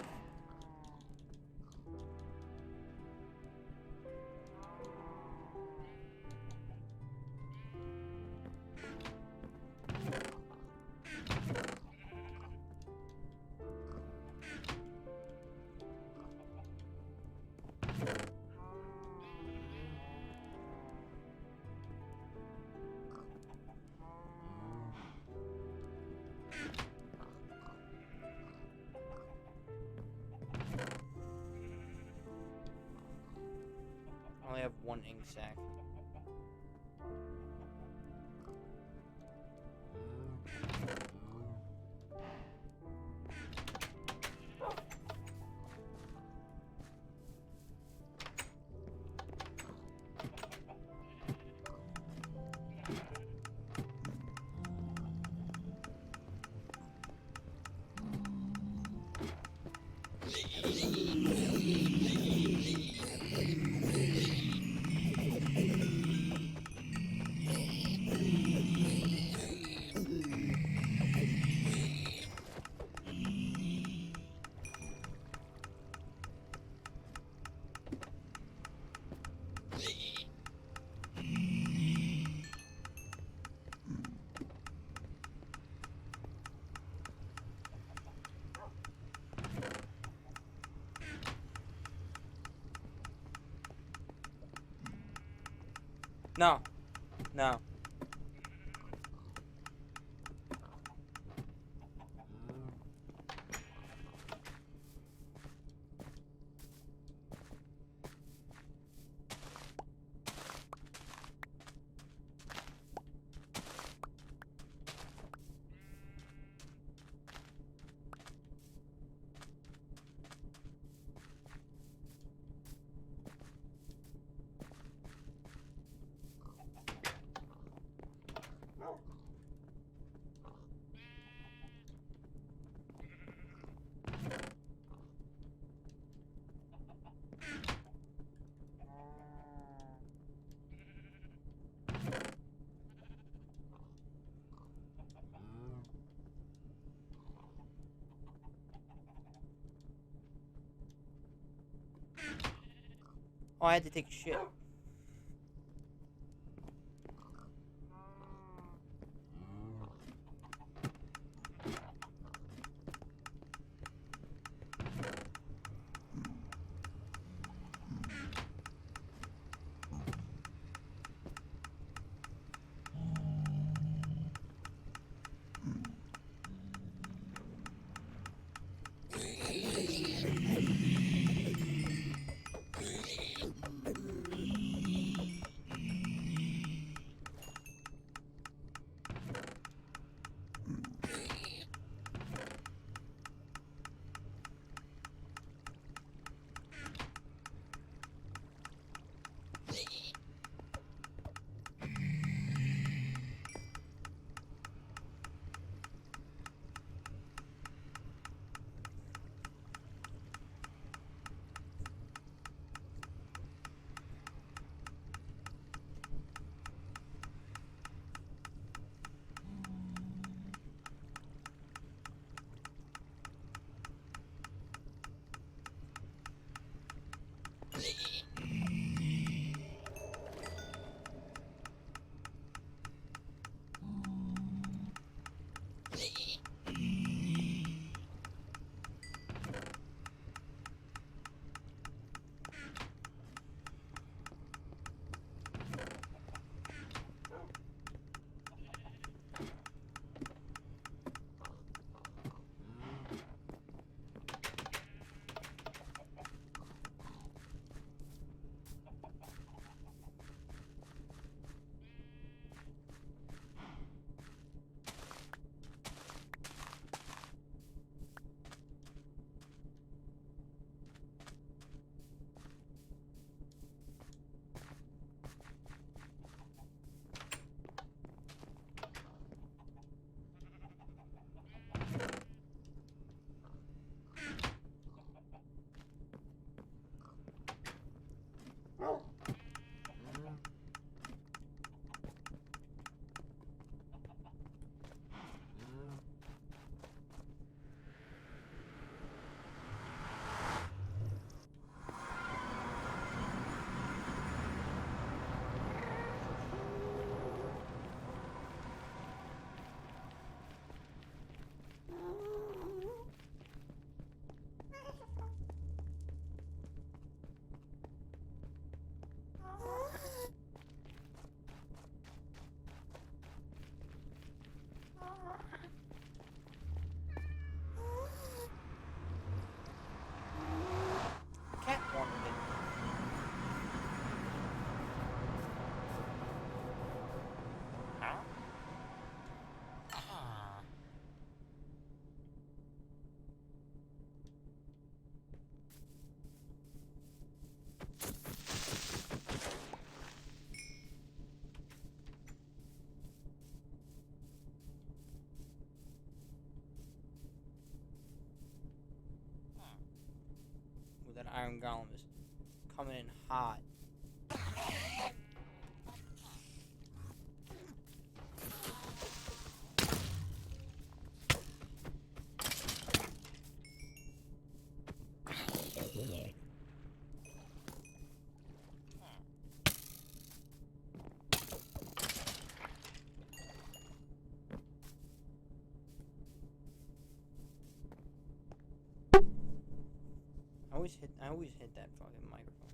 I only have 1 ink sac. No. No. Oh, I had to take a shit. iron golem is coming in hot. I always hit that fucking microphone.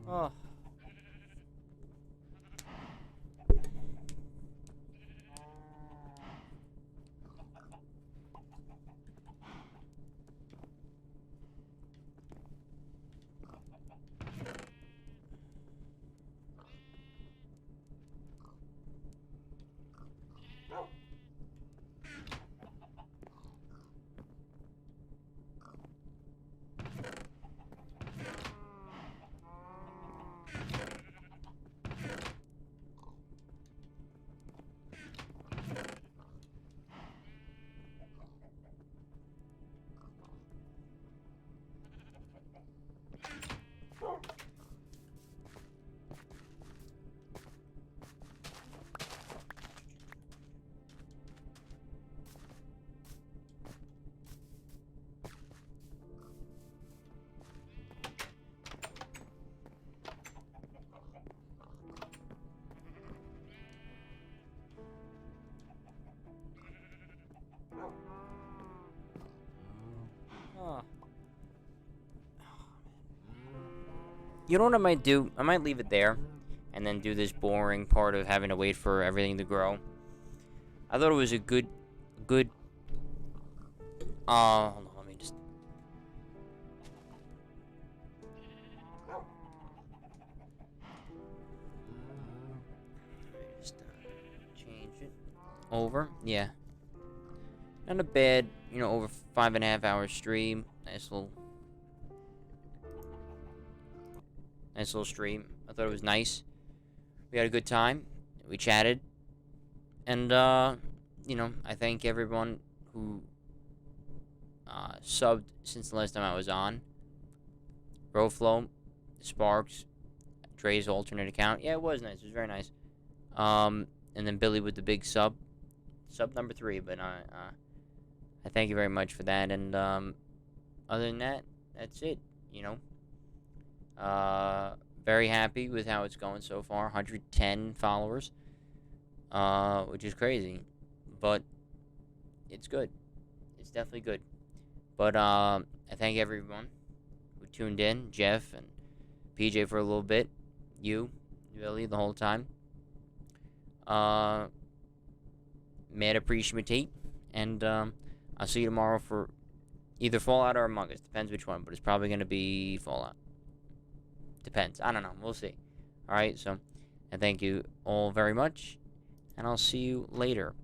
Oh. Oh. You know what I might do? I might leave it there and then do this boring part of having to wait for everything to grow. I thought it was a good hold on, let me just change it over. Yeah. Not a bad, over 5.5 hour stream. Nice little stream. I thought it was nice. We had a good time. We chatted. And, I thank everyone who subbed since the last time I was on. Roflo, Sparks, Dre's alternate account. Yeah, it was nice. It was very nice. And then Billy with the big sub number 3. But I thank you very much for that. And other than that, that's it. Very happy with how it's going so far. 110 followers, which is crazy, but it's good. It's definitely good. But I thank everyone who tuned in. Jeff and PJ for a little bit. You, Billy, the whole time. Mad appreciate. And I'll see you tomorrow for either Fallout or Among Us. Depends which one, but it's probably going to be Fallout. Depends. I don't know. We'll see. Alright, so, and thank you all very much, and I'll see you later.